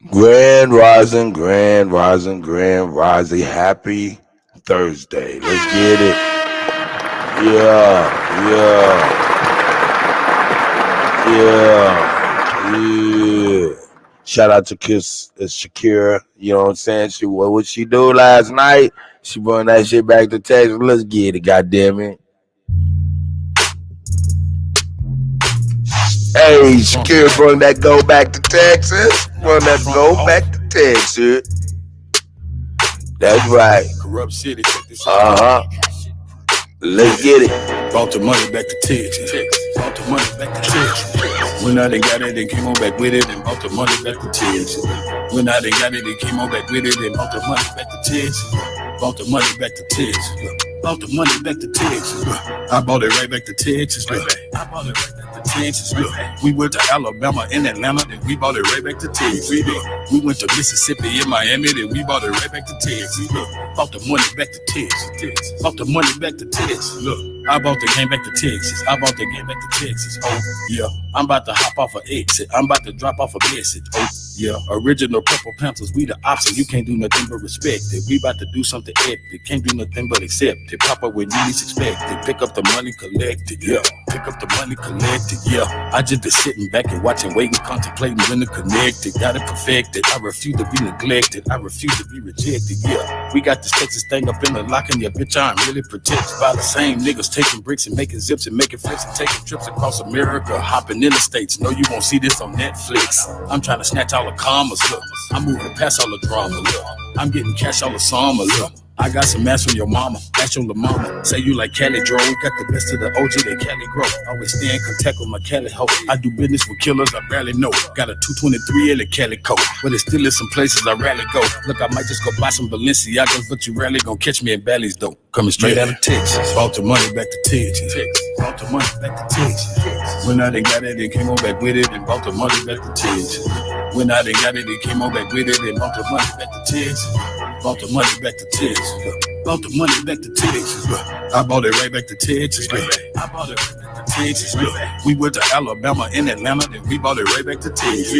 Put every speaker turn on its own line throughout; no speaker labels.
Grand Rising, Grand Rising, Grand Rising. Happy Thursday. Let's get it. Yeah, yeah. Shout out to Kiss Shakira. You know what I'm saying? What she do last night? She brought that shit back to Texas. Let's get it, goddamn it. Hey, Shakira brought that go back to Texas. Brought that go back to Texas. That's right.
Corrupt city.
Let's get it.
Brought the money back to Texas. Brought the money back to Texas. When I done got it, they came on back with it and brought the money back to Texas. When I done got it, they came on back with it and brought the money back to Texas. Brought the money back to Texas. Brought the money back to Texas. I bought it right back to Texas. I bought it right back to Texas. We went to Alabama and Atlanta, then we bought it right back to Texas. We went to Mississippi and Miami, then we bought it right back to Texas. Bought the money back to Texas. Bought the money back to Texas. Look, I bought the game back to Texas. I bought the game back to Texas. Oh, yeah. I'm about to hop off an exit. I'm about to drop off a message. Oh, yeah. Original Purple Panthers, we the option. You can't do nothing but respect it. We about to do something epic. Can't do nothing but accept it. Pop up when you least expect it. Pick up the money, collect it. Yeah. Pick up the money, collect it. Yeah. I just been sitting back and watching, waiting, contemplating when to connect it. Got it perfected. I refuse to be neglected. I refuse to be rejected. Yeah. We got this Texas thing up in the lock, and yeah, bitch, I'm really protected by the same niggas taking bricks and making zips and making flips and taking trips across America, hopping in the states. No, you won't see this on Netflix. I'm trying to snatch all the commas. Look, I'm moving past all the drama. Look, I'm getting cash all the summer. Look, I got some ass from your mama, ask your mama. Say you like Cali Dro, got the best of the OG that Cali grow. Always stay in contact with my Cali hoe. I do business with killers I barely know. Got a 223 and a Cali coat, but it still is some places I rarely go. Look, I might just go buy some Balenciagas, but you rarely gon' catch me in Bally's though. Coming straight out of Texas. Bought the money back to Texas. Bought the money back to Texas. When I done got it, they came on back with it and bought the money back to Texas. When I done got it, they came on back with it and bought the money back to Texas. Bought the money back to Texas. Bought the money back to Texas. I bought it right back to Texas. I bought it right back to Texas. We went to Alabama and Atlanta, then we bought it right back to Texas.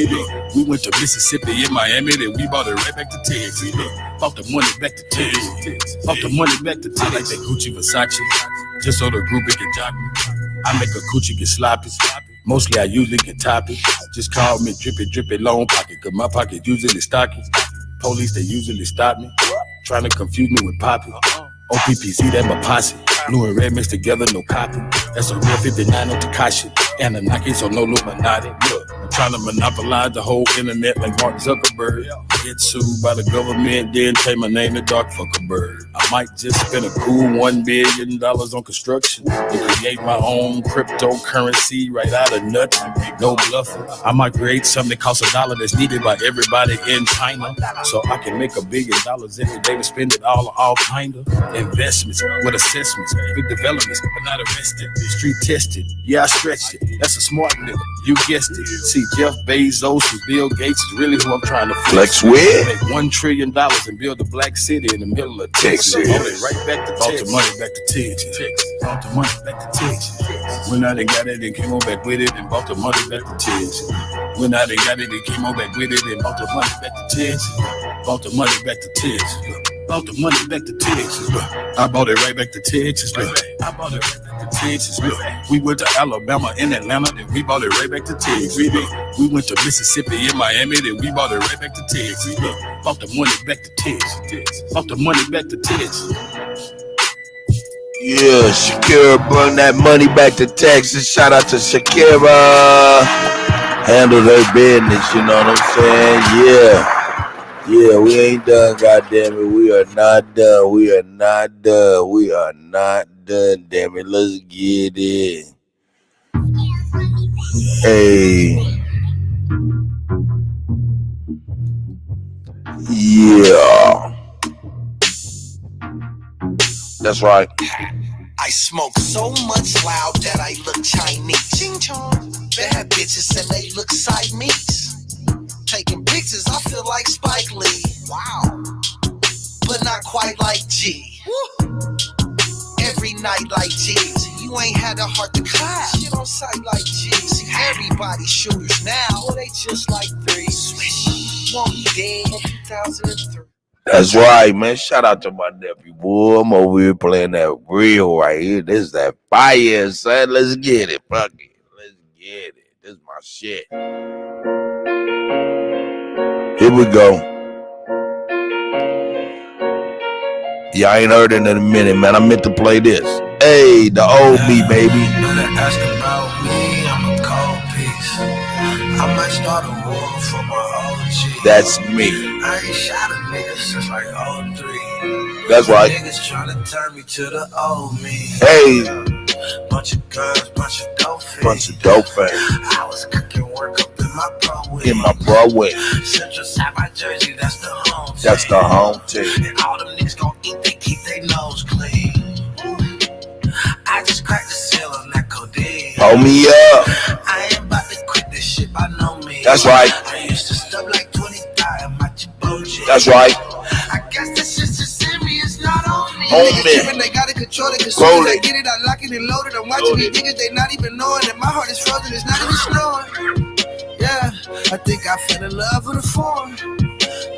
We went to Mississippi and Miami, then we bought it right back to Texas. Bought the money back to Texas. Bought the money back to Texas. I like that Gucci Versace, just so the group it can jock me. I make a coochie get sloppy. Mostly I usually get toppy. Just call me drippy long pocket, cause my pocket usually stocky. Police, they usually stop me, trying to confuse me with Poppy. OPPC, that my posse. Blue and red mixed together, no copy. That's a real 59 on Takashi. And a Nike, so no Illuminati. Look, I'm trying to monopolize the whole internet like Mark Zuckerberg. Get sued by the government, then take my name to Dark Fuckerbird. I might just spend a cool $1 billion on construction and create my own cryptocurrency right out of nothing. No bluffing. I might create something that costs $1 that's needed by everybody in China, so I can make $1 billion every day to spend it all kind of investments with assessments, big developments, but not arrested. Street tested. Yeah, I stretched it. That's a smart nigga. You guessed it. See, Jeff Bezos and Bill Gates is really who I'm trying to flex with. Make $1 trillion and build a black city in the middle of Texas. Right back to Texas. Bought the money back to Texas. Bought the money back to Texas. When I done got it, they came on back with it and bought the money back to Texas. When I done got it, they came on back with it and bought the money back to Texas. Bought the money back to Texas. Bought the money back to Texas. I bought it right back to Texas. I bought it right back to Texas. We went to Alabama and Atlanta, then we bought it right back to Texas. We went to Mississippi and Miami, then we bought it right back to Texas. Bought the money back to Texas. Bought the money back to Texas.
Yeah, Shakira brought that money back to Texas. Shout out to Shakira. Handled her business, you know what I'm saying? Yeah. Yeah, we ain't done, goddamn it. We are not done. We are not done. We are not done, damn it. Let's get it. Hey. Yeah. That's right.
I smoke so much loud that I look Chinese. Ching chong. Bad bitches and they look Siamese. Taking pictures, I feel like Spike Lee. Wow. But not quite like G. Woo. Every night like G's. You ain't had a heart to clap. Shit on sight like G's. Everybody shooters now. Well, they just like three. Swish. want me dead. 2003.
That's right, man. Shout out to my nephew, boy. I'm over here playing that real right here. This is that fire, son. Let's get it. Fuck it. Let's get it. This is my shit. Here we go. Yeah, I ain't heard it in a minute, man. I meant to play this. Hey, the old me, baby.
Better ask about me. I'm a cold piece. I might start a war for my OG.
That's me.
I ain't shot a nigga since like 03.
That's right.
Niggas trying to turn me to the old me.
Hey.
Bunch of guns, bunch of dope fiends.
Bunch of dope fiends.
I was cooking work up in my pro wing.
In my pro wing.
Central side my jersey, that's the home team.
That's the home team.
And all them niggas gon' eat, they keep their nose clean. I just cracked the seal on that codeine.
Hold me up.
I ain't about to quit this shit by no means.
That's right.
I used to stuff like 25 in my Chiboji.
That's right.
I guess this shit's just in me, it's not on me.
On me.
They gotta control it, cause soon as I get it, I lock it and load it. I'm watching these niggas, they not even knowing that my heart is frozen, it's not even snowing. Yeah, I think I fell in love with a form.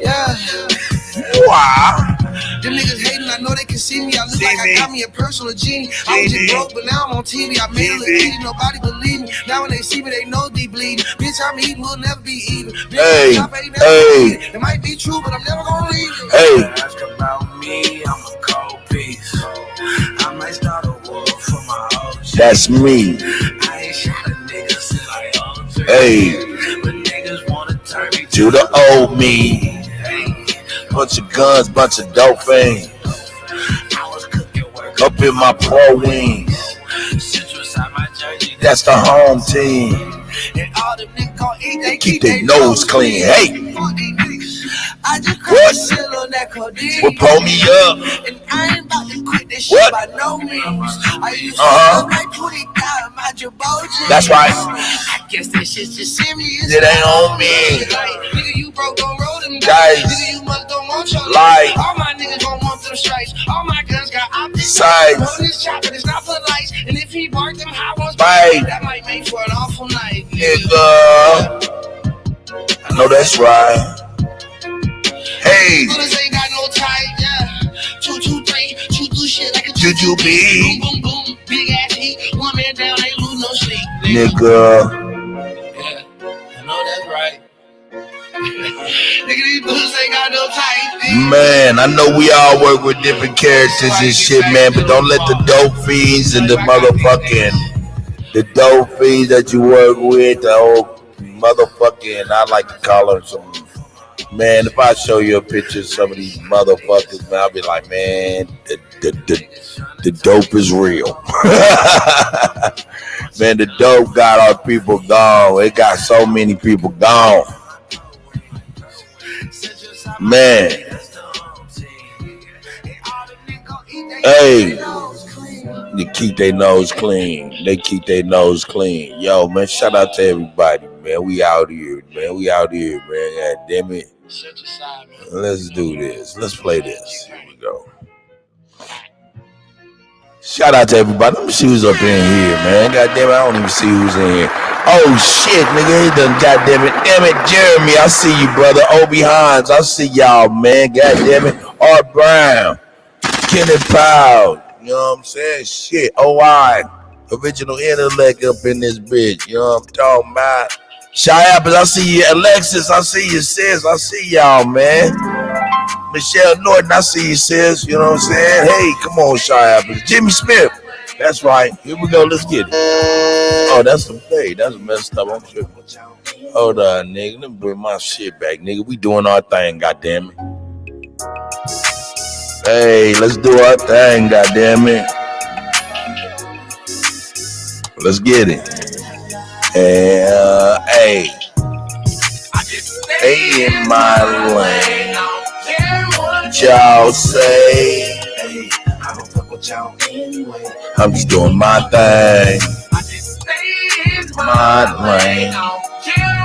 Yeah.
Wow.
Them niggas hating, I know they can see me. I look like I got me a personal genie. I was just broke, but now I'm on TV. I made it look easy, nobody believe me. Now when they see me, they know they bleeding. Bitch, I'm eating, we'll never be even.
Hey, hey.
It might be true, but I'm never gonna leave it.
Hey.
Ask about me, I'm a cold piece. I might start a war for my OG.
That's me.
I ain't shot a nigga since like 03.
Hey.
But niggas wanna turn me
To the old me. Bunch of guns, bunch of dope fiends. Up in my pro wings. That's the home team. They keep their nose clean. Hey.
I just cracked the seal on that codeine.
Well, pull me up.
And I ain't about to quit this shit by no means. I used to stuff like 20,000 in my Chiboji.
That's right.
I guess that shit's just in me.
It ain't on me.
Nigga, you broke, don't roll them
dice.
Nigga, you must don't want your
life.
All my niggas don't want them stripes. All my guns got optics.
Sights.
Roll this chopper, it's not for lights. And if he barked them high ones,
Bite.
that might make for an awful night.
Nigga. I know that's right. Hey.
Bullets ain't got no tight, yeah. 2, 2, 3, shoot through shit like a
Juju B.
Boom, boom, boom. Big ass heat. One man down, ain't lose no sleep.
Nigga.
Yeah, I know that's right. Nigga, these bullets ain't got no tight.
Man, I know we all work with different characters and shit, man, but don't let the dope fiends and the dope fiends that you work with, the old motherfucking, I like to call them some. Man, if I show you a picture of some of these motherfuckers, man, I'll be like, man, the dope is real. Man, the dope got our people gone. It got so many people gone. Man. Hey. They keep their nose clean. They keep their nose clean. Yo, man, shout out to everybody, man. We out here, man. God damn it. Let's do this. Let's play this. Here we go. Shout out to everybody. Let me see who's up in here, man. God damn it, I don't even see who's in here. Oh shit, nigga, he done. God damn it, Jeremy, I see you, brother. Obi Hines, I see y'all, man. God damn it, Art Brown, Kenneth Powell. You know what I'm saying? Shit, OI, original intellect up in this bitch. You know what I'm talking about? Shy Apples, I see you. Alexis, I see you, sis. I see y'all, man. Michelle Norton, I see you, sis. You know what I'm saying? Hey, come on, Shy Apples. Jimmy Smith. That's right. Here we go. Let's get it. Oh, that's the play. That's messed up. I'm tripping. Hold on, nigga. Let me bring my shit back, nigga. We doing our thing, goddammit. Hey, let's do our thing, goddammit. Let's get it. Hey. Stay in my lane. What y'all say? Hey, I don't fuck with y'all anyway. I'm just doing my thing. My lane.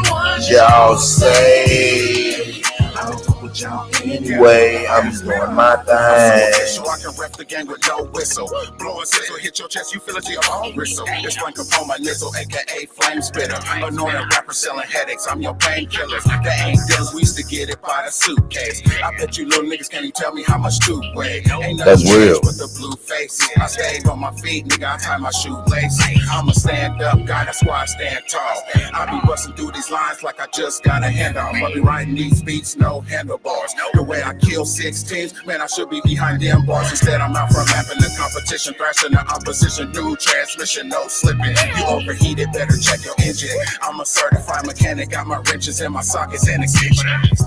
What y'all say? I don't fuck with Anyway, I'm doing my thing.
So I can rep the gang with no whistle. Blow a sizzle, hit your chest, you feel it to your own bristle. It's Frank upon my nizzle, aka Flame Spitter. Annoying rapper selling headaches, I'm your painkillers. The ain't deals, we used to get it by the suitcase. I bet you little niggas can't even tell me how much to weigh. Ain't
That's real.
With the blue face, I stayed on my feet, nigga, I tie my shoelace. I'm a stand up guy, that's why I stand tall. I be busting through these lines like I just got a handoff. I be writing these beats, no handlebars. The way I kill 16s, man, I should be behind them bars. Instead, I'm out from mapping the competition, thrashing the opposition, new transmission, no slipping. You overheated, better check your engine. I'm a certified mechanic, got my wrenches in my sockets and extensions.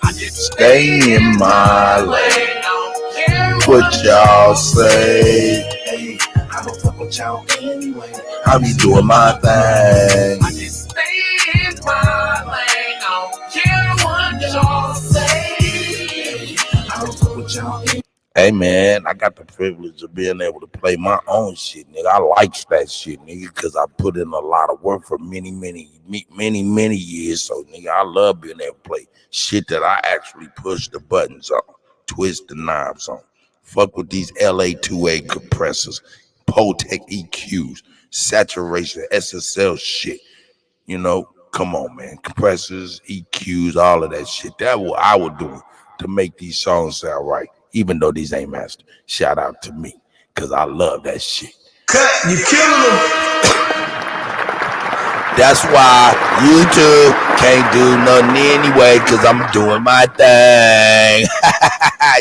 I just
Stay in my lane. What y'all say? Hey, I don't fuck with y'all anyway. I be doing my thing.
I just stay in my lane. I don't care what y'all say. I don't fuck with y'all anyway.
Hey man, I got the privilege of being able to play my own shit, nigga. I like that shit, nigga, because I put in a lot of work for many years. So, nigga, I love being able to play shit that I actually push the buttons on, twist the knobs on. Fuck with these LA2A compressors, Kuttack EQs, saturation, SSL shit. You know, come on, man. Compressors, EQs, all of that shit. That's what I would do to make these songs sound right. Even though these ain't mastered, shout out to me, cause I love that shit.
Cut, you killing them.
That's why YouTube can't do nothing anyway, cause I'm doing my thing.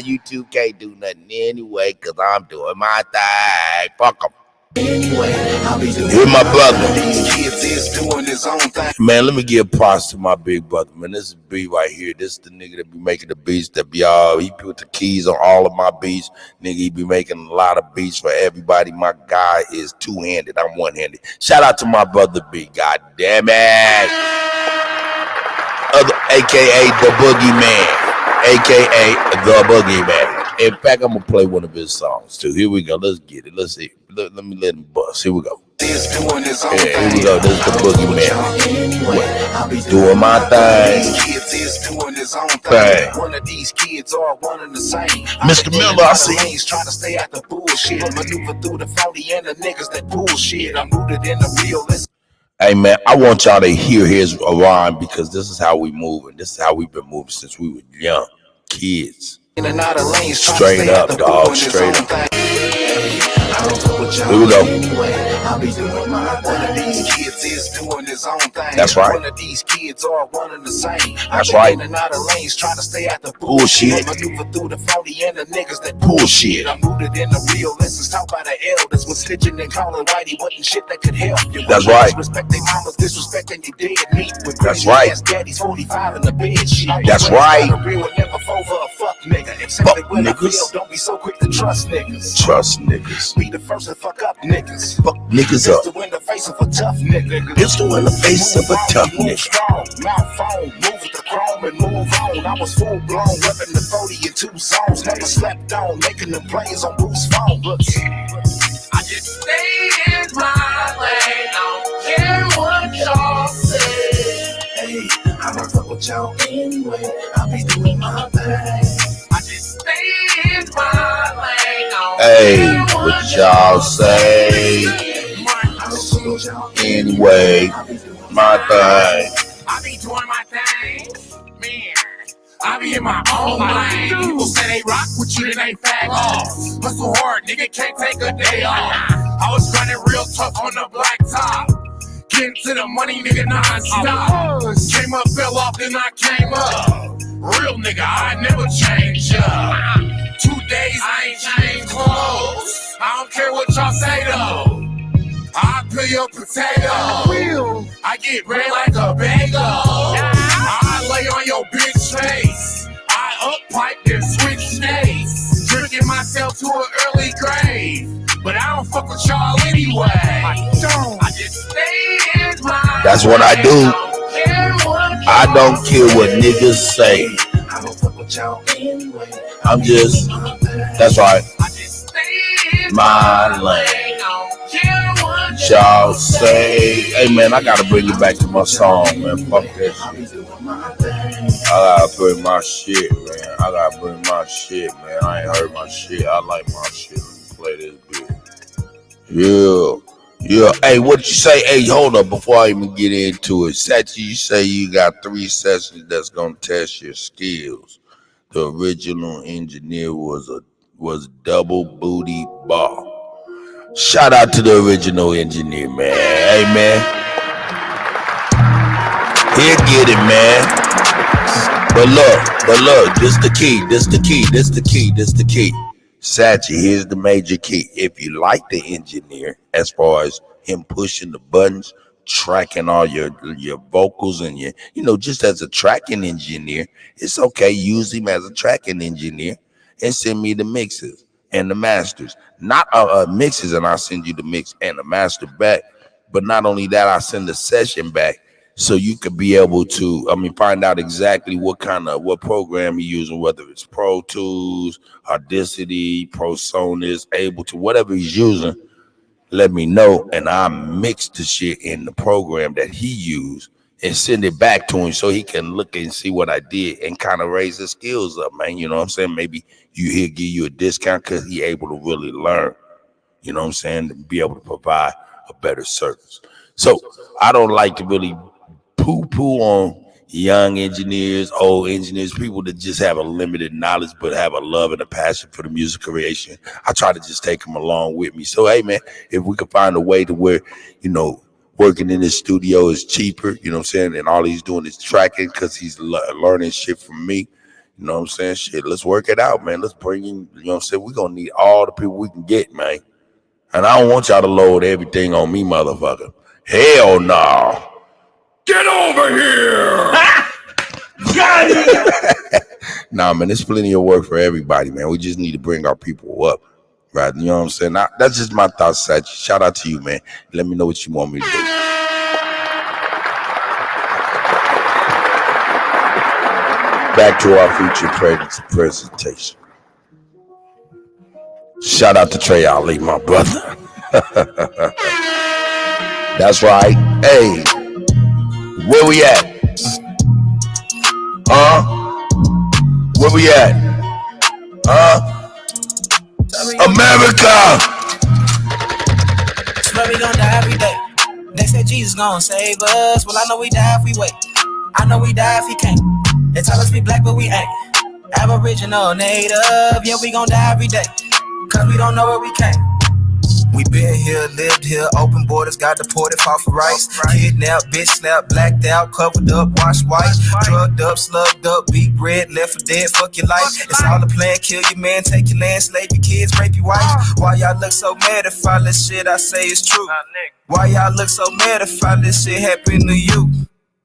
YouTube can't do nothing anyway, cause I'm doing my thing. Fuck them.
Anyway, I'll be doing
Here's my brother.
These kids is doing his own thing.
Man, let me give props to my big brother, man. This is B right here. This is the nigga that be making the beats that be all. He put the keys on all of my beats. Nigga, he be making a lot of beats for everybody. My guy is two-handed. I'm one-handed. Shout out to my brother B. God damn it. AKA the Boogeyman. AKA the Boogeyman. In fact, I'm gonna play one of his songs too. Here we go. Let's get it. Let's see. Let me let him bust. Here we go. Yeah, here we go. This is the Boogeyman. I'll be doing my thing.
Kids is doing his own thing. One of these kids are one and the same.
Mr. Miller, I see.
Trying to stay out the bullshit. Maneuver through the phony and the niggas that bullshit. I'm rooted in the real.
Hey man, I want y'all to hear his rhyme because this is how we move and this is how we've been moving since we were young kids. Straight up, dog. Straight up. Here we go.
I'll be doing my thing. One of these kids is doing his own thing.
That's right.
One of these kids are one and the same.
That's right.
In and out of lanes, trying to stay out the
bullshit.
Maneuver through the phony and the niggas that bullshit. I'm rooted in the real lessons taught by the elders. When snitching and calling whitey wasn't shit that could help you.
That's right.
Respect their mamas, disrespecting your dead meat.
That's right.
Daddy's 45 in the bed shit.
That's right.
Never fall for a fuck nigga.
Fuck niggas.
Don't be so quick to trust niggas.
Trust niggas.
Be the first to fuck up niggas.
Fuck niggas up.
Pistol in the face of a tough nigga.
Pistol in the face of a tough nigga.
Mouth phone, move with the chrome and move on. I was full blown, weapon the 40 in 2 zones. Never slept on, making them plays on Bruce's phone. I just stay in my lane. I don't care what y'all say. Hey, I don't fuck with y'all anyway. I'll be doing my thing. I just stay in my lane.
Hey, what y'all say? Anyway, my thing.
I be doing my thing, man. I be in my own lane. People say they rock with you, they fag off. Hustle hard, nigga can't take a day off. I was running real tough on the black top. Getting to the money, nigga, non-stop. Came up, fell off, then I came up. Real nigga, I never change up. 2 days, I ain't changed clothes. I don't care what y'all say though. I peel your potato. I get red like a bagel. I lay on your bitch face. I up-pipe and switch states. Drinking myself to an early grave. But I don't fuck with y'all anyway. I just stay in my.
That's what I do. I don't care what niggas say.
I don't fuck with y'all anyway.
I'm just. That's right.
I just stay in
my lane. y'all say. Hey man, I gotta bring you back to my song, man. Fuck that shit. I gotta bring my shit, man. I ain't heard my shit. I like my shit. Let me play this bitch. Yeah. Hey, what did you say? Hey, hold up before I even get into it. Sachi, you say you got 3 sessions that's gonna test your skills. The original engineer was double booty ball. Shout out to the original engineer, man. Hey, man. He'll get it, man. But look, this the key. Sachi, here's the major key. If you like the engineer, as far as him pushing the buttons, tracking all your vocals and just as a tracking engineer, it's okay. Use him as a tracking engineer and send me the mixes and the masters. Not mixes, and I'll send you the mix and the master back. But not only that, I send the session back so you could be able to, find out exactly what program you're using, whether it's Pro Tools, Audacity, ProSonus, Ableton, whatever he's using. Let me know, and I mix the shit in the program that he used and send it back to him so he can look and see what I did and kind of raise his skills up, man. You know what I'm saying? Maybe he'll give you a discount because he's able to really learn, you know what I'm saying, to be able to provide a better service. So I don't like to really poo-poo on young engineers, old engineers, people that just have a limited knowledge but have a love and a passion for the music creation. I try to just take them along with me. So, hey, man, if we could find a way to where, working in his studio is cheaper, you know what I'm saying, and all he's doing is tracking because he's learning shit from me, you know what I'm saying? Shit, let's work it out, man. Let's bring in, you know what I'm saying? We're going to need all the people we can get, man. And I don't want y'all to load everything on me, motherfucker. Hell no. Get over here! Got it! Nah, man, there's plenty of work for everybody, man. We just need to bring our people up, right? You know what I'm saying? That's just my thoughts, Sachi. Shout out to you, man. Let me know what you want me to do. Back to our feature presentation. Shout out to Trey Ali, my brother. That's right. Hey. Where we at? Where we at? America!
Swear we gon' die every day. They said Jesus gon' save us. Well, I know we die if we wait. I know we die if he can't. They tell us we black, but we ain't. Aboriginal, native, yeah, we gon' die every day. Cause we don't know where we came. We been here, lived here, open borders, got deported, fought for rights. Kidnapped, bitch slapped, blacked out, covered up, washed white. Drugged up, slugged up, beat bread, left for dead, fuck your life. It's all a plan, kill your man, take your land, slave your kids, rape your wife. Why y'all look so mad if all this shit I say is true? Why y'all look so mad if all this shit happened to you?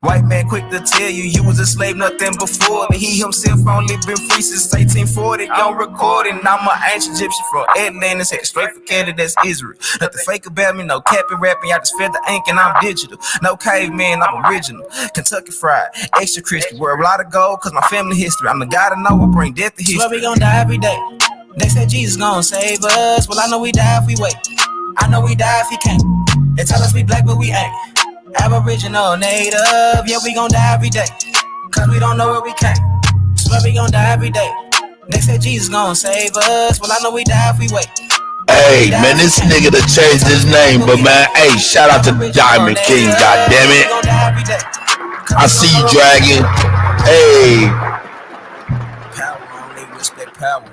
White man quick to tell you was a slave, nothing before. But he himself only been free since 1840. On recording, I'm an ancient Egyptian from Atlantis, headed straight for Canada, that's Israel. Nothing fake about me, no capping rapping, I just feel the ink and I'm digital. No caveman, I'm original. Kentucky fried, extra crispy, wear a lot of gold cause my family history. I'm the guy to know, I bring death to history. Swear we gon' die every day. They said Jesus gon' save us. Well, I know we die if we wait. I know we die if he can't. They tell us we black, but we ain't. Aboriginal, native, yeah, we gon' die every day. Cause we don't know where we came. Swear we gon' die every day. They said Jesus gon' save us. Well, I know we die if we wait.
Hey, man, this nigga done changed his name, but man, hey, shout out to Diamond King, goddammit. I see you, Dragon. Hey.
Power, only respect power.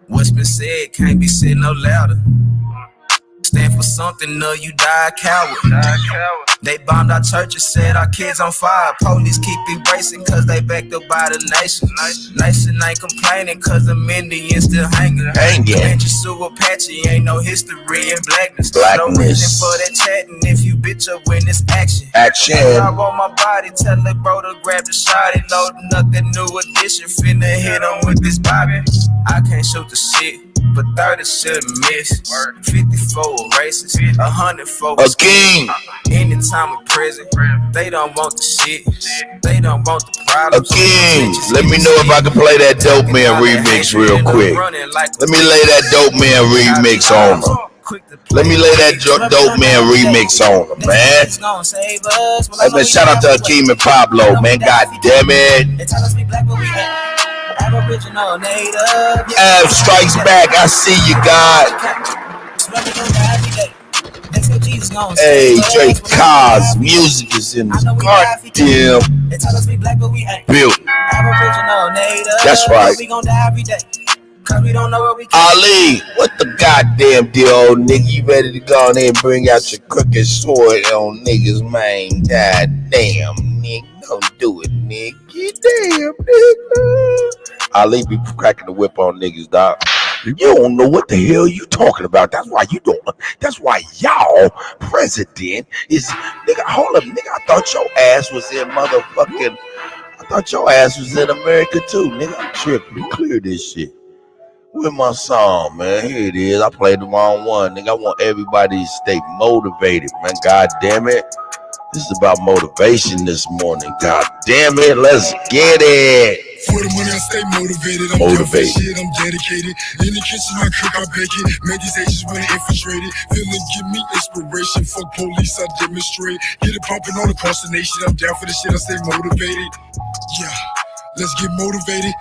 What's been said can't be said no louder. Stand for something, or you die a coward. They bombed our churches, set our kids on fire. Police keep erasing cause they backed up by the nation. Nation ain't complaining cause the Indians still hanging. Sue Apache, ain't no history in blackness. No reason for that chatting if you bitch up when it's action. I want my body, tell the bro to grab the shot. Loading up the new edition, finna hit him with this bobby. I can't shoot the shit, but 30 shouldn't miss. 54 races, 104
a king.
Anytime in prison, they don't want the shit. They don't want the problems.
A king. Let me know if I can play that Dope Man remix real quick. Let me lay that Dope Man remix on them. Let me lay that dope man remix on them, man. Hey, man, shout out to Hakeem and Pablo, man. God damn it.
They tell us we black, but we ain't. Aboriginal, native.
Ab strikes back. I see you, God. Hey, Jay Cos, music is in this goddamn build. That's right. Ali, what the goddamn deal, old nigga? You ready to go on there and bring out your crooked sword on niggas, man? God damn, nigga. Don't do it, nigga. Damn, nigga. Ali be cracking the whip on niggas, dog. You don't know what the hell you talking about. That's why you don't. That's why y'all president is nigga. Hold up, nigga. I thought your ass was in motherfucking. I thought your ass was in America too, nigga. I'm tripping. Clear this shit. Where's my song, man? Here it is. I played the wrong one, nigga. I want everybody to stay motivated, man. God damn it. This is about motivation this morning. God damn it. Let's get it.
For the money, I stay motivated. I'm motivated. Shit, I'm dedicated. In the kitchen, I cook, I bake it. Made these agents when they infiltrated. Feeling, give me inspiration. Fuck police, I demonstrate. Get it popping all across the nation. I'm down for the shit, I stay motivated. Yeah. Let's get motivated,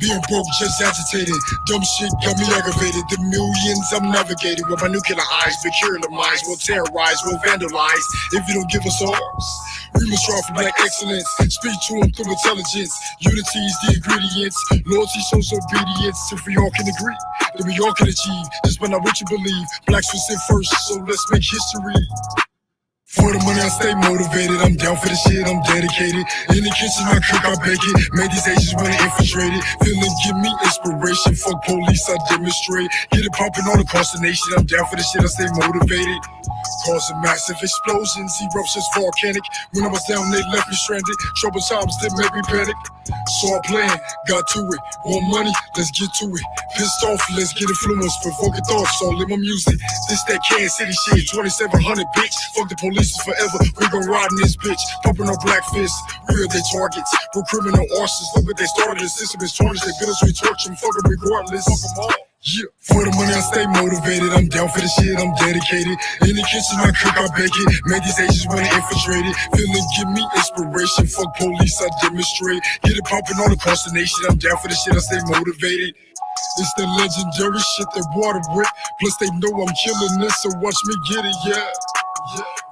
being broke, just agitated. Dumb shit got me aggravated. The millions I'm navigating with my nuclear eyes. But cure the minds, we'll terrorize, we'll vandalize. If you don't give us ours, we must strive for black excellence. Speak to them through intelligence. Unity is the ingredients. Loyalty shows obedience. If we all can agree, then we all can achieve. It's but not what you believe. Blacks will sit first, so let's make history. For the money, I stay motivated. I'm down for the shit, I'm dedicated. In the kitchen, I cook, I bake it. Made these agents when they infiltrated. Feeling, give me inspiration. Fuck police, I demonstrate. Get it popping all across the nation. I'm down for the shit, I stay motivated. Causing massive explosions, eruptions volcanic. When I was down, they left me stranded. Trouble times didn't make me panic. So I planned, got to it. Want money, let's get to it. Pissed off, let's get influence. Provoking thoughts, so live my music. This that Kansas City shit, 2700 bitch. Fuck the police forever, we gon' ride in this bitch. Pumping our black fists, we're their targets. We're criminal arsons, look what they started. The system is tarnished, they build us, we torch them. Fuck them regardless. Fuck them all. Yeah. For the money, I stay motivated. I'm down for the shit, I'm dedicated. In the kitchen, I cook, I bake it. Made these agents when they infiltrated. Feeling, give me inspiration. Fuck police, I demonstrate. Get it popping all across the nation. I'm down for the shit, I stay motivated. It's the legendary shit that water with. Plus, they know I'm killing this, so watch me get it, yeah.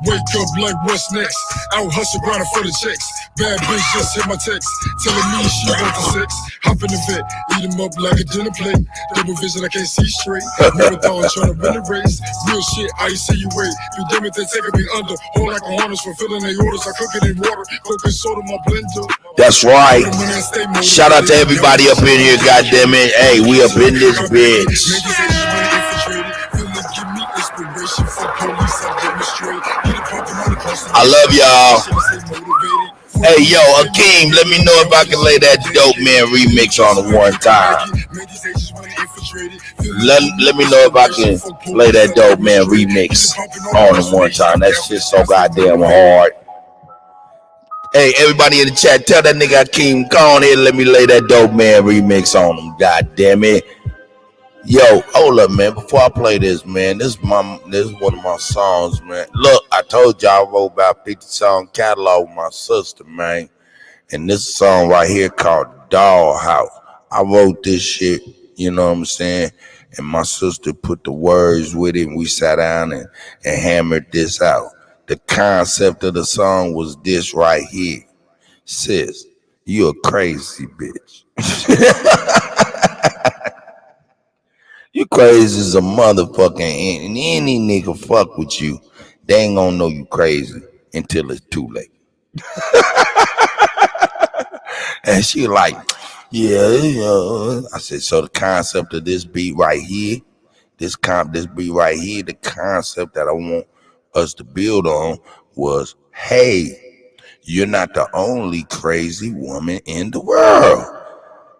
Wake up like what's next? Out hustle grinding for the checks. Bad bitch just hit my text, telling me she want the sex. Hop in the vet, eat him up like a dinner plate. Double vision, I can't see straight. Marathon trying to win the race. Real shit, I see you wait. You damn it, they taking me under. Whole like a harness, fulfilling their orders. I cook it in water, cook and soda my blender.
That's right. Shout out to everybody up in here, goddamn it. Hey, we up in this bitch. I love y'all. Hey, yo, Hakeem, let me know if I can lay that dope man remix on the one time. Let me know if I can play that dope man remix on the one time. That shit's so goddamn hard. Hey, everybody in the chat, tell that nigga Hakeem, go on here and let me lay that dope man remix on him. God damn it. Yo, hold up, man. Before I play this, man, this is one of my songs, man. Look, I told y'all I wrote about 50 song catalog with my sister, man. And this song right here called Dollhouse. I wrote this shit, you know what I'm saying? And my sister put the words with it, and we sat down and hammered this out. The concept of the song was this right here. Sis, you a crazy bitch. You crazy as a motherfucker, and any nigga fuck with you, they ain't gonna know you crazy until it's too late. And she like, yeah. I said, so the concept of this beat right here, this beat right here, the concept that I want us to build on was, hey, you're not the only crazy woman in the world.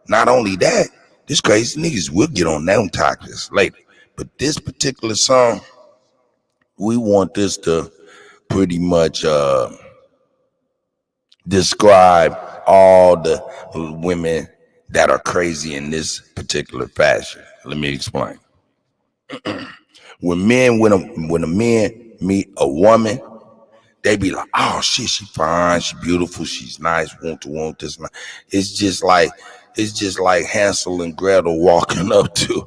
Not only that, this crazy niggas, we'll get on them topics later. But this particular song, we want this to pretty much describe all the women that are crazy in this particular fashion. Let me explain. When a man meet a woman, they be like, oh shit, she fine, she beautiful, she's nice, want this. It's just like Hansel and Gretel walking up to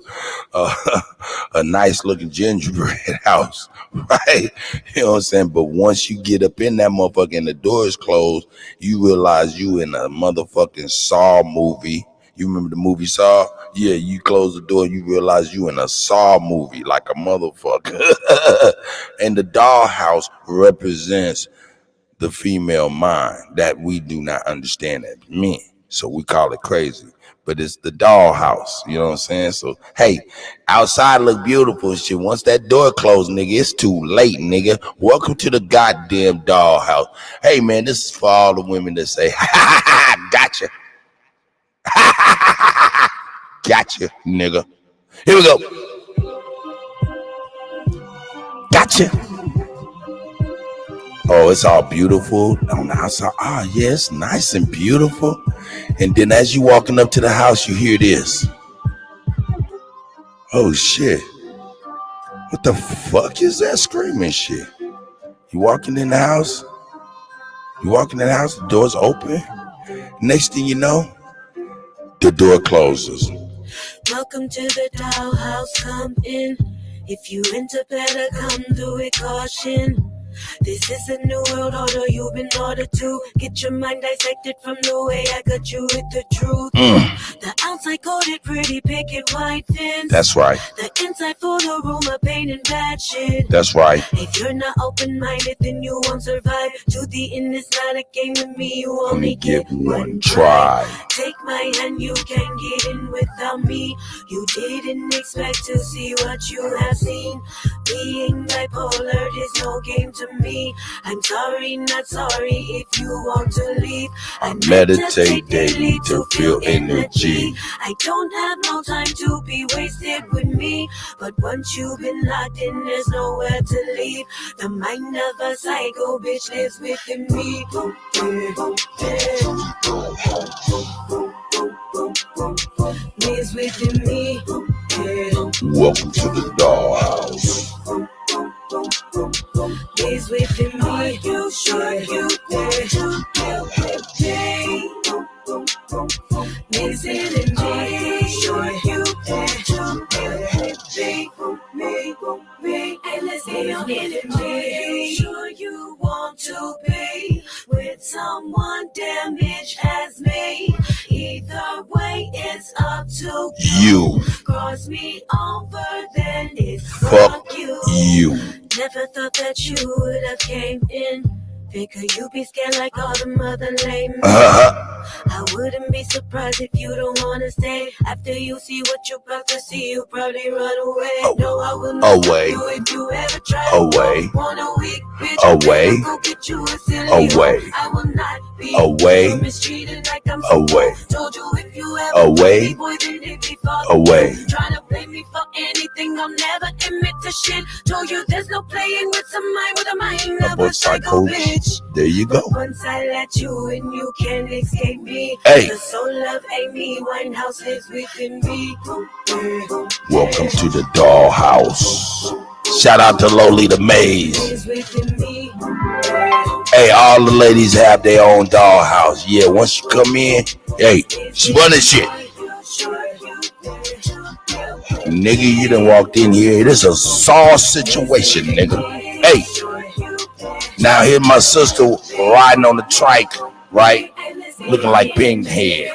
a nice looking gingerbread house, right? You know what I'm saying? But once you get up in that motherfucker and the door is closed, you realize you in a motherfucking Saw movie. You remember the movie Saw? Yeah, you close the door, you realize you in a Saw movie like a motherfucker. And the dollhouse represents the female mind that we do not understand as men. So we call it crazy. But it's the dollhouse, you know what I'm saying? So, hey, outside look beautiful and shit. Once that door closed, nigga, it's too late, nigga. Welcome to the goddamn dollhouse. Hey, man, this is for all the women that say, ha, ha, ha, gotcha. Ha, ha, ha, ha, ha. Gotcha, nigga. Here we go. Gotcha. Oh, it's all beautiful on the outside. Oh, yeah, it's nice and beautiful. And then as you walking up to the house, you hear this. Oh, shit. What the fuck is that screaming shit? You walking in the house? The door's open. Next thing you know, the door closes.
Welcome to the dollhouse, come in. If you enter, better come through with caution. This is a new world order, you've been ordered to get your mind dissected from the way I got you with the truth. The outside coated pretty picket white fence.
That's right.
The inside full of rumor, pain, and bad shit.
That's right.
If you're not open-minded, then you won't survive. To the end, it's not a game with me, you only get one try. Take my hand, you can't get in without me. You didn't expect to see what you have seen. Being bipolar is no game to me. I'm sorry, not sorry if you want to leave. I meditate daily to feel energy. I don't have no time to be wasted with me. But once you've been locked in, there's nowhere to leave. The mind of a psycho bitch lives within me. Lives within me.
Welcome to the dollhouse.
Lives within me. You sure you did. Lives in me. Sure you did. Me. And let's be on enemy. Sure you want to be with someone damaged as me. Either way, it's up to
you.
Cross me over, then it's
fuck you.
Never thought that you would have came in. Figure you be scared like all the mother lame. I wouldn't be surprised if you don't wanna stay. After you see what you're about to see, you probably run away. No, I will not
away.
You if you ever try.
Away.
Want a weak bitch?
Away.
Go get you a silly
away.
Home. I will not be
away.
Mistreated like I'm
away.
Told you if you ever
away.
Boy, then it be fun.
Away.
Trying to blame me for anything, I'll never admit to shit. Told you there's no playing with some mind, with a mind of a psycho bitch.
There you go.
Once I let you in, you can't escape me.
Hey.
The soul of Amy Winehouse lives within me.
Welcome to the dollhouse. Shout out to Lolita Mays. Hey, all the ladies have their own dollhouse. Yeah, once you come in, hey, she running shit. Nigga, you done walked in here. It is a Saw situation, nigga. Hey. Now here's my sister riding on the trike, right? Looking like Pinhead.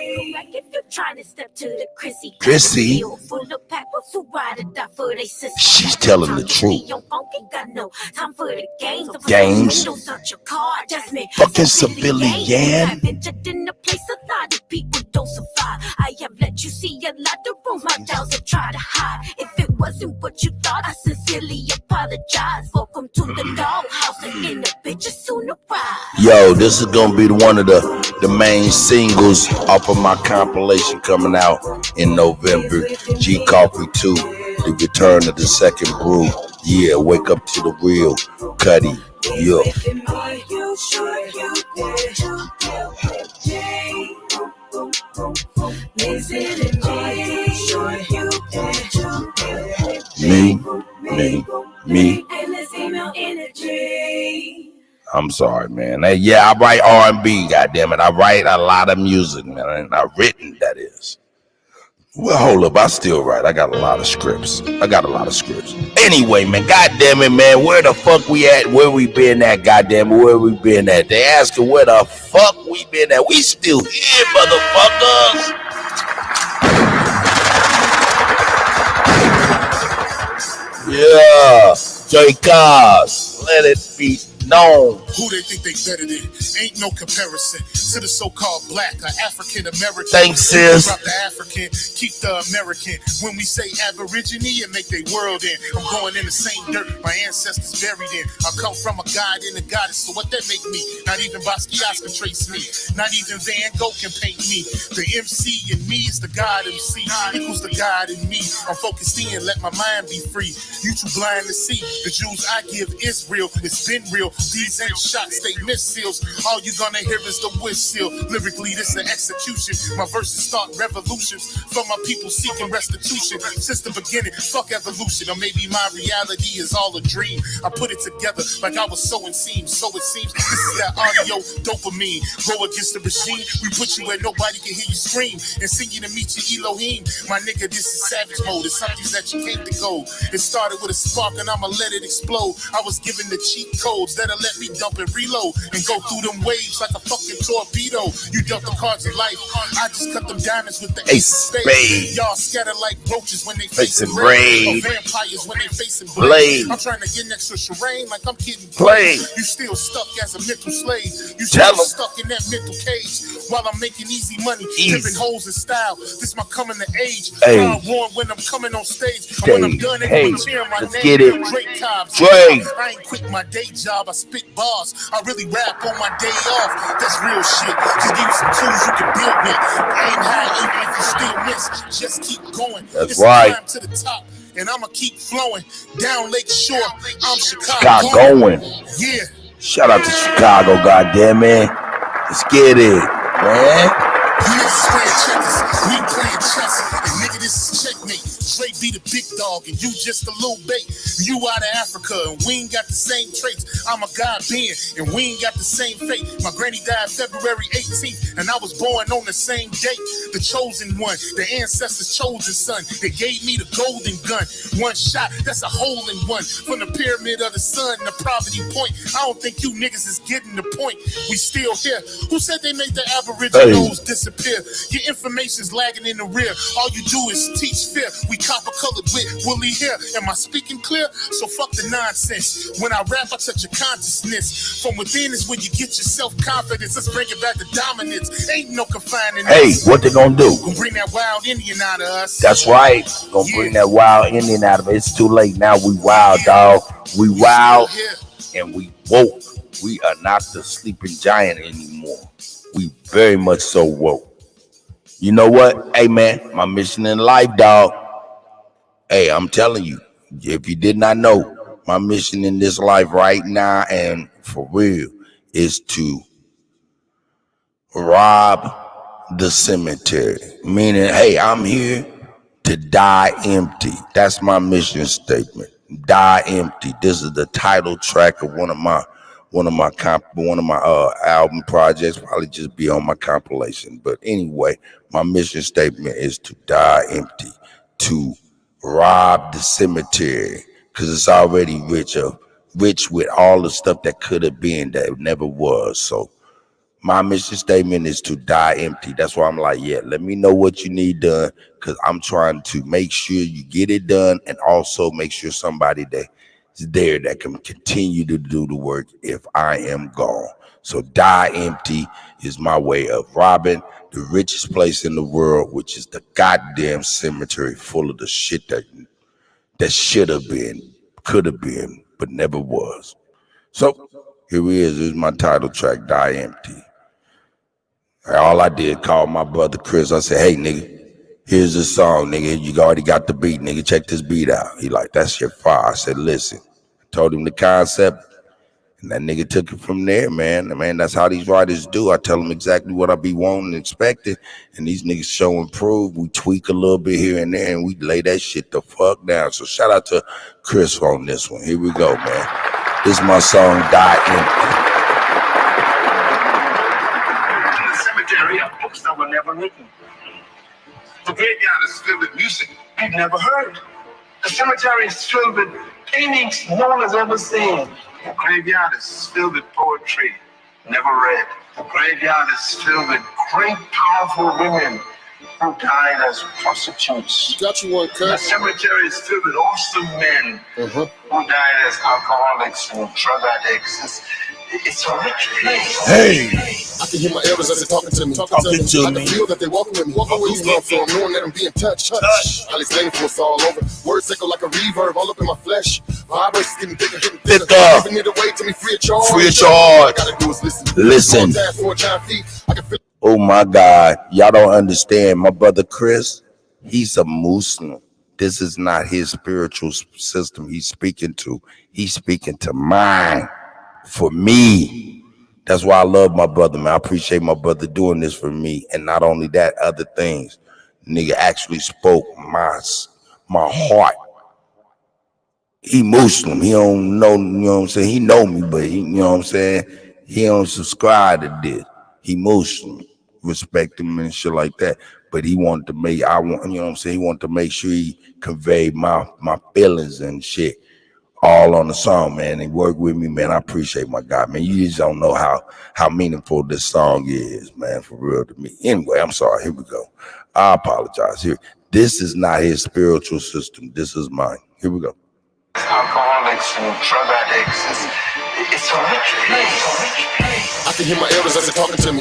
Trying to step to the
Chrissy. She's telling the truth. Games. Fucking civilian.
I have let you see a lot of rooms my doubts have tried to hide. If it wasn't what you thought, I sincerely apologize. Welcome to the dollhouse, and the bitches soon arrive.
Yo, this is gonna be one of the main singles off of my compilation coming out in November. G Coffee 2, The Return of the Second Brew. Yeah, wake up to the real Kutty. Yeah. Me. Me.
And this email energy.
I'm sorry, man. Hey, yeah, I write R&B, goddammit. I write a lot of music, man. And I've written, that is. Well, hold up. I still write. I got a lot of scripts. Anyway, man, goddammit, man. Where the fuck we at? Where we been at, goddammit? Where we been at? They asking where the fuck we been at. We still here, motherfuckers. Yeah. J. Cos. Let it be known.
Who they think they better than? Ain't no comparison to the so-called black or African American.
Thanks, sis.
Drop the African, keep the American. When we say Aborigine, it make they world in. I'm going in the same dirt my ancestors buried in. I come from a god and a goddess, so what that make me? Not even Basquiat can trace me. Not even Van Gogh can paint me. The MC in me is the God MC equals the God in me. I'm focused in, let my mind be free. You too blind to see. The Jews I give is real. It's been real. These ain't shots, they missiles. All you gonna hear is the whistle. Lyrically, this an execution. My verses start revolutions for my people seeking restitution. Since the beginning, fuck evolution. Or maybe my reality is all a dream. I put it together like I was sowing seams. So it seems this is that audio dopamine. Go against the machine. We put you where nobody can hear you scream. And sing you to meet your Elohim. My nigga, this is savage mode. It's something that you can't go. It started with a spark and I'ma let it explode. I was given the cheat codes that'll let me dump and reload and go through them waves like a fucking torpedo. You dealt the cards of life. I just cut them diamonds with the ace of spades. Y'all scatter like roaches when they facing rain. Or vampires when they facing blade. I'm trying to get next to Shireen like I'm getting played. You still stuck as a mental slave. You still stuck in that mental cage while I'm making easy money, tipping holes in style. This my coming to age. I'm warm when I'm coming on stage. And when I'm done, they cheer my name.
Get it.
Drake Cobbs.
Drake.
I ain't quit my day job. I spit bars. I really rap on my day off. That's real shit. Just give you some tools you can build with. Aim high even if you still miss. Just keep going.
That's
it's
right.
Climb to the top. And I'ma keep flowing down Lake Shore. I'm Chicagoan. Yeah.
Shout out to Chicago, goddamn man. Let's get it, man.
You niggas playing checkers, we playing chess. And nigga, this is checkmate. Dre be the big dog and you just a little bait. You out of Africa and we ain't got the same traits. I'm a God being and we ain't got the same fate. My granny died February 18th and I was born on the same date. The chosen one, the ancestors' chosen son. They gave me the golden gun. One shot, that's a hole in one. From the pyramid of the sun, the poverty point. I don't think you niggas is getting the point. We still here. Who said they made the Aboriginals disappear? Your information's lagging in the rear. All you do is teach fear. We copper colored with woolly hair. Am I speaking clear? So fuck the nonsense. When I rap, I touch your consciousness. From within is where you get your self-confidence. Let's bring it back to dominance. Ain't no confining us.
What they gonna do?
Gonna bring that wild Indian out of us.
That's right. Gonna bring that wild Indian out of it. It's too late now. We wild, dog. We wild and we woke. We are not the sleeping giant anymore. We very much so woke. You know what? Hey, man, my mission in life, dog. Hey, I'm telling you, if you did not know, my mission in this life right now and for real is to rob the cemetery. Meaning, hey, I'm here to die empty. That's my mission statement. Die empty. This is the title track of one of my album projects. Probably just be on my compilation. But anyway, my mission statement is to die empty, to rob the cemetery, because it's already rich with all the stuff that could have been that never was. So my mission statement is to die empty. That's why I'm like, yeah, let me know what you need done, because I'm trying to make sure you get it done and also make sure somebody that is there that can continue to do the work if I am gone. So die empty is my way of robbing the richest place in the world, which is the goddamn cemetery full of the shit that should have been, could have been, but never was. So here he is. This is my title track, Die Empty. All I did, call my brother Chris. I said, hey, nigga, here's the song, nigga. You already got the beat, nigga. Check this beat out. He like, that's your fire. I said, listen. I told him the concept, And that nigga took it from there, man. Man, that's how these writers do. I tell them exactly what I be wanting and expecting. And these niggas show and prove. We tweak a little bit here and there, and we lay that shit the fuck down. So shout out to Chris on this one. Here we go, man. This is my song, Die Empty.
In the cemetery are books that were never written. The graveyard is filled with music we've never heard. The cemetery is filled with paintings no one has ever seen. The graveyard is filled with poetry never read. The graveyard is filled with great, powerful women who died as prostitutes.
Got you one,
The cemetery is filled with awesome men who died as alcoholics and drug addicts. It's a rich place.
Hey!
I can hear my elders as they're talking to me.
to
I
me.
can feel that they're walking with me. Walking with me, so I'm knowing that I'm being touched. I'll explain for us all over. Words echo like a reverb all up in my flesh. Vibrations getting bigger, getting thicker. Giving it away to me free of charge.
Free of charge.
All I gotta do is listen.
Listen.
I can feel.
Oh my God, y'all don't understand. My brother Chris, he's a Muslim. This is not his spiritual system he's speaking to. He's speaking to mine, for me. That's why I love my brother, man. I appreciate my brother doing this for me. And not only that, other things. Nigga actually spoke my heart. He Muslim. He don't know, you know what I'm saying? He know me, but he, you know what I'm saying? He don't subscribe to this. He Muslim. Respect him and shit like that. But he wanted to make, you know what I'm saying? He wanted to make sure he conveyed my feelings and shit all on the song, man. He worked with me, man. I appreciate my guy, man. You just don't know how meaningful this song is, man, for real to me. Anyway, I'm sorry. Here we go. I apologize. Here, this is not his spiritual system. This is mine. Here we go.
Alcoholics and drug addicts. It's a rich place.
I can hear my elders as they're talking to me.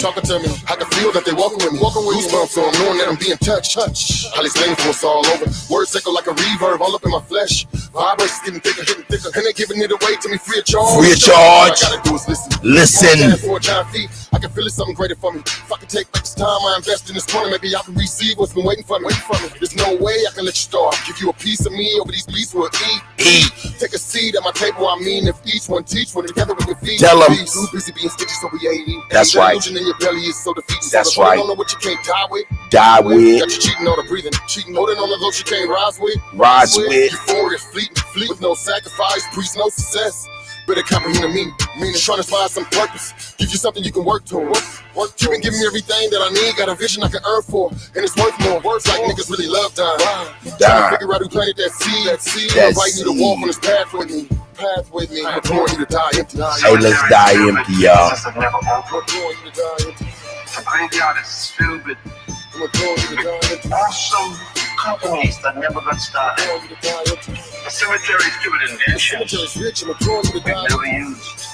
I can feel that they're walking with me. Goosebumps, so I'm knowing that I'm being touched. I'll explain for us all over. Words echo like a reverb all up in my flesh. Vibrations getting thicker, and they're giving it away to me free of charge.
Free of charge.
All I gotta do is listen. I can feel it's something greater for me. If I can take back this time I invest in this corner, maybe I can receive what's been waiting for me. There's no way I can let you start. Give you a piece of me over these beats we'll eat. Take a seat at my table. I mean, if each one teach one together we can feed.
Tell them.
Too busy being stitchy, so we ain't eating.
That's right.
In your belly is so defeated.
That's
so
right.
Don't know what you can't die with.
Die with.
Got you cheating on the breathing. Cheating, holding on the those you can't rise with.
Rise with.
Euphoria, fleet with no sacrifice, priest, no success. Better comprehend the meaning trying to find some purpose. Give you something you can work toward. You been giving me everything that I need. Got a vision I can earn for, and it's worth more. Words like niggas really love dying. Trying to figure out who planted that seed. Inviting you to walk on this path with me. I'm pouring you to die empty.
Hey, let's die empty, y'all.
The graveyard is filled with awesome companies that never got started. The cemetery is filled with inventions we never used.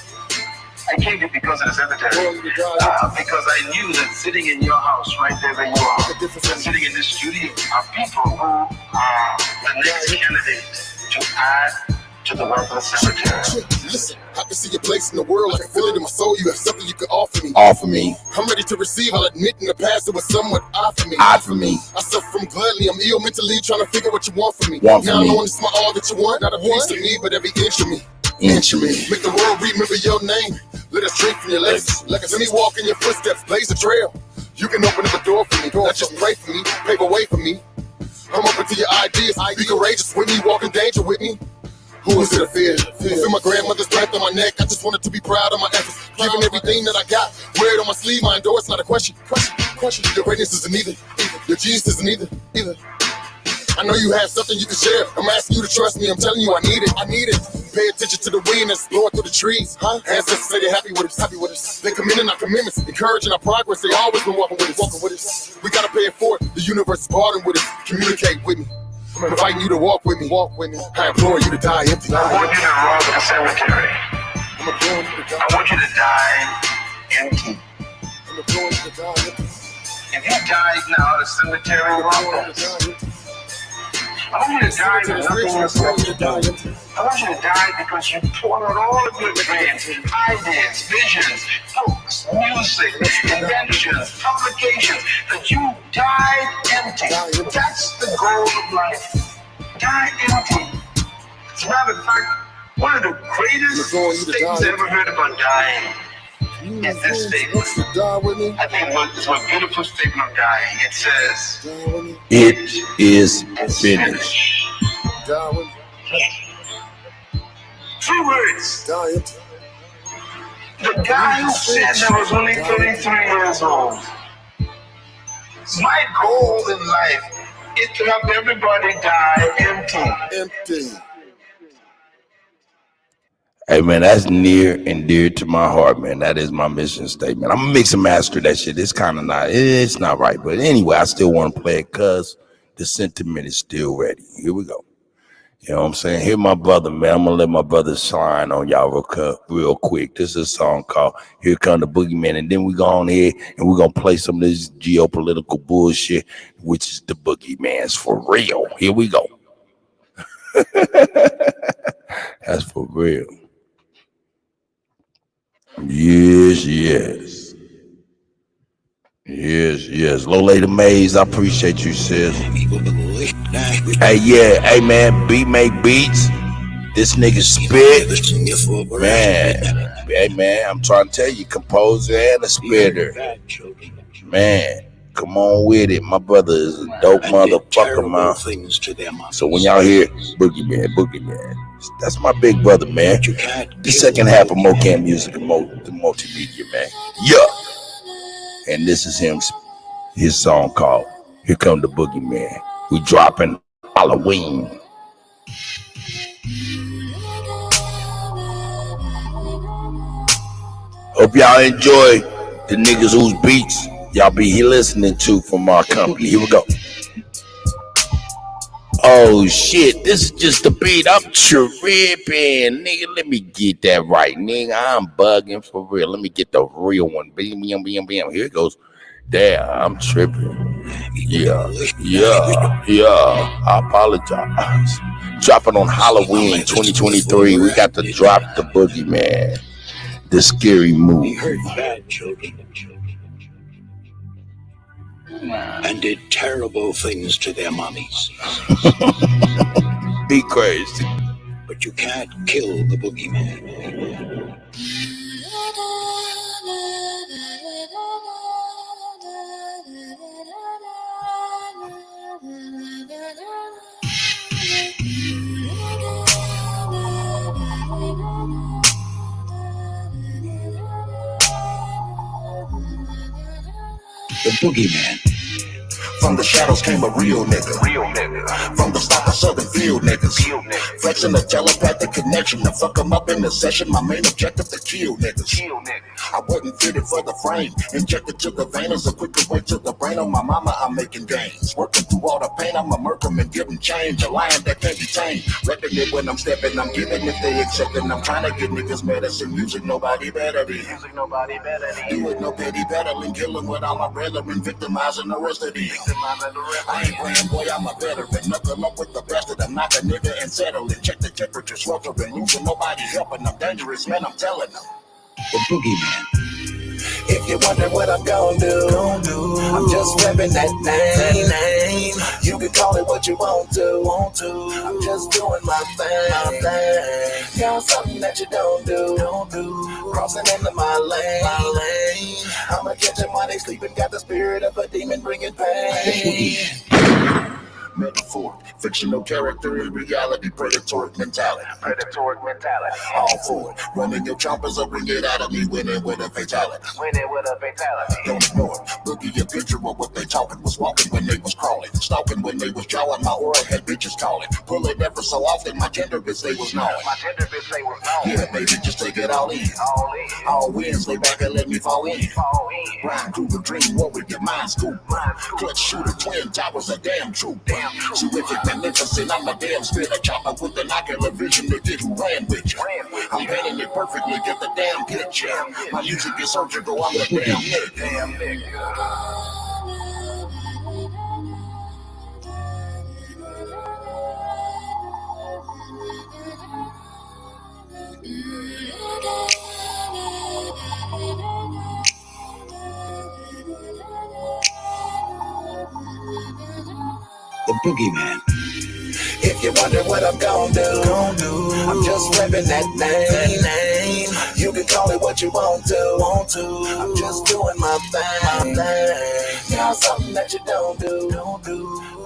I came here because of the cemetery. Because I knew that sitting in your house, right there where you are, and sitting in this studio, are people who are the next candidate to add to the wealth of the cemetery.
Listen, I can see your place in the world. I can feel it in my soul. You have something you can offer me. I'm ready to receive. I'll admit in the past it was somewhat odd for me. I suffer from gluttony. I'm ill mentally, trying to figure what you want from me. Now knowing it's my all that you want, not a piece of me, but every inch of me. Make the world remember your name. Let us drink from your legs. Let me walk in your footsteps, blaze a trail. You can open up a door for me. Not just pray for me, pave a way for me. I'm open to your ideas. Be courageous with me, walk in danger with me. Who is it to fear? I feel my grandmother's breath on my neck. I just wanted to be proud of my efforts. Giving everything that I got. Wear it on my sleeve, my endorse, not a question. Your greatness isn't either. Your genius isn't either. I know you have something you can share. I'm asking you to trust me. I'm telling you I need it. Pay attention to the wind that's blowing through the trees. Ancestors say they're happy with us. They commending our commitments, encouraging our progress. They always been walking with us. We gotta pay it forward. The universe is parting with us. Communicate with me. I'm inviting you to walk with me. I implore you to die empty.
I want you to rob the cemetery. I want you to die empty. If you died now, the cemetery will rob. I want you to die with nothing else left to do. I want you to die because you poured out all of your dreams, ideas, visions, books, music, inventions, publications, that you died empty. That's the goal of life. Die empty. As a matter of fact, One of the greatest statements I ever heard about dying is this statement. I think it's one beautiful statement of dying. It says,
"It is finished."
3 words. The guy who said that was only 33 years old. My goal in life is to have everybody die empty.
Hey man, that's near and dear to my heart, man. That is my mission statement. I'm gonna mix and master that shit. It's kind of it's not right, but anyway, I still want to play it because the sentiment is still ready. Here we go. You know what I'm saying? Here my brother, man. I'm gonna let my brother shine on y'all real quick. This is a song called "Here Come the Boogeyman," and then we go on here and we're gonna play some of this geopolitical bullshit, which is the boogeyman's for real. Here we go. That's for real. Yes. Lolita Mays, I appreciate you, sis. Hey, yeah. Hey, man. B make beats. This nigga spit. Man. Hey, man. I'm trying to tell you, composer and a spitter. Man. Come on with it. My brother is a dope motherfucker, man. So when y'all hear Boogeyman, that's my big brother, man. The second half of Mocam Music and the multimedia, man. Yeah. And this is his song called "Here Come the Boogeyman." We dropping Halloween. Hope y'all enjoy the niggas whose beats y'all be listening to from our company. Here we go. Oh shit, this is just a beat. I'm tripping, nigga. Let me get that right, nigga. I'm bugging for real. Let me get the real one. Bam. Here it goes. Damn, I'm tripping. Yeah. I apologize. Dropping on Halloween 2023. We got to drop the Boogeyman, the scary movie.
And did terrible things to their mummies.
Be crazy.
But you can't kill the boogeyman. The boogeyman.
From the shadows came a real nigga. From the stock of Southern Field niggas. Flexing a telepathic connection to fuck them up in the session. My main objective to kill niggas. I wasn't fitted for the frame. Injected to the vein as a quicker way to the brain. On my mama, I'm making gains. Working through all the pain, I'ma murk them and give them change. A lion that can't be tamed. Repping it when I'm stepping, I'm giving if they accept it. I'm trying to get niggas medicine. Music nobody better than. Do it no petty battling. Killing with all my brethren. Victimizing the rest of these. I ain't playing, boy, I'm a veteran. Knuckle up with the bastard, I'm not a nigga and settling. Check the temperature, sweltering, losing, nobody helping. I'm dangerous, man, I'm telling them.
The boogeyman.
If you wonder what I'm gon' do, I'm just repping that name. You can call it what you want to. I'm just doing my thing. Got something that you don't do. Crossing into my lane. I'ma catch them while they sleeping. Got the spirit of a demon bringing pain.
Metaphor, fictional character in reality, predatory mentality. All for it. Running your choppers or bring it out of me, winning with a fatality. Don't ignore it. Look at your picture of what they talking. Was walking when they was crawling. Stalking when they was jawing. My aura had bitches calling. Pull it ever so often. My gender bitch they was knowing. Yeah, baby, just take it all in. All wins, lay back and let me fall in. Rhyme, Cougar, dream, what with your mind scoop. Clutch shooter, twin towers, a damn troop. Terrific, magnificent, I'm a damn spitter. Chopper with the ocular vision to get who ran with you. I'm painting it perfectly, get the damn picture. My music is surgical, I'm the damn nigga.
The boogeyman.
If
You wonder what I'm gon' do. I'm just reppin' that name. You can call it what you want to. I'm just doing my thing. Now something that you don't do.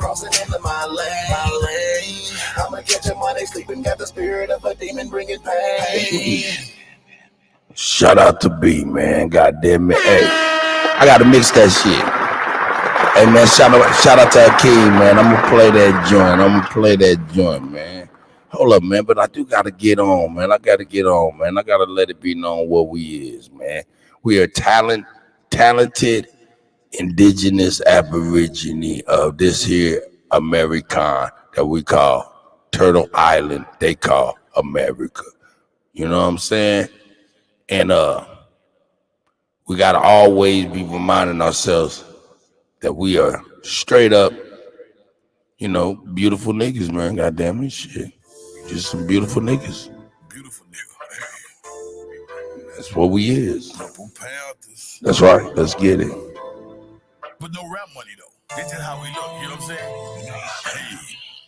Crossing into my lane. I'ma catch him while they sleeping. Got the spirit of a demon bringing pain.
Shout out to B, man. God damn it. Hey, I gotta mix that shit. Hey, man, shout out to Akeem, man. I'm gonna play that joint, man. Hold up, man, but I do gotta get on, man. I gotta let it be known what we is, man. We are talented indigenous aborigine of this here American that we call Turtle Island. They call America. You know what I'm saying? And we gotta always be reminding ourselves that we are straight up, beautiful niggas, man. God damn it, shit. Just some beautiful niggas.
Beautiful nigga.
That's what we is. That's right. Let's get it.
But no rap money though. This is how we look. You know what I'm saying?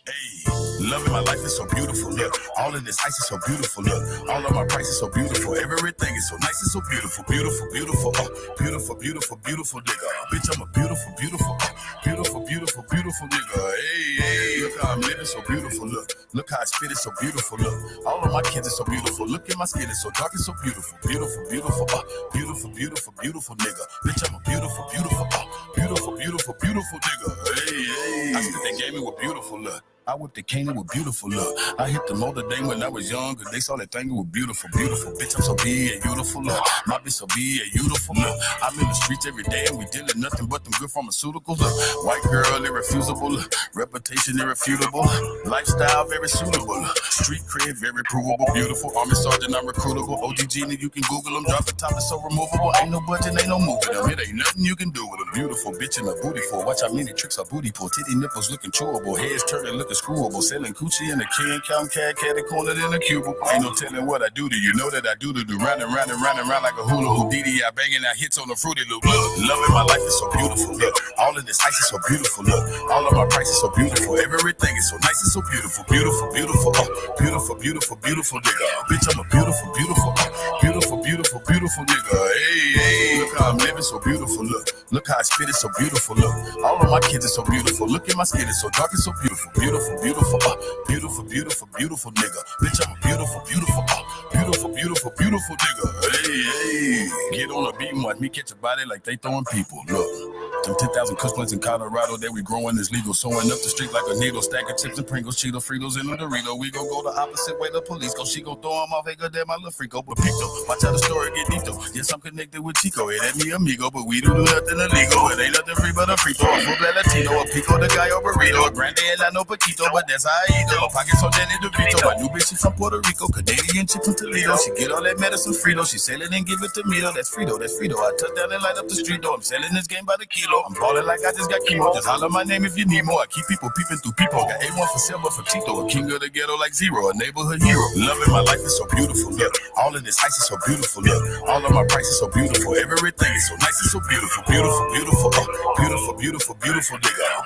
Hey, loving my life is so beautiful. Look, all of this ice is so beautiful. Look, all of my price is so beautiful. Everything is so nice and so beautiful. Beautiful nigga. Bitch, I'm a beautiful nigga. Hey, look how I'm living so beautiful. Look how I spit it so beautiful. Look, all of my kids are so beautiful. Look at my skin, it's so dark and so beautiful. Beautiful nigga. Bitch, I'm a beautiful nigga. Hey. I spit that gaming with beautiful look. I whipped the cane with beautiful look. I hit the motor day when I was young, cause they saw that thing with beautiful. Bitch, I'm so big and beautiful look. My bitch so big and beautiful look. I'm in the streets every day and we dealing nothing but them good pharmaceuticals. Look, white girl, irrefusable. Look, reputation irrefutable. Lifestyle very suitable. Street cred very provable. Beautiful army sergeant, I'm recruitable. OG Genie, you can Google them. Drop the top, it's so removable. Ain't no budget, ain't no moving them. It ain't nothing you can do with a beautiful bitch in a booty for. Watch how many tricks her booty pull. Titty nipples looking chewable. Heads turning looking screwable, selling coochie in a can, counting cat cornered in a cubicle. Ain't no telling what I do to you. Know that I do to do round and round like a hula hoop. DDI banging out hits on the fruity loop. Look, loving my life is so beautiful. Look, all of this ice is so beautiful. Look, all of my price is so beautiful. Everything is so nice and so beautiful. Beautiful nigga. Bitch, I'm a beautiful nigga. Hey, look how I'm living so beautiful. Look how I spit it so beautiful. Look, all of my kids are so beautiful. Look at my skin, it's so dark and so beautiful. Beautiful nigga. Bitch, I'm a beautiful nigga. Hey. Get on a beat and watch me catch a body like they throwing people. Look, them 10,000 kush plants in Colorado that we growing is legal. Sewing up the street like a needle. Stack of chips and Pringles, Cheetos, Fritos, and a Dorito. We go the opposite way the police go. She go throw them off. Hey, good damn, my little freako. But Pito, watch how the story get deep though. Yes, I'm connected with Chico. It ain't me amigo, but we do nothing illegal. It ain't nothing free but a free throw. A full black Latino, a pico, the guy or burrito. A grande helado, Paquito, but that's how I eat though. My pockets so Danny DeVito. My new bitch, she from Puerto Rico. Canadian chick from Toledo. She get all that medicine Frito. She sell it and give it to me though. That's Frito. I touch down and light up the street though. I'm selling this game by the kilo. I'm balling like I just got chemo. Just holler my name if you need more. I keep people peeping through people. Got A1 for silver for Tito. A king of the ghetto like Zero. A neighborhood hero. Loving my life is so beautiful. Look, all of this ice is so beautiful. Look, all of my price is so beautiful. Everything is so nice and so beautiful. Beautiful nigga.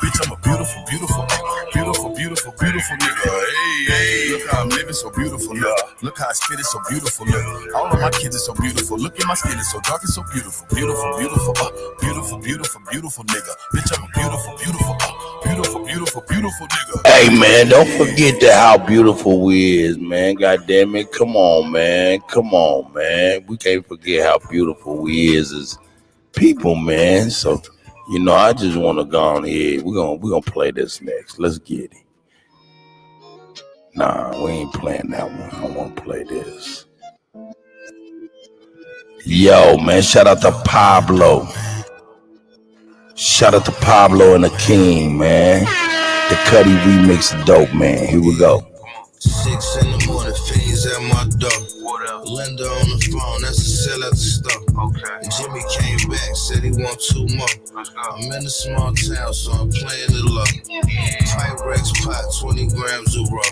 Bitch, I'm a beautiful nigga. Hey, look how I'm living so beautiful. Look how I spit it so beautiful. Look, all of my kids are so beautiful. Look at my skin, it's so dark and so beautiful. Beautiful nigga. Bitch, I'm a beautiful nigga.
Hey, man, don't forget that how beautiful we is, man. God damn it. Come on, man. We can't forget how beautiful we is as people, man. So, I just want to go on here. We're gonna play this next. Let's get it. Nah, we ain't playing that one. I want to play this. Yo, man, shout out to Pablo. Shout out to Pablo and the King, man. The Kutty remix dope, man. Here we go.
6 in the morning, fees at my door. Linda on the phone, that's a sell at the store. Jimmy came back, said he want 2 more. I'm in a small town, so I'm playing it low. Pyrex pot, 20 grams of raw.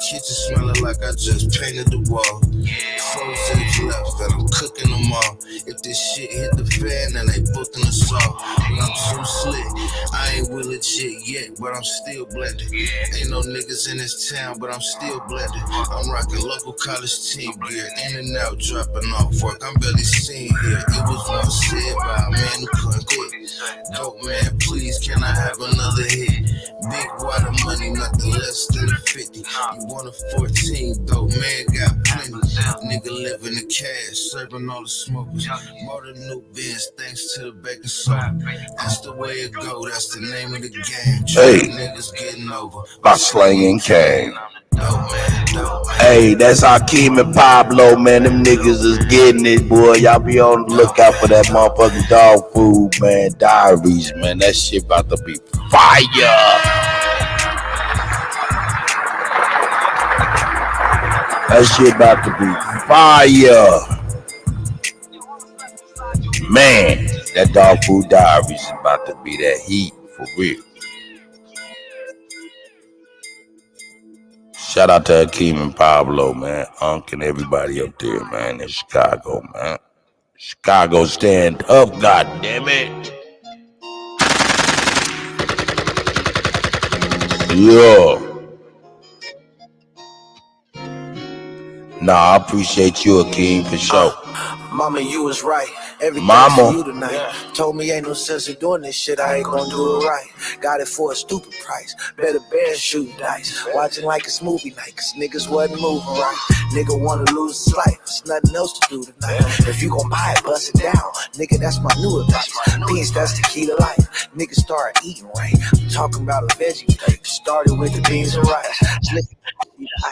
Kitchen smelling like I just painted the wall. 4 eggs left and I'm cooking them all. If this shit hit the fan, then they booking us all. But I'm too slick. I ain't with legit yet, but I'm still blended. Ain't no niggas in this town, but I'm still blended. I'm rocking local college team gear, in and out, dropping off work. I'm barely seen here. It was once said by a man who couldn't quit. Dope man, please, can I have another hit? Big water money, nothing less than 50. You want a 14, dope man, got plenty. Nigga living the cash, serving all the smokers. Bought a new Benz, thanks to the baking soda. That's the way it go, that's the name of the game.
Hey,
niggas getting over
by slanging cane.
Dope man.
Hey, that's Hakeem and Pablo, man. Them niggas is getting it, boy. Y'all be on the lookout for that motherfucking dog food, man. Diaries, man. That shit about to be fire. That shit about to be fire. Man, that dog food diaries is about to be that heat for real. Shout out to Hakeem and Pablo, man. Unc and everybody up there, man, in Chicago, man. Chicago stand up, goddammit. Yeah. Nah, I appreciate you, Hakeem, for sure.
Mama, you was right. Everything
Mama.
for you tonight. Told me ain't no sense of doing this shit. I ain't gonna do it right. Got it for a stupid price. Better bear shoot dice. Watching like it's movie night, cause niggas wasn't moving right. Nigga wanna lose his life. There's nothing else to do tonight. If you gon' buy it, bust it down. Nigga, that's my new advice. Peace, that's the key to life. Niggas start eating right. I'm talking about a veggie plate. Started with the beans and rice.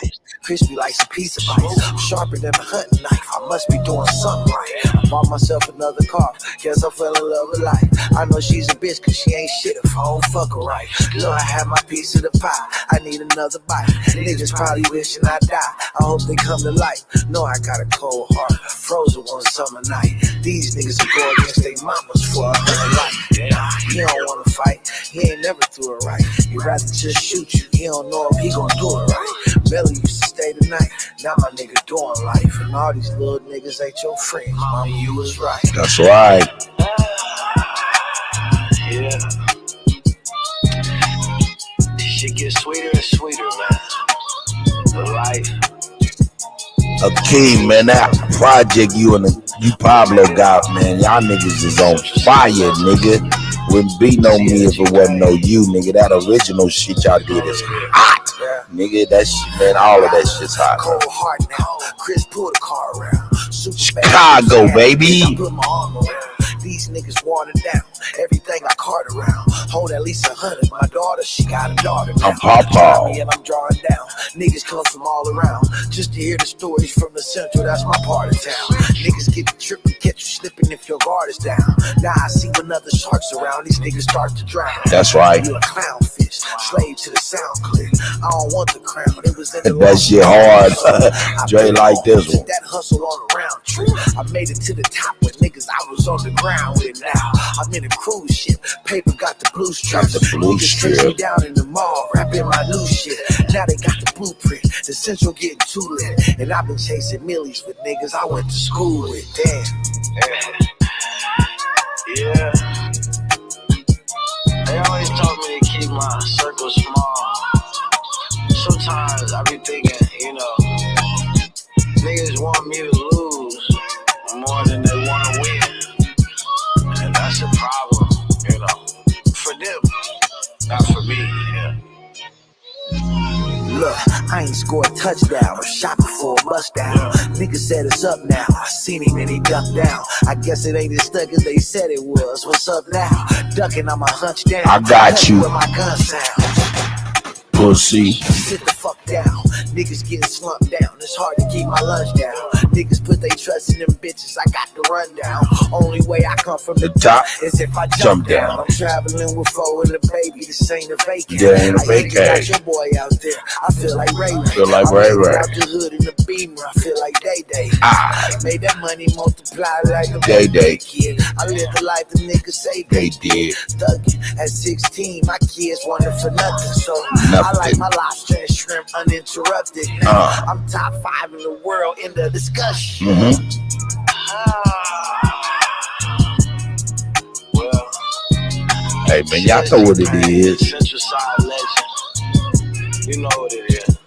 Ice. Crispy like a piece of ice. I'm sharper than a hunting knife. I must be doing something right. I bought myself another car. Guess I fell in love with life. I know she's a bitch cause she ain't shit if I don't fuck her right. So I had my piece of the pie. I need another bite. Niggas probably wishing I die. I hope they come to life. No, I got a cold heart. Frozen one summer night. These niggas will go against their mamas for a whole life. Nah, he don't wanna fight. He ain't never threw it right. He'd rather just shoot you. He don't know if he gon' do it right. Belly used to stay the night. Now my nigga doing life. And all these little niggas ain't your friends. Mama, you was right.
That's right.
Yeah. This shit gets sweeter and sweeter, man. The life.
Hakeem, man, that project you and you Pablo got, man, y'all niggas is on fire, nigga. Wouldn't be no me if it wasn't no you, nigga. That original shit y'all did is hot, nigga. That shit, man, all of that shit's hot.
Cold heart now. Chris pull the car around.
Chicago, baby.
I put my arm around. These niggas watered down. Everything I cart around. Hold at least 100. My daughter, she got a daughter now.
I'm Papa.
And I'm drawing down. Niggas come from all around. Just to hear the stories from the central, that's my part of town. Niggas get the trip and catch you slipping if your guard is down. Now I see when other sharks around, these niggas start to drown.
That's right.
You a clownfish, slave to the sound clear. I don't want the crown. It was in the
that shit hard. Dre like this one.
That hustle on a round trip. I made it to the top with niggas I was on the ground with now. I'm in a cruise ship. Paper got the blue strip.
Got the blue strip.
Me down in the mall, rapping my new shit. Now they got the blueprint. The central getting too lit. And I've been chasing millies with niggas I went to school with. Damn. Yeah. They always told me to keep my circle small. Sometimes I be thinking, you know, niggas want me to lose more than they want to win. And that's a problem, you know, for them, not for me, yeah. Look, I ain't scored a touchdown or shot before a bust down. Nigga said it's up now. I seen him and he ducked down. I guess it ain't as stuck as they said it was. What's up now? Ducking on my hunch down.
I got you.
Where my gun sound.
Pussy.
Sit the fuck down. Niggas getting slumped down. It's hard to keep my lunch down. Niggas put they trust in them bitches. I got the rundown. Only way I come from the top is if I jump down. I'm traveling with foe and the baby. This ain't a vacant.
Yeah, ain't a vacant.
I got your boy out there. I feel like Ray Ray.
Feel like Ray Ray.
Out the hood in the Beamer. I feel like Day Day. Made that money multiply like a
Day Day
kid. I live the life the niggas say
they did.
Thuggin'. At 16, my kids wanted for nothing. So I like my lobster and shrimp uninterrupted. Now I'm top 5 in the world in the discussion.
Well,
hey man, y'all know what it is.
Central Side legend. You know what it is.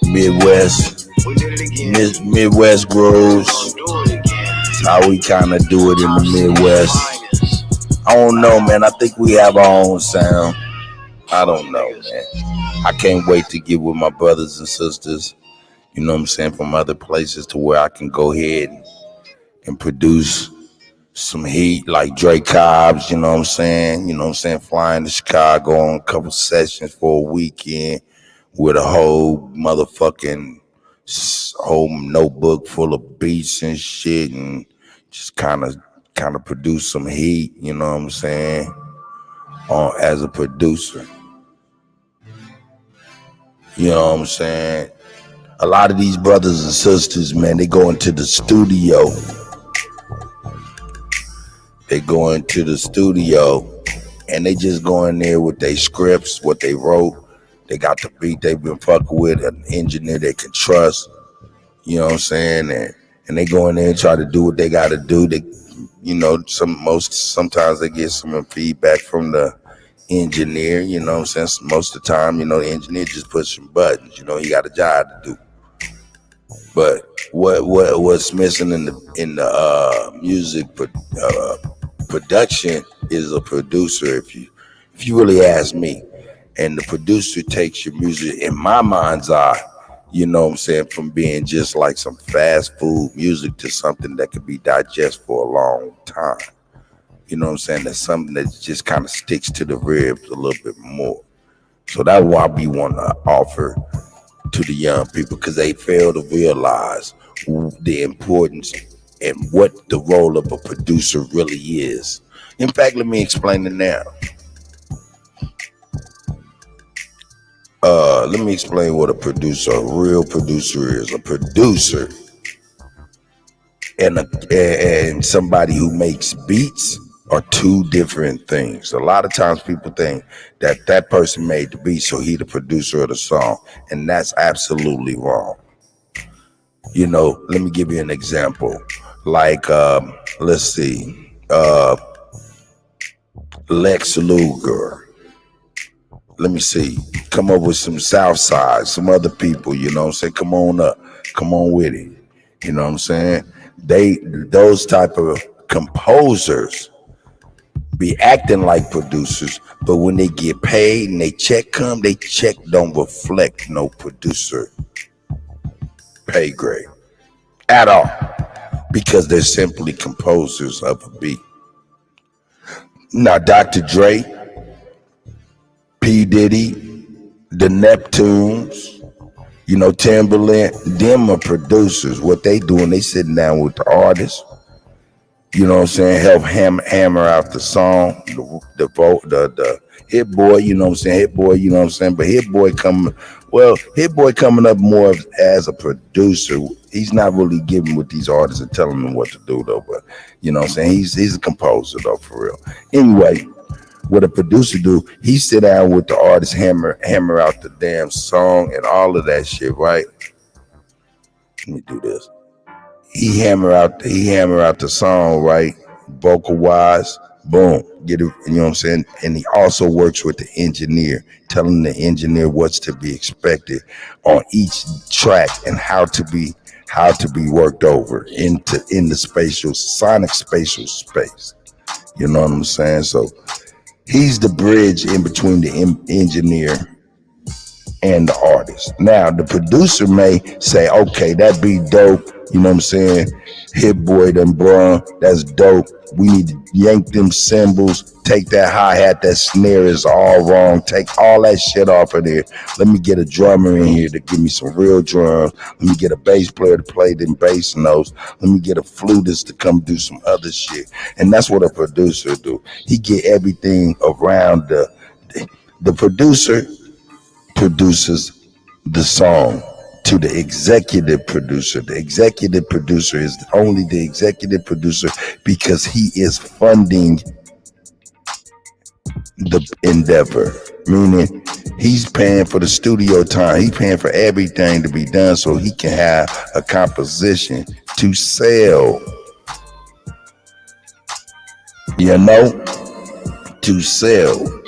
Midwest.
We did it again.
Midwest grooves.
Do it again.
That's how we kind of do it in the Midwest. I don't know, man. I think we have our own sound. I don't know, man. I can't wait to get with my brothers and sisters, you know what I'm saying, from other places to where I can go ahead and produce some heat like Drake Cobbs, you know what I'm saying? You know what I'm saying? Flying to Chicago on a couple sessions for a weekend with a whole motherfucking whole notebook full of beats and shit, and just kind of produce some heat, you know what I'm saying, as a producer. You know what I'm saying? A lot of these brothers and sisters, man, they go into the studio. And they just go in there with their scripts, what they wrote. They got the beat they've been fucking with, an engineer they can trust. You know what I'm saying? And they go in there and try to do what they got to do. They, you know, sometimes they get some feedback from the engineer. You know what I'm saying? Most of the time, you know, the engineer just puts some buttons. You know, he got a job to do. But what's missing in the music production is a producer. If you really ask me, and the producer takes your music, in my mind's eye, you know what I'm saying, from being just like some fast food music to something that could be digested for a long time. You know what I'm saying? That's something that just kind of sticks to the ribs a little bit more. So that's why we want to offer to the young people, because they fail to realize the importance and what the role of a producer really is. In fact, let me explain it now. Let me explain what a real producer is. A producer and somebody who makes beats are two different things. A lot of times people think that person made the beat, so he the producer of the song, and that's absolutely wrong. You know, let me give you an example. Like, let's see, Lex Luger. Let me see, come up with some Southside, some other people, you know what I'm saying? Come on up, come on with it. You know what I'm saying? Those type of composers be acting like producers, but when they get paid and they check come, they check don't reflect no producer pay grade at all, because they're simply composers of a beat. Now, Dr. Dre, P. Diddy, the Neptunes, you know, Timberland, them are producers. What they doing, they sitting down with the artists, you know what I'm saying, help hammer out the song, the Hit Boy, you know what I'm saying, Hit Boy, you know what I'm saying, but Hit Boy coming up more as a producer. He's not really giving with these artists and telling them what to do though, but you know what I'm saying, he's a composer though, for real. Anyway, what a producer do, he sit down with the artist, hammer out the damn song and all of that shit, right? Let me do this. He hammer out the song, right? Vocal wise, boom, get it, you know what I'm saying? And he also works with the engineer, telling the engineer what's to be expected on each track and how to be worked over in the sonic spatial space. You know what I'm saying? So he's the bridge in between the engineer and the artist. Now, the producer may say, okay, that beat dope, you know what I'm saying? Hit Boy done brung, that's dope. We need to yank them cymbals, take that hi-hat, that snare is all wrong, take all that shit off of there. Let me get a drummer in here to give me some real drums. Let me get a bass player to play them bass notes. Let me get a flutist to come do some other shit. And that's what a producer do. He get everything around the producer produces the song to the executive producer. The executive producer is only the executive producer because he is funding the endeavor, meaning He's paying for the studio time. He's paying for everything to be done so he can have a composition to sell. You know, to sell.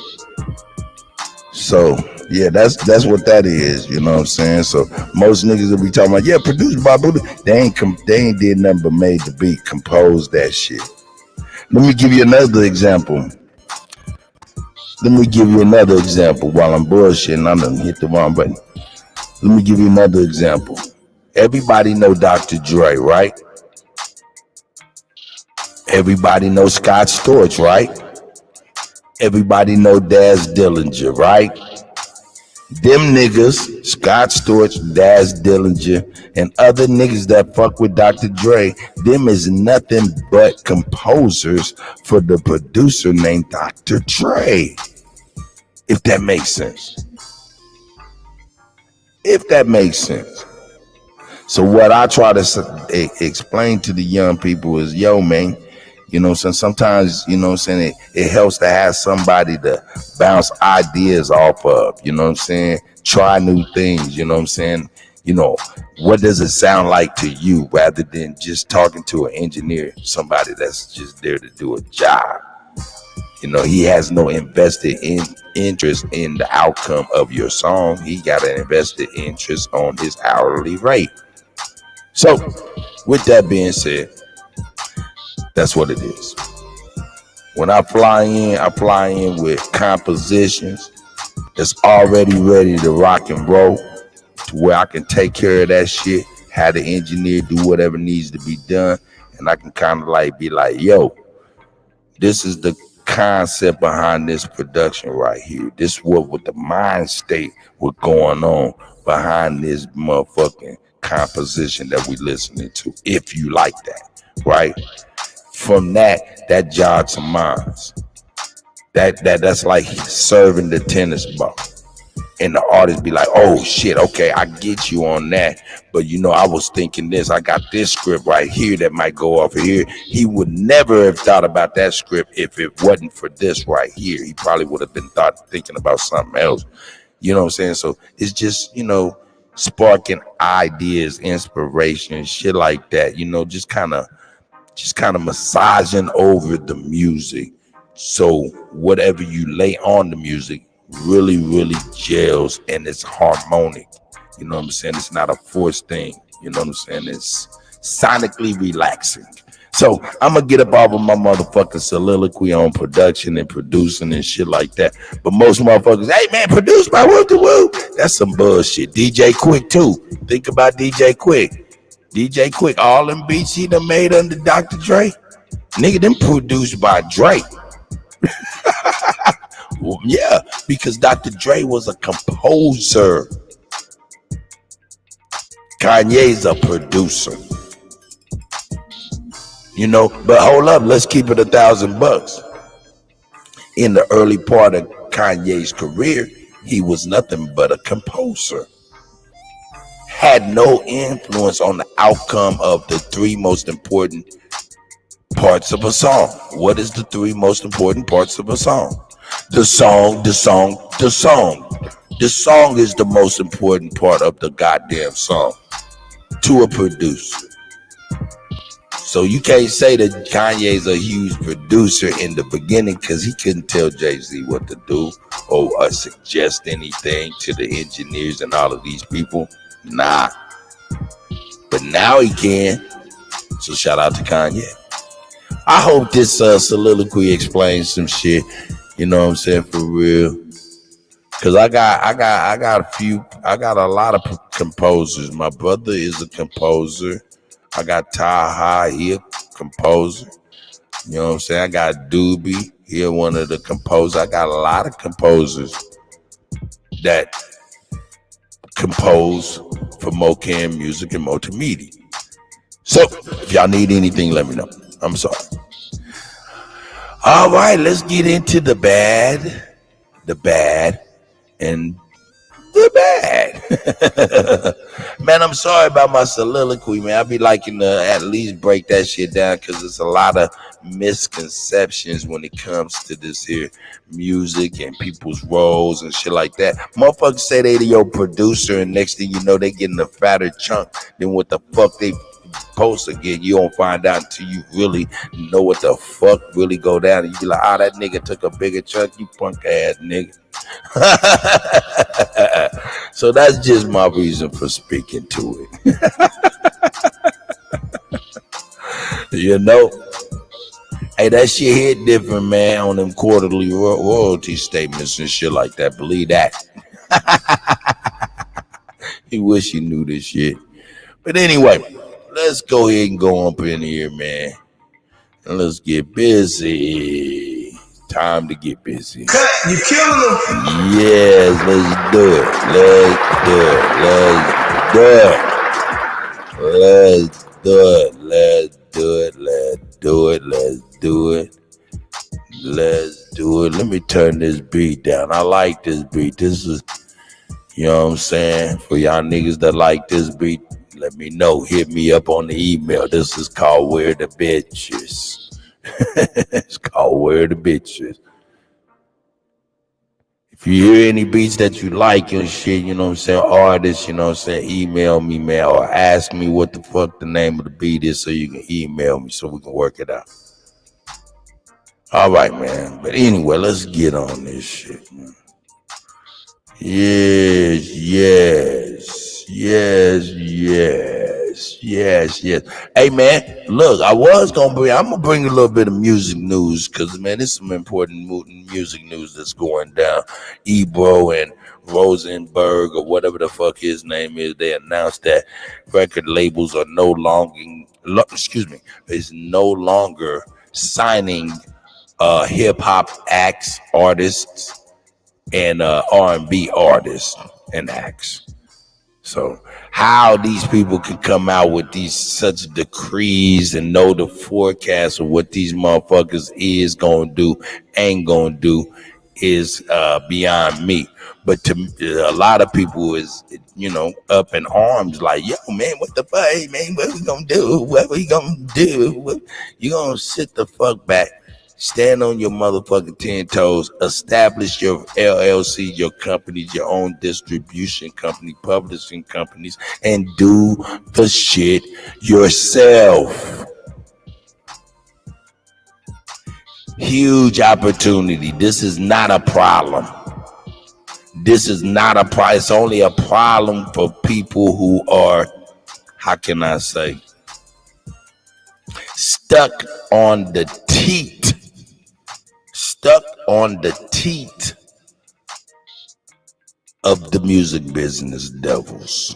So yeah, that's what that is. You know what I'm saying? So most niggas will be talking about, yeah, produced by Buddha. They ain't did nothing but made the beat, composed that shit. Let me give you another example. While I'm bullshitting. I done hit the wrong button. Let me give you another example. Everybody know Dr. Dre, right? Everybody know Scott Storch, right? Everybody know Daz Dillinger, right? Them niggas, Scott Storch, Daz Dillinger, and other niggas that fuck with Dr. Dre, them is nothing but composers for the producer named Dr. Dre. If that makes sense. So what I try to explain to the young people is, yo, man, you know what I'm saying? Sometimes, you know what I'm saying, it helps to have somebody to bounce ideas off of, you know what I'm saying? Try new things, you know what I'm saying? You know, what does it sound like to you, rather than just talking to an engineer, somebody that's just there to do a job. You know, he has no invested interest in the outcome of your song. He got an invested interest on his hourly rate. So, with that being said, that's what it is. When I fly in with compositions that's already ready to rock and roll, to where I can take care of that shit, have the engineer do whatever needs to be done, and I can kind of like be like, yo, this is the concept behind this production right here. This is what the mind state was going on behind this motherfucking composition that we listening to, if you like that, right? From that jogs some minds. That's like serving the tennis ball. And the artist be like, oh shit, okay, I get you on that. But you know, I was thinking this, I got this script right here that might go off of here. He would never have thought about that script if it wasn't for this right here. He probably would have been thinking about something else. You know what I'm saying? So it's just, you know, sparking ideas, inspiration, shit like that, you know, just kind of massaging over the music. So whatever you lay on the music really, really gels and it's harmonic. You know what I'm saying? It's not a forced thing. You know what I'm saying? It's sonically relaxing. So I'm gonna get up off of my motherfucking soliloquy on production and producing and shit like that. But most motherfuckers, hey man, produce my woo to woo. That's some bullshit. DJ Quick too. Think about DJ Quick. DJ Quick, all them beats he done made under Dr. Dre. Nigga, them produced by Dre. Well, yeah, because Dr. Dre was a composer. Kanye's a producer. You know, but hold up, let's keep it $1,000. In the early part of Kanye's career, he was nothing but a composer. Had no influence on the outcome of the three most important parts of a song. What is the three most important parts of a song? The song. The song is the most important part of the goddamn song to a producer. So you can't say that Kanye's a huge producer in the beginning because he couldn't tell Jay-Z what to do or suggest anything to the engineers and all of these people. Nah. But now he can. So shout out to Kanye. I hope this soliloquy explains some shit. You know what I'm saying? For real. Cause I got a lot of composers. My brother is a composer. I got Taha, he a composer. You know what I'm saying? I got Doobie, he one of the composers. I got a lot of composers that compose for Mocam Music and Multimedia. So if y'all need anything, let me know. I'm sorry. All right, let's get into the bad, and the bad. Man, I'm sorry about my soliloquy, man. I be liking to at least break that shit down because it's a lot of misconceptions when it comes to this here music and people's roles and shit like that. Motherfuckers say they your producer, and next thing you know, they getting a fatter chunk than what the fuck they supposed to get. You don't find out until you really know what the fuck really go down, and you be like, "Ah, that nigga took a bigger chunk, you punk ass nigga." So that's just my reason for speaking to it. You know, hey, that shit hit different, man, on them quarterly royalty statements and shit like that. Believe that. You wish you knew this shit. But anyway, let's go ahead and go up in here, man. And let's get busy. Time to get busy.
Cut, you killing them.
Yes, let's do it. Let's do it. Let's do it. Let's do it. Let's do it. Let's do it. Let's do it. Let's do it. Let me turn this beat down. I like this beat. This is, you know what I'm saying? For y'all niggas that like this beat, let me know. Hit me up on the email. This is called Where the Bitches. It's called Where the Bitches. If you hear any beats that you like and shit, you know what I'm saying, artists, you know what I'm saying, email me, man, or ask me what the fuck the name of the beat is so you can email me so we can work it out. All right, man. But anyway, let's get on this shit, man. Yes. Hey, man, look, I'm gonna bring a little bit of music news because, man, there's some important music news that's going down. Ebro and Rosenberg, or whatever the fuck his name is, they announced that record labels are no longer signing hip-hop acts, artists, and R&B artists and acts. So how these people can come out with these such decrees and know the forecast of what these motherfuckers is gonna do, ain't gonna do, is beyond me. But to a lot of people is, you know, up in arms like, yo, man, what the fuck, hey, man, what we gonna do? What we gonna do? You gonna sit the fuck back, stand on your motherfucking 10 toes, establish your LLC, your companies, your own distribution company, publishing companies, and do the shit yourself. Huge opportunity. This is not a problem. This is not a problem. It's only a problem for people who are, how can I say, stuck on the teat of the music business devils.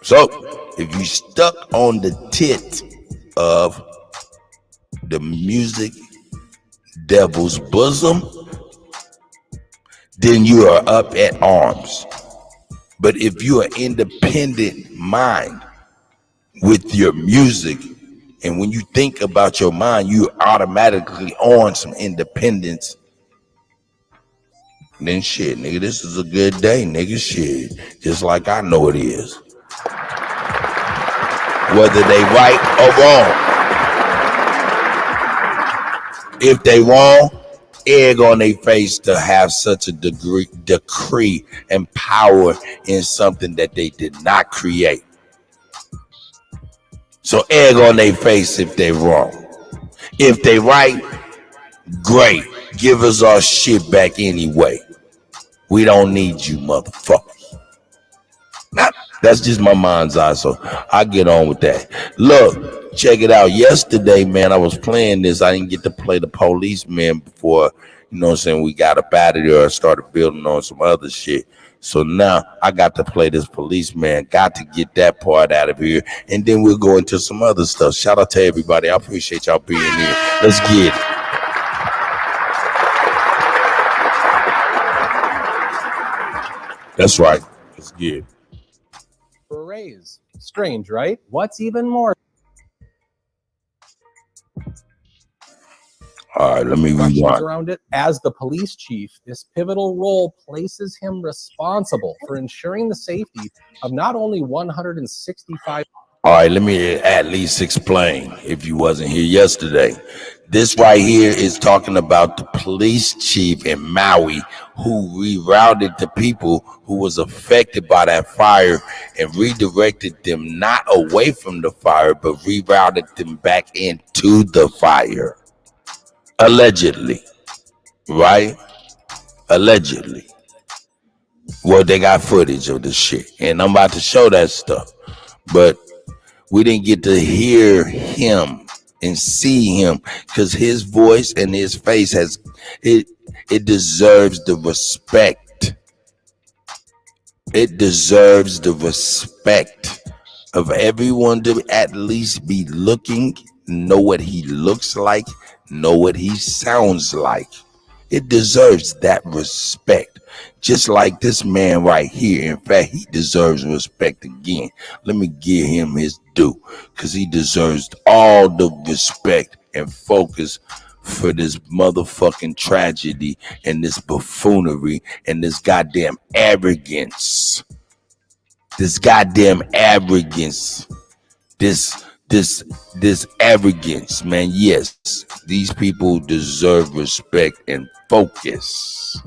So if you stuck on the tit of the music devil's bosom, then you are up at arms. But if you are independent mind with your music, and when you think about your mind, you automatically on some independence, then shit, nigga, this is a good day, nigga, shit. Just like I know it is. Whether they right or wrong. If they wrong, egg on their face to have such a decree and power in something that they did not create. So egg on their face if they wrong. If they right, great. Give us our shit back anyway. We don't need you, motherfuckers. Nah, that's just my mind's eye, so I get on with that. Look, check it out. Yesterday, man, I was playing this. I didn't get to play the Policeman before, you know what I'm saying, we got up out of there and started building on some other shit. So now I got to play this Policeman. Got to get that part out of here. And then we'll go into some other stuff. Shout out to everybody. I appreciate y'all being here. Let's get it. That's right. Let's get it.
Raise. Strange, right? What's even more?
All right, let me rewind.
Around it. As the police chief, this pivotal role places him responsible for ensuring the safety of not only 165.
All right, let me at least explain if you wasn't here yesterday. This right here is talking about the police chief in Maui who rerouted the people who was affected by that fire and redirected them not away from the fire, but rerouted them back into the fire. Allegedly, right? Allegedly. Well, they got footage of this shit, and I'm about to show that stuff. But we didn't get to hear him and see him because his voice and his face has it deserves the respect. It deserves the respect of everyone to at least be looking, know what he looks like, know what he sounds like. It deserves that respect. Just like this man right here. In fact, he deserves respect again. Let me give him his due because he deserves all the respect and focus for this motherfucking tragedy and this buffoonery and this goddamn arrogance. This goddamn arrogance. This arrogance, man. Yes, these people deserve respect and focus.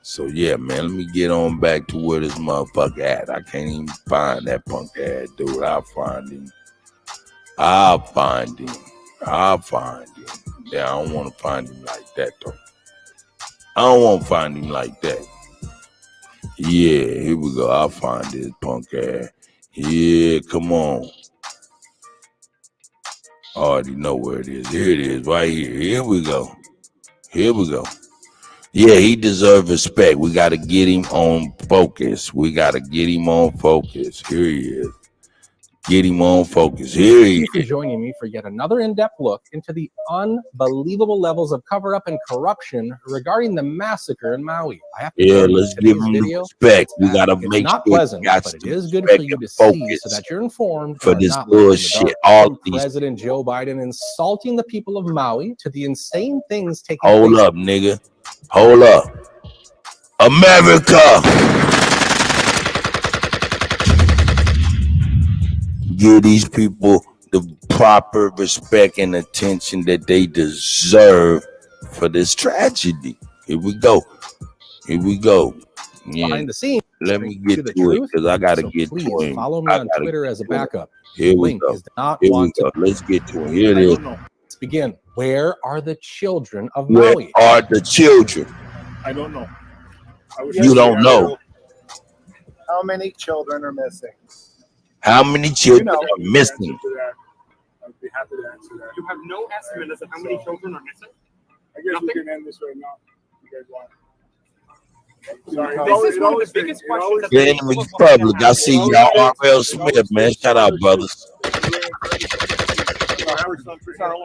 So yeah, man, let me get on back to where this motherfucker at. I can't even find that punk ass dude. I'll find him. Yeah, I don't want to find him like that though. I don't want to find him like that. Yeah, here we go. I'll find this punk ass. Yeah, come on. I already know where it is. Here it is, right here. Here we go. Yeah, he deserves respect. We got to get him on focus. Here he is. Get him on focus. Here he is.
Thank you for joining me for yet another in-depth look into the unbelievable levels of cover-up and corruption regarding the massacre in Maui.
Let's give him respect. We got to make
not
sure
pleasant, but it is good for you to see so that you're informed
for this bullshit.
All President Joe Biden insulting the people of Maui to the insane things taking place.
Hold up, nigga. Hold up. America! Give these people the proper respect and attention that they deserve for this tragedy. Here we go. Yeah.
Behind the scenes.
Let me get to it because I got to get to it.
Follow me on Twitter as a backup.
Here we go. Let's get to it. Here it is.
Let's begin. Where are the children of Maui?
Where are the children?
I don't know.
You don't know.
How many children are missing?
How many children are missing?
I'd be happy to answer that.
You have no estimate as to how many children are missing?
I guess we can end this right now. You guys want? Sorry,
this is one of the biggest questions.
The enemy's public. I see y'all R.L. Smith, man. Shout out, brothers.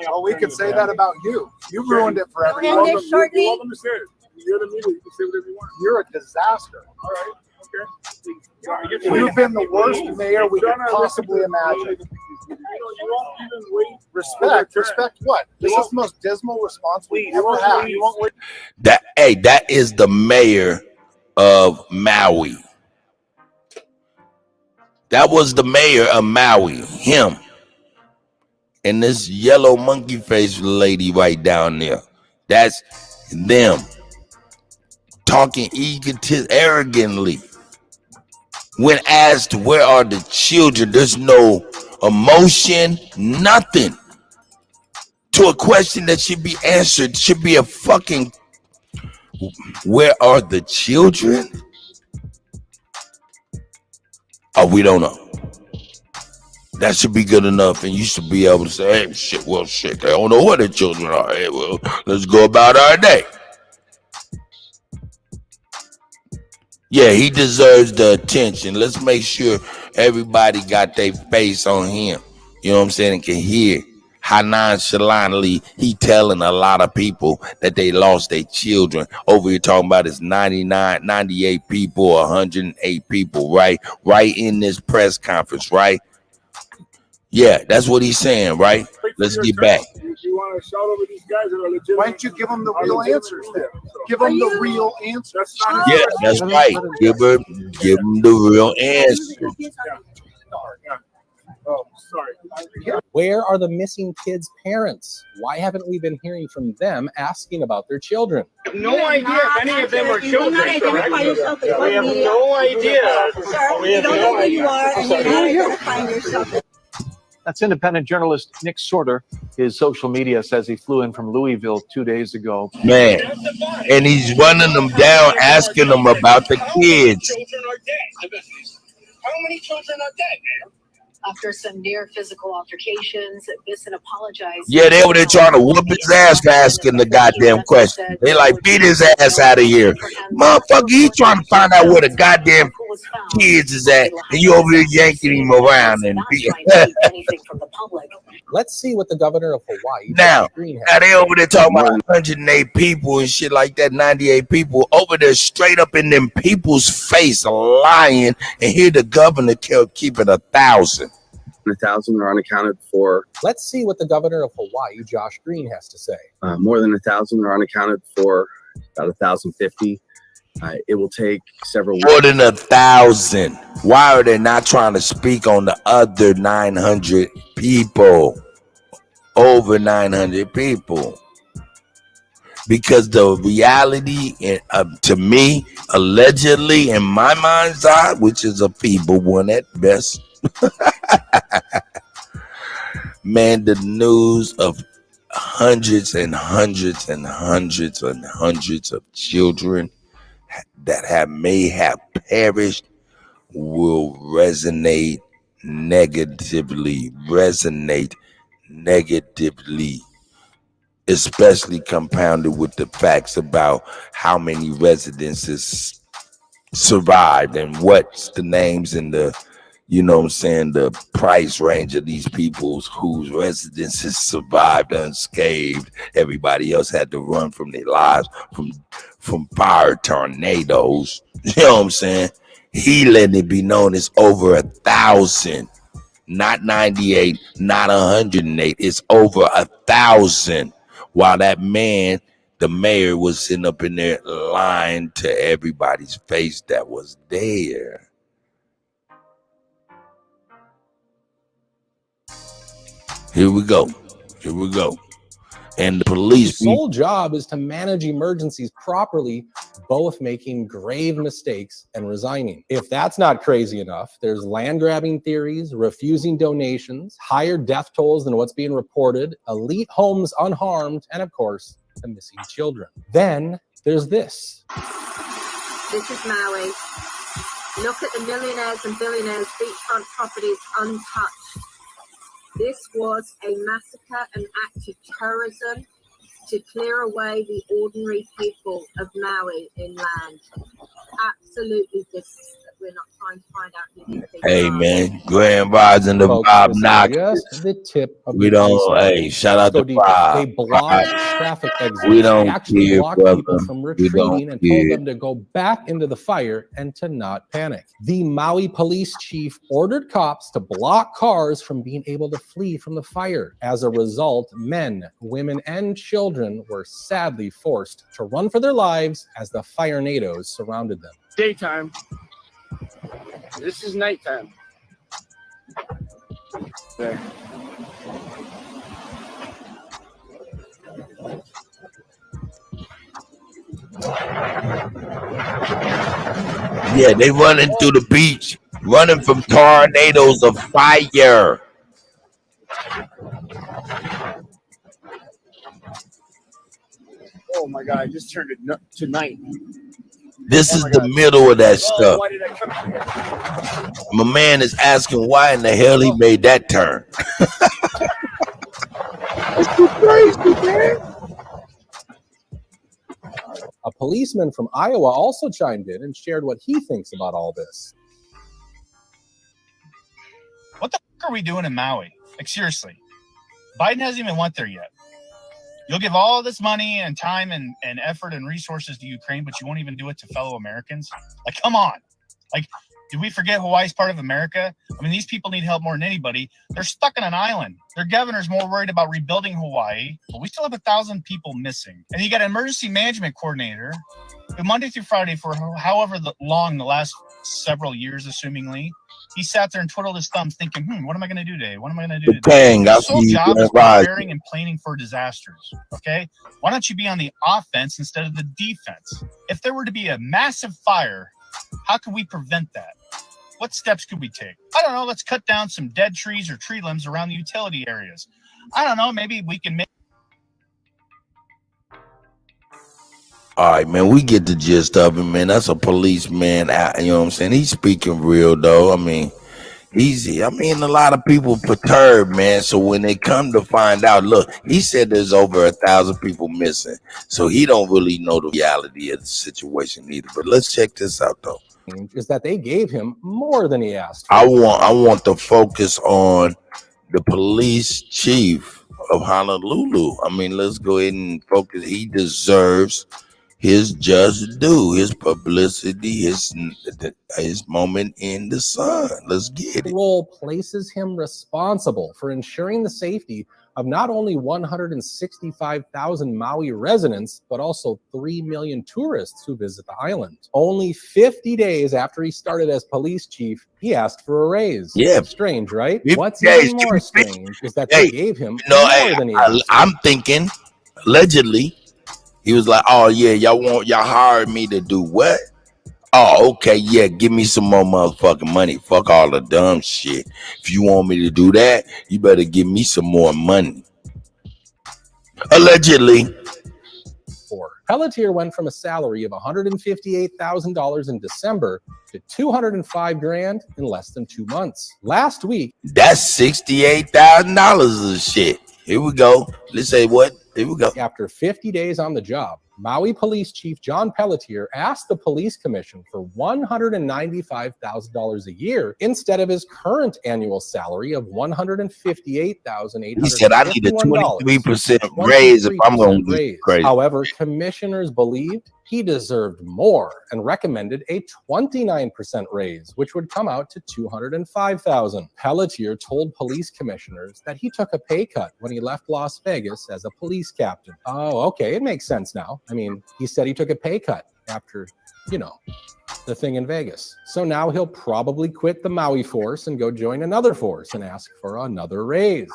Well, we can say that about you. You ruined it for everyone. You're the media. You can say whatever you want. You're a disaster. All right. Okay. You've been the worst mayor we could possibly imagine. Respect what? This is the most dismal response we ever had.
That is the mayor of Maui. That was the mayor of Maui. Him. And this yellow monkey face lady right down there. That's them. Talking arrogantly. When asked where are the children, there's no emotion, nothing to a question that should be answered. Should be a fucking where are the children? Oh, we don't know. That should be good enough, and you should be able to say, hey, shit, they don't know where the children are. Hey, well, let's go about our day. Yeah, he deserves the attention. Let's make sure everybody got their face on him. You know what I'm saying? And can hear how nonchalantly he telling a lot of people that they lost their children. Over here talking about it's 98 people, 108 people, right? Right in this press conference, right? Yeah, that's what he's saying, right? Let's get back.
You want to shout over these guys that are legitimate? Why don't you give them the real answers then? Give them the real answers.
Yeah, that's right. Give them the real answers.
Oh, sorry.
Where are the missing kids' parents? Why haven't we been hearing from them asking about their children?
I have no idea if any of them are children.
Identify yourself as
We have no idea.
Sir, you don't know who you are, and you're not identifying yourself.
That's independent journalist Nick Sorter. His social media says he flew in from Louisville 2 days ago.
Man, and he's running them down, asking them about the kids.
How many children are dead, man?
After some near physical altercations, Bisson apologized.
Yeah, they were there trying to whoop his ass for asking the goddamn question. They like, beat his ass out of here. Motherfucker, he trying to find out where the goddamn kids is at, and you over there yanking him around. And
Let's see what the governor of Hawaii
now they over there talking about 108 people and shit like that, 98 people over there straight up in them people's face lying, and here the governor keep it 1,000.
1,000 are unaccounted for.
Let's see what the governor of Hawaii, Josh Green, has to say.
More than 1,000 are unaccounted for, about 1,050. It will take several weeks.
More than 1,000. Why are they not trying to speak on the other 900 people? Over 900 people. Because the reality, to me, allegedly, in my mind's eye, which is a feeble one at best, man, the news of hundreds and hundreds and hundreds and hundreds of children that may have perished will resonate negatively, especially compounded with the facts about how many residences survived and what's the names and the, you know what I'm saying, the price range of these people whose residences survived unscathed. Everybody else had to run from their lives from fire tornadoes. You know what I'm saying? He letting it be known it's over 1,000, not 98, not 108. It's over 1,000. While that man, the mayor, was sitting up in there lying to everybody's face that was there. Here we go. And the police.
His sole job is to manage emergencies properly, both making grave mistakes and resigning. If that's not crazy enough, there's land grabbing theories, refusing donations, higher death tolls than what's being reported, elite homes unharmed, and of course, the missing children. Then there's this.
This is Maui. Look at the millionaires and billionaires' beachfront properties untouched. This was a massacre, an act of terrorism to clear away the ordinary people of Maui inland. Absolutely this. We're not trying to find out who these people
Hey
are.
man, Grand Rising to
Folks,
Bob
this is
Knox.
just the tip of
We
the
don't,
iceberg.
hey, shout out
Go
to
deeper.
Bob.
They blocked traffic exits.
We don't
They actually
care,
blocked
brother.
people from
We
retreating
don't
and
care.
told them to go back into the fire and to not panic. The Maui police chief ordered cops to block cars from being able to flee from the fire. As a result, men, women, and children were sadly forced to run for their lives as the firenadoes surrounded them.
Daytime. This is nighttime. There.
Yeah, they running through the beach, running from tornadoes of fire.
Oh my God! I just turned it to night.
This
Oh
is
my
the
God.
middle of that
Oh,
stuff.
why did I come here?
My man is asking why in the hell he made that turn. That's too crazy, man.
A policeman from Iowa also chimed in and shared what he thinks about all this.
What the fuck are we doing in Maui? Like, seriously. Biden hasn't even went there yet. You'll give all this money and time and effort and resources to Ukraine, but you won't even do it to fellow Americans? Like, come on. Like, did we forget Hawaii's part of America? I mean, these people need help more than anybody. They're stuck on an island. Their governor's more worried about rebuilding Hawaii, but we still have 1,000 people missing. And you got an emergency management coordinator who Monday through Friday for however long the last several years, assumingly, He sat there and twiddled his thumbs thinking, what am I going to do today? What am I going to do today?
Dang, I
His sole
see you
job is
going
preparing and planning for disasters, okay? Why don't you be on the offense instead of the defense? If there were to be a massive fire, how could we prevent that? What steps could we take? I don't know. Let's cut down some dead trees or tree limbs around the utility areas. I don't know. Maybe we can make...
All right, man, we get the gist of it, man. That's a policeman, you know what I'm saying? He's speaking real, though. I mean, a lot of people perturbed, man. So when they come to find out, look, he said there's over 1,000 people missing. So he don't really know the reality of the situation either. But let's check this out, though.
Is that they gave him more than he asked for.
I want to focus on the police chief of Honolulu. I mean, let's go ahead and focus. He deserves his just due, his publicity, his moment in the sun. Let's get it.
The role places him responsible for ensuring the safety of not only 165,000 Maui residents, but also 3 million tourists who visit the island. Only 50 days after he started as police chief, he asked for a raise.
Yeah.
Strange, right? What's even more strange is that they gave him more than he asked.
I'm thinking, allegedly, he was like, oh, yeah, y'all hired me to do what? Oh, okay, yeah, give me some more motherfucking money. Fuck all the dumb shit. If you want me to do that, you better give me some more money. Allegedly.
Pelletier went from a salary of $158,000 in December to $205,000 in less than 2 months. Last week,
that's $68,000 of shit. Here we go. Let's say what? Here we go.
After 50 days on the job, Maui Police Chief John Pelletier asked the police commission for $195,000 a year instead of his current annual salary of $158,800.
He said, I need a 23% raise if I'm going to get crazy.
However, commissioners believed he deserved more and recommended a 29% raise, which would come out to $205,000. Pelletier told police commissioners that he took a pay cut when he left Las Vegas as a police captain. Oh, okay, it makes sense now. I mean, he said he took a pay cut after, the thing in Vegas. So now he'll probably quit the Maui force and go join another force and ask for another raise.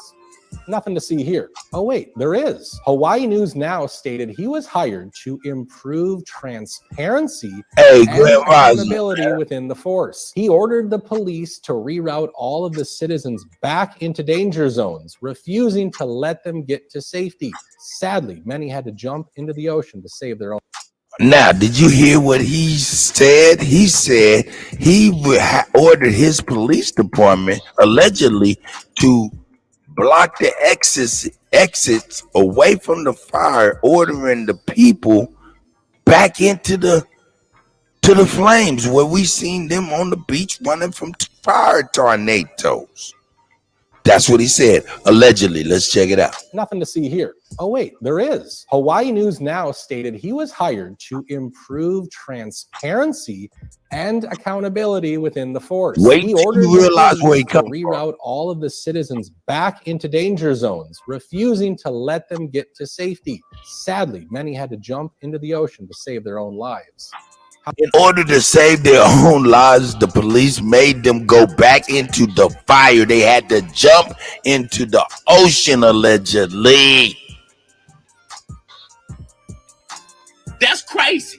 Nothing to see here. Oh, wait, there is. Hawaii News Now stated he was hired to improve transparency and accountability within the force. He ordered the police to reroute all of the citizens back into danger zones, refusing to let them get to safety. Sadly, many had to jump into the ocean to save their own.
Now, did you hear what he said? He said he ordered his police department allegedly to block the exits away from the fire, ordering the people back into the flames where we seen them on the beach running from fire tornadoes. That's what he said, allegedly. Let's check it out.
Nothing to see here. Oh, wait, there is. Hawaii News Now stated he was hired to improve transparency and accountability within the force.
Wait
he
till
ordered
you realize where he comes
to reroute all of the citizens back into danger zones, refusing to let them get to safety. Sadly, many had to jump into the ocean to save their own lives.
In order to save their own lives, the police made them go back into the fire. They had to jump into the ocean, allegedly.
That's crazy.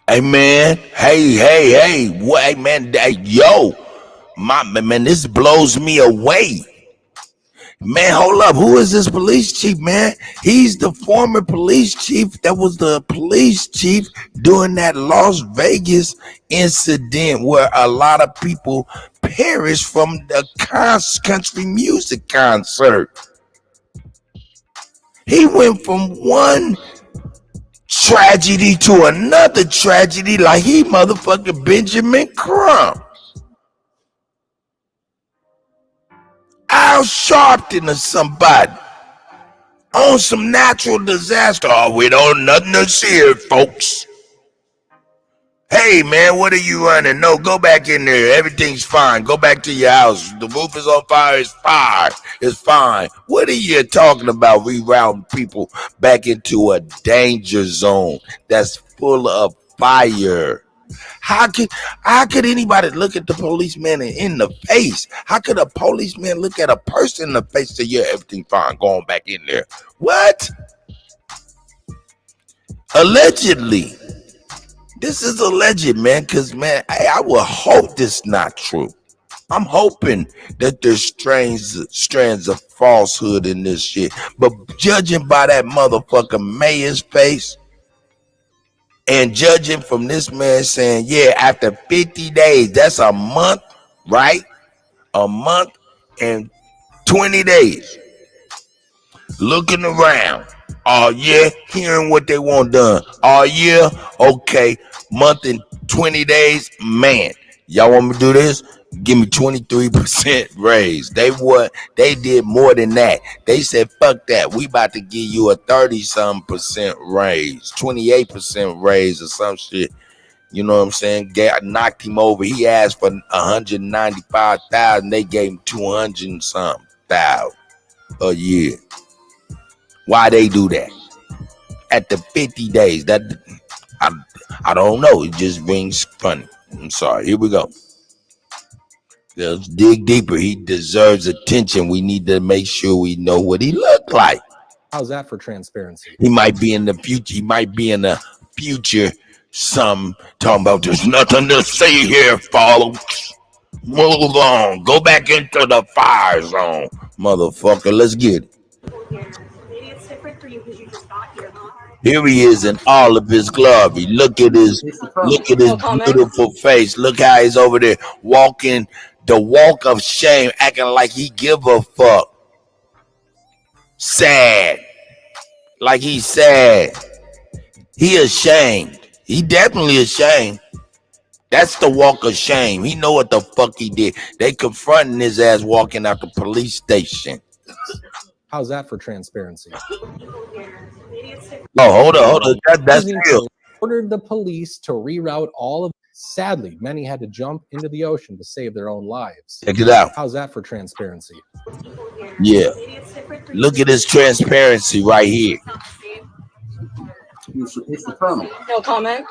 Hey, man. Hey. What, man? Yo, man, this blows me away. Man, hold up. Who is this police chief, man? He's the former police chief that was the police chief during that Las Vegas incident where a lot of people perished from the country music concert. He went from one tragedy to another tragedy like he motherfucking Benjamin Crump. Al Sharpton or somebody on some natural disaster. Oh, we don't nothing to see here, folks. Hey man, what are you running? No, go back in there. Everything's fine. Go back to your house. The roof is on fire. It's fine. It's fine. What are you talking about? Rerouting people back into a danger zone that's full of fire. How could anybody look at the policeman in the face? How could a policeman look at a person in the face and say, yeah, everything fine, going back in there? What? Allegedly. This is alleged, man, because, man, I will hope this is not true. I'm hoping that there's strands of falsehood in this shit. But judging by that motherfucker mayor's face and judging from this man saying, yeah, after 50 days, that's a month, right? A month and 20 days. Looking around. Oh, yeah, hearing what they want done. Oh, yeah, okay, month and 20 days. Man, y'all want me to do this? Give me 23% raise. They did more than that. They said, fuck that. We about to give you a 30-some% raise, 28% raise or some shit. You know what I'm saying? Knocked him over. He asked for 195,000. They gave him 200-something thousand a year. Why they do that? At the 50 days, that I don't know. It just rings funny. I'm sorry. Here we go. Let's dig deeper. He deserves attention. We need to make sure we know what he looked like.
How's that for transparency?
He might be in the future. He might be in the future. Some talking about there's nothing to say here, folks. Move on. Go back into the fire zone, motherfucker. Let's get it. Here he is in all of his glory. Look at his beautiful face. Look how he's over there walking the walk of shame, acting like he give a fuck. Sad. Like he's sad. He ashamed. He definitely ashamed. That's the walk of shame. He know what the fuck he did. They confronting his ass walking out the police station.
How's that for transparency?
Oh, hold on. That's real.
Ordered the police to reroute all of. Sadly, many had to jump into the ocean to save their own lives.
Check it out.
How's that for transparency?
Yeah. Look at this transparency right here.
No comment.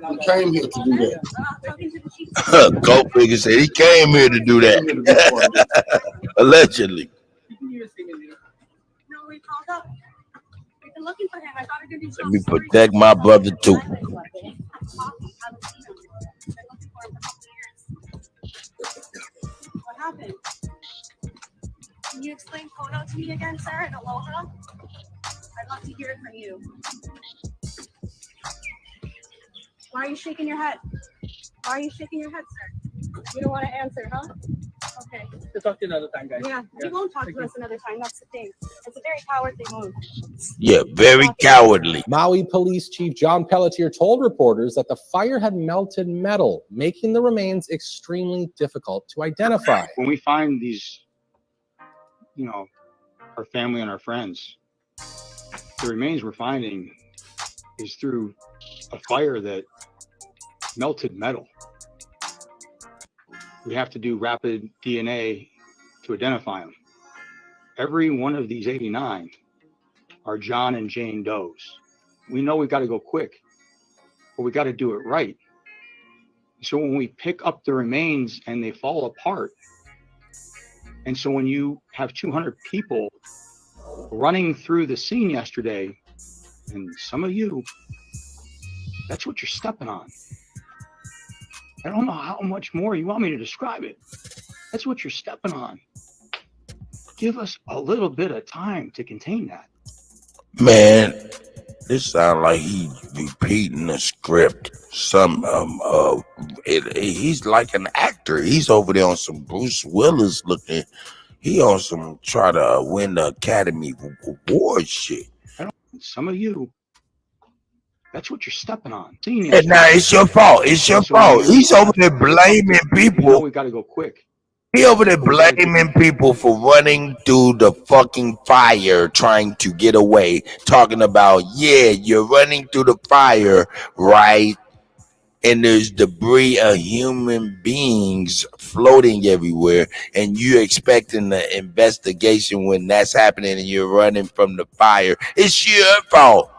He came here to do that.
Go figure said he came here to do that. Allegedly. Let me protect my brother too.
What happened? Can you explain Kono to me again, sir, and Aloha? I'd love to hear it from you. Why are you shaking your head? Why are you shaking your head, sir? You don't want to answer, huh? Okay.
We'll talk to you another time, guys.
Yeah, you won't talk to us another time. That's the thing. It's a very cowardly move.
Yeah, very cowardly.
Maui Police Chief John Pelletier told reporters that the fire had melted metal, making the remains extremely difficult to identify.
When we find these, our family and our friends, the remains we're finding is through a fire that melted metal. We have to do rapid DNA to identify them. Every one of these 89 are John and Jane Does. We know we got to go quick, but we got to do it right. So when we pick up the remains and they fall apart, and so when you have 200 people running through the scene yesterday, and some of you, that's what you're stepping on. I don't know how much more you want me to describe it. That's what you're stepping on. Give us a little bit of time to contain that.
Man, this sounds like he's repeating the script. He's like an actor. He's over there on some Bruce Willis looking. He on some try to win the Academy Award shit.
Some of you, that's what you're stepping on.
Now it's your fault. It's your fault. He's over there blaming people.
We got to go quick,
He over there blaming people for running through the fucking fire, trying to get away. Talking about, yeah, you're running through the fire, right? And there's debris of human beings floating everywhere, and you're expecting the investigation when that's happening and you're running from the fire. It's your fault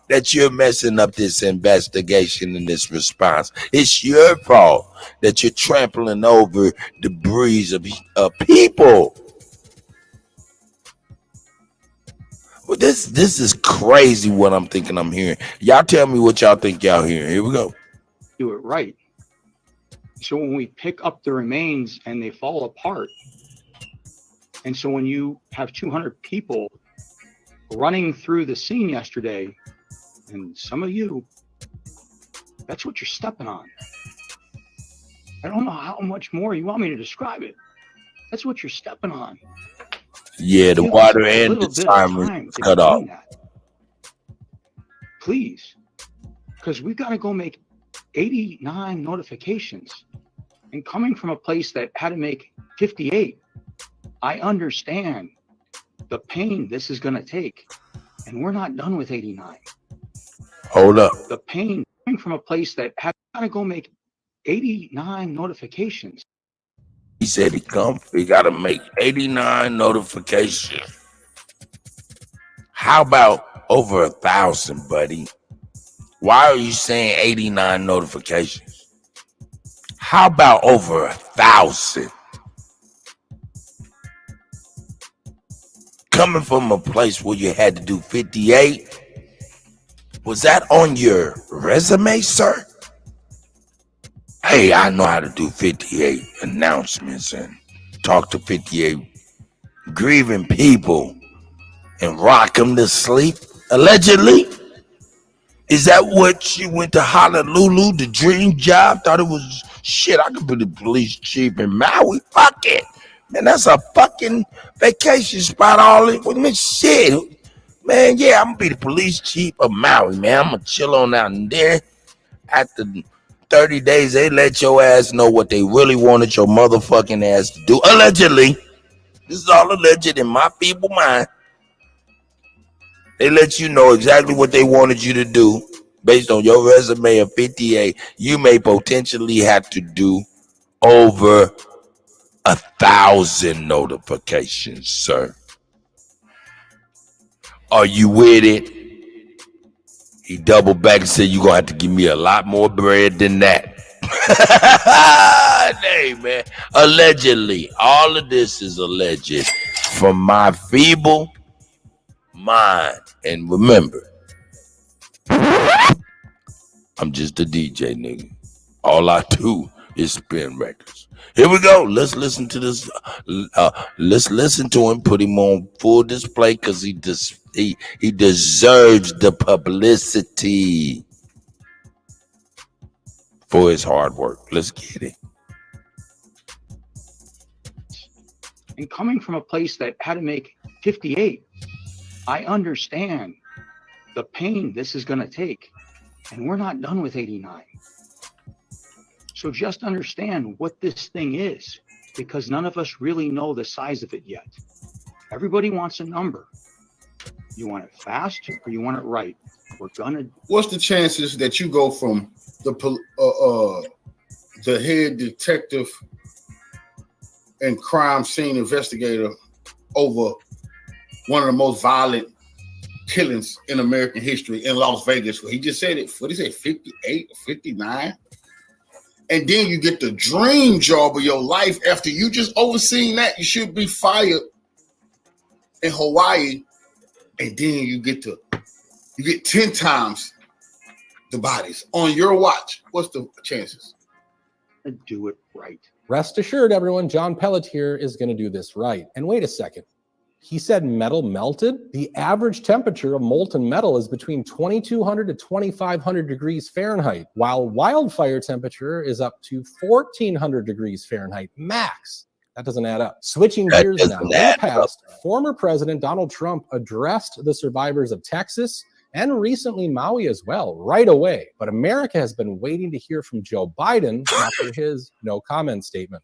that you're messing up this investigation and this response. It's your fault that you're trampling over debris of people. Well, this is crazy what I'm thinking I'm hearing. Y'all tell me what y'all think y'all hearing. Here we go.
Do it right. So when we pick up the remains and they fall apart, and so when you have 200 people running through the scene yesterday, and some of you, that's what you're stepping on. I don't know how much more you want me to describe it. That's what you're stepping on.
Yeah, the water and the timer cut off.
Please, because we've got to go make 89 notifications. And coming from a place that had to make 58, I understand the pain this is going to take. And we're not done with 89.
Hold up.
The pain coming from a place that had to go make 89 notifications.
He said he got to make 89 notifications. How about over 1,000, buddy? Why are you saying 89 notifications? How about over 1,000? Coming from a place where you had to do 58, was that on your resume, sir? Hey, I know how to do 58 announcements and talk to 58 grieving people and rock them to sleep, allegedly. Is that what you went to Honolulu, the dream job? Thought it was shit. I could be the police chief in Maui. Fuck it. Man, that's a fucking vacation spot. All it with me. Shit. Man, yeah, I'm gonna be the police chief of Maui, man. I'm gonna chill on out in there. After 30 days, they let your ass know what they really wanted your motherfucking ass to do. Allegedly. This is all alleged in my feeble mind. They let you know exactly what they wanted you to do based on your resume of 58. You may potentially have to do over 1,000 notifications, sir. Are you with it? He doubled back and said, you're going to have to give me a lot more bread than that. Hey, man. Allegedly. All of this is alleged from my feeble mind. And remember, I'm just a DJ, nigga. All I do is spin records. Here we go. Let's listen to this. Let's listen to him. Put him on full display because he deserves the publicity for his hard work. Let's get it.
And coming from a place that had to make 58, I understand the pain this is going to take. And we're not done with 89. So just understand what this thing is, because none of us really know the size of it yet. Everybody wants a number. You want it fast or you want it right? We're gonna.
What's the chances that you go from the head detective and crime scene investigator over one of the most violent killings in American history in Las Vegas, where he just said it, what did he say, 58 or 59? And then you get the dream job of your life after you just overseeing that. You should be fired in Hawaii, and then you get 10 times the bodies on your watch. What's the chances?
Do it right.
Rest assured, everyone, John Pelletier is going to do this right. And wait a second. He said metal melted. The average temperature of molten metal is between 2,200 to 2,500 degrees Fahrenheit, while wildfire temperature is up to 1,400 degrees Fahrenheit max. That doesn't add up. Switching gears now. In the past, former President Donald Trump addressed the survivors of Texas and recently Maui as well, right away. But America has been waiting to hear from Joe Biden after his no comment statement.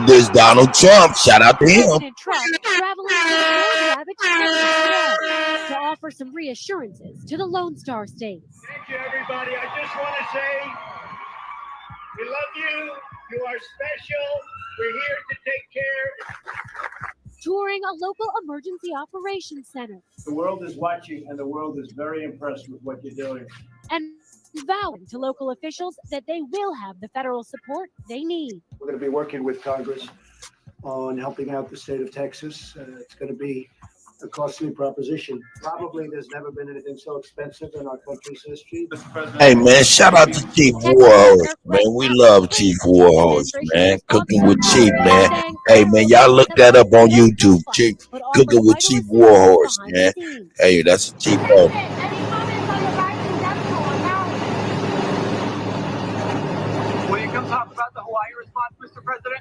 This Donald Trump. Shout out to him.
President Trump traveling to the Grand Rapids today to offer some reassurances to the Lone Star State.
Thank you, everybody. I just want to say we love you. You are special. We're here to take care.
Touring a local emergency operations center.
The world is watching, and the world is very impressed with what you're doing.
And vowing to local officials that they will have the federal support they need.
We're going to be working with Congress on helping out the state of Texas. It's going to be a costly proposition. Probably there's never been anything so expensive in our country's history.
Hey, man, shout out to Chief Warhorse, man. We love Chief Warhorse, man. Cooking with Chief, man. Hey, man, y'all look that up on YouTube. Chief, Cooking with Chief Warhorse, man. Hey, that's Chief Warhorse.
Will you come talk about the Hawaii response, Mr. President?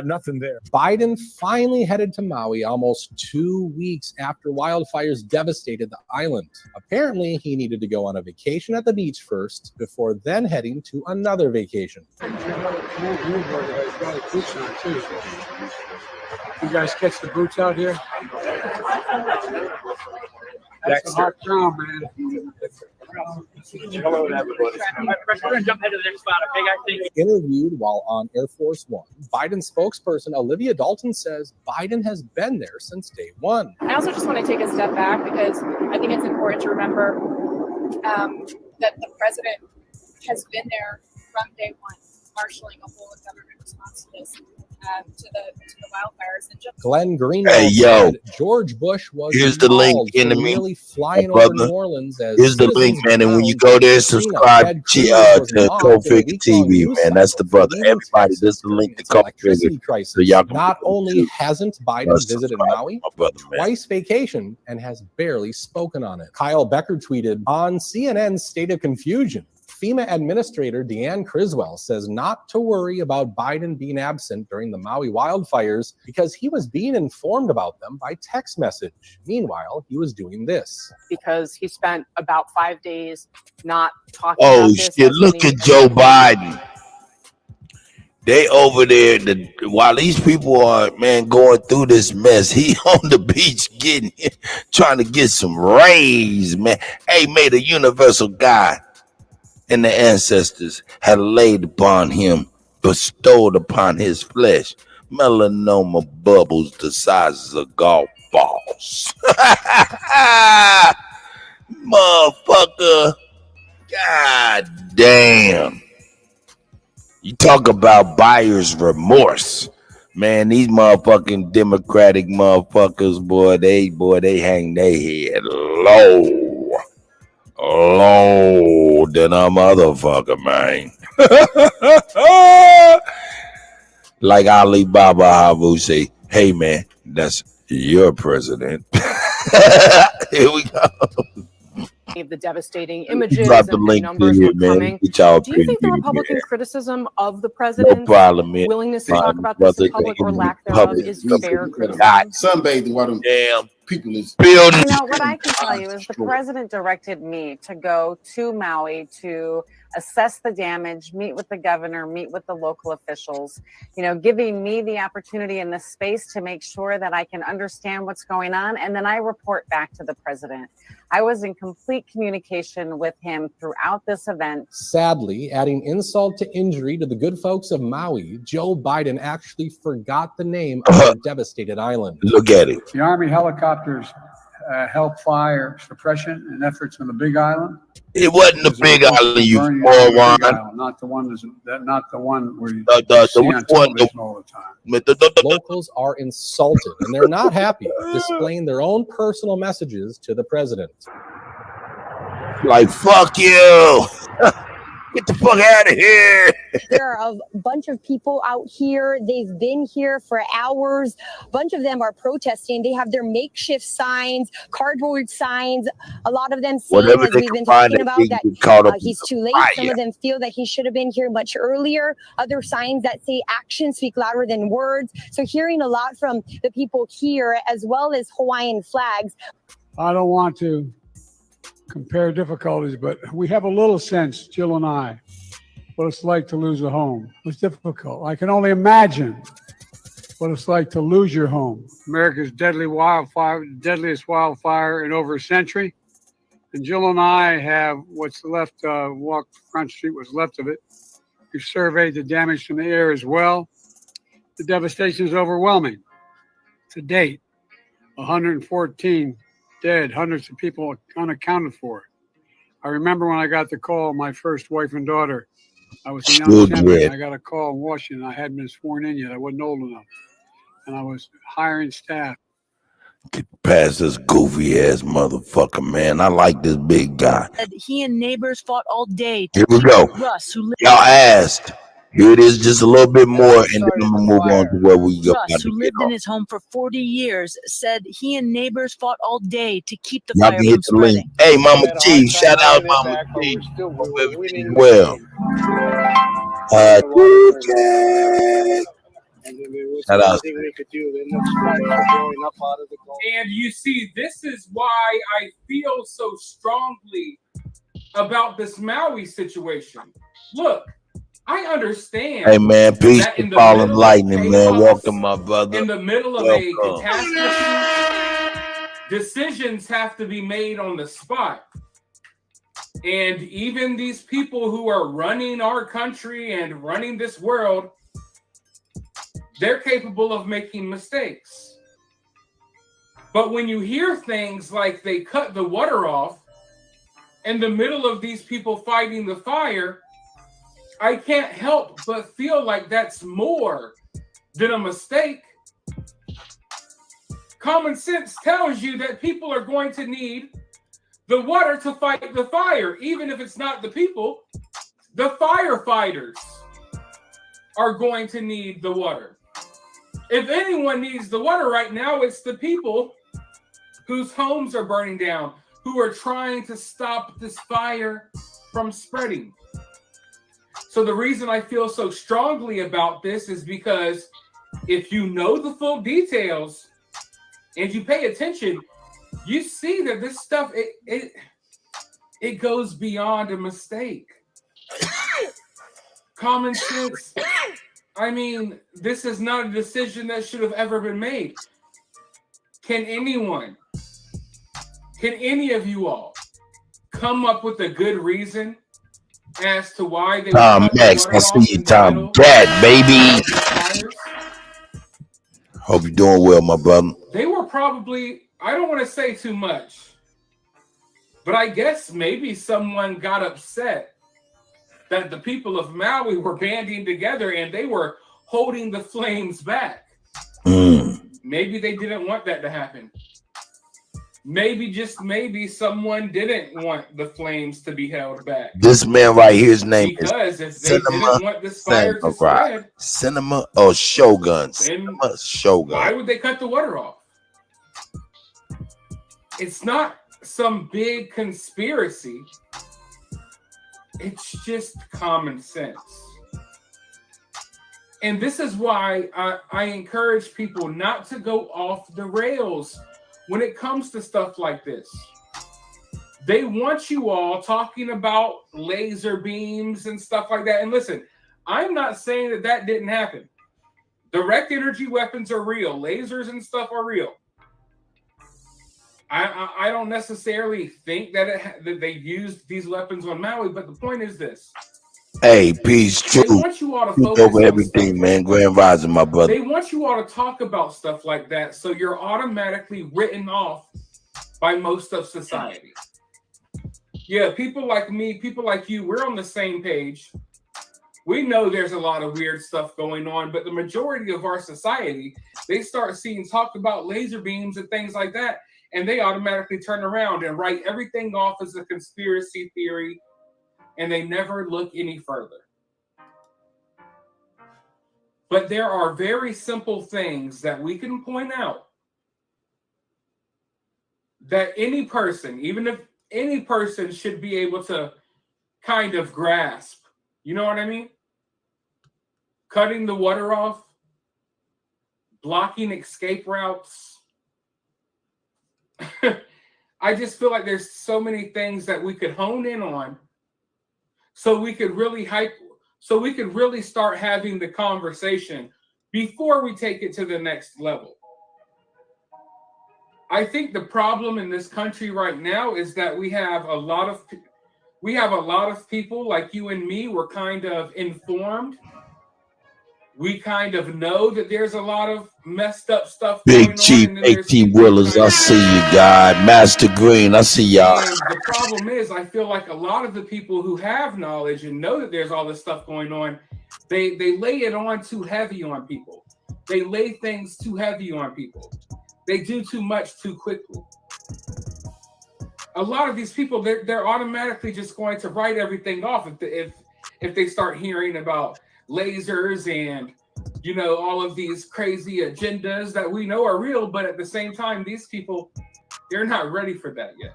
Nothing there. Biden finally headed to Maui almost 2 weeks after wildfires devastated the island. Apparently, he needed to go on a vacation at the beach first before then heading to another vacation.
You guys catch the boots out here? That's a hot town, man.
Hello, everybody. We're going to jump ahead to the next spot, okay, guys? Thank you.
Interviewed while on Air Force One, Biden spokesperson Olivia Dalton says Biden has been there since day one.
I also just want to take a step back because I think it's important to remember that the president has been there from day one, marshaling a whole government response to this, to the wildfires. And just
Glenn Greenwald said George Bush was
here's the link in the
really flying over New Orleans. As
here's the link, man, and when you go there, subscribe to Kuttack TV, man. That's the brother. Everybody, this is the link to Kuttack. So y'all
not only hasn't Biden visited Maui, twice vacation and has barely spoken on it. Kyle Becker tweeted on CNN's State of Confusion. FEMA Administrator Deanne Criswell says not to worry about Biden being absent during the Maui wildfires because he was being informed about them by text message. Meanwhile, he was doing this.
Because he spent about 5 days not talking
Oh,
about this.
shit. Look at Joe Biden. They over there, while these people are, man, going through this mess, he on the beach trying to get some rays, man. Hey, may the universal God and the ancestors had laid upon him, bestowed upon his flesh, melanoma bubbles the sizes of golf balls. Motherfucker. God damn. You talk about buyer's remorse. Man, these motherfucking Democratic motherfuckers, boy, they hang their head low than a motherfucker, man. Like Alibaba Havu say, hey man, that's your president. Here we go.
The devastating images
Drop the
and
link
numbers
to
were
it, man.
coming.
Get y'all
Do you think the
preview,
Republican
man.
criticism of the president's
problem, man.
willingness to talk about this in public or lack thereof is fair criticism?
Sunbathing while them
damn
people is
You know, what I can tell you is the president directed me to go to Maui to assess the damage, meet with the governor, meet with the local officials, you know, giving me the opportunity in this space to make sure that I can understand what's going on. And then I report back to the president. I was in complete communication with him throughout this event.
Sadly, adding insult to injury to the good folks of Maui, Joe Biden actually forgot the name of the devastated island.
Look at it.
The Army helicopters help fire suppression and efforts on the Big Island.
It wasn't the Big Island, you moron.
Not the one. Not the one where you
the
see on television all the time.
Locals are insulted and they're not happy, displaying their own personal messages to the president.
Like, fuck you. Get the fuck out of here.
There are a bunch of people out here. They've been here for hours. A bunch of them are protesting. They have their makeshift signs, cardboard signs. A lot of them saying, as we've been talking about, that he's too late. Some of them feel that he should have been here much earlier. Other signs that say actions speak louder than words. So hearing a lot from the people here, as well as Hawaiian flags.
I don't want to compare difficulties, but we have a little sense, Jill and I,
what it's like to lose a home. It was difficult. I can only imagine what it's like to lose your home. America's deadliest wildfire in over a century. And Jill and I have what's left, walk Front Street, what's left of it. We've surveyed the damage from the air as well. The devastation is overwhelming. To date, 114 dead, hundreds of people unaccounted for. I remember when I got the call, my first wife and daughter, I was a young senator. I got a call in Washington. I hadn't been sworn in yet. I wasn't old enough. And I was hiring staff.
Get past this goofy ass motherfucker, man. I like this big guy.
He and neighbors fought all day to
Here we
keep
go.
Russ, who lived
Y'all asked. Here it is, just a little bit more, and then I'm gonna move on to where we go.
Russ, who lived in his home for 40 years, said he and neighbors fought all day to keep the
Y'all
fire
can
from
hit the link.
spreading.
Hey, Mama Chief, shout out Mama Chief. Well, shout out.
And you see, this is why I feel so strongly about this Maui situation. Look, I understand.
Hey man, peace
that
to falling lightning, man. Welcome, my brother.
In the middle of a catastrophe, decisions have to be made on the spot. And even these people who are running our country and running this world, they're capable of making mistakes. But when you hear things like they cut the water off in the middle of these people fighting the fire, I can't help but feel like that's more than a mistake. Common sense tells you that people are going to need the water to fight the fire, even if it's not the people. The firefighters are going to need the water. If anyone needs the water right now, it's the people whose homes are burning down, who are trying to stop this fire from spreading. So the reason I feel so strongly about this is because if you know the full details and you pay attention, you see that this stuff, it goes beyond a mistake. Common sense. I mean, this is not a decision that should have ever been made. Can any of you all come up with a good reason as to why they
Tom Max, I see you, Tom Dad, baby. Hope you're doing well, my brother.
They were probably, I don't want to say too much, but I guess maybe someone got upset that the people of Maui were banding together and they were holding the flames back. Maybe they didn't want that to happen. Maybe, just maybe, someone didn't want the flames to be held back.
This man right here, his name
because
is
if they didn't want this fire to spread,
Cinema or Shogun? Cinema Shogun.
Why would they cut the water off? It's not some big conspiracy. It's just common sense. And this is why I encourage people not to go off the rails when it comes to stuff like this. They want you all talking about laser beams and stuff like that. And listen, I'm not saying that that didn't happen. Direct energy weapons are real. Lasers and stuff are real. I don't necessarily think that that they used these weapons on Maui, but the point is this.
Hey, peace, true.
They want you all to focus
over everything, man. Grand Rising, my brother.
They want you all to talk about stuff like that, so you're automatically written off by most of society. Yeah, people like me, people like you, we're on the same page. We know there's a lot of weird stuff going on, but the majority of our society, they start seeing talk about laser beams and things like that, and they automatically turn around and write everything off as a conspiracy theory, and they never look any further. But there are very simple things that we can point out that any person, even if any person, should be able to kind of grasp. You know what I mean? Cutting the water off, blocking escape routes. I just feel like there's so many things that we could hone in on so we could really so we can really start having the conversation before we take it to the next level. I think the problem in this country right now is that we have a lot of people like you and me. We're kind of informed. We kind of know that there's a lot of messed up stuff
Big
going
Chief,
on. And then there's
18
people
Willers, I see you, God. Master Green, I see y'all.
And the problem is, I feel like a lot of the people who have knowledge and know that there's all this stuff going on, they lay it on too heavy on people. They lay things too heavy on people. They do too much too quickly. A lot of these people, they're automatically just going to write everything off if they start hearing about lasers and, you know, all of these crazy agendas that we know are real, but at the same time, these people, they're not ready for that yet.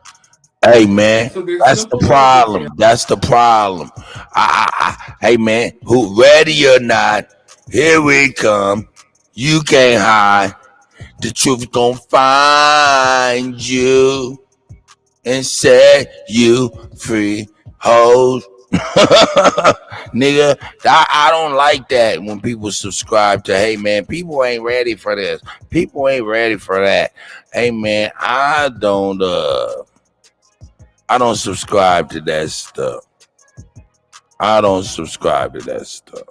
Hey man,
So there's
that's the
simple
problem.
ways.
That's the problem. Hey man, who ready or not, here we come. You can't hide. The truth gonna find you and set you free, hoes. Nigga, I don't like that when people subscribe to, hey man, people ain't ready for this. People ain't ready for that. Hey man, I don't subscribe to that stuff. I don't subscribe to that stuff.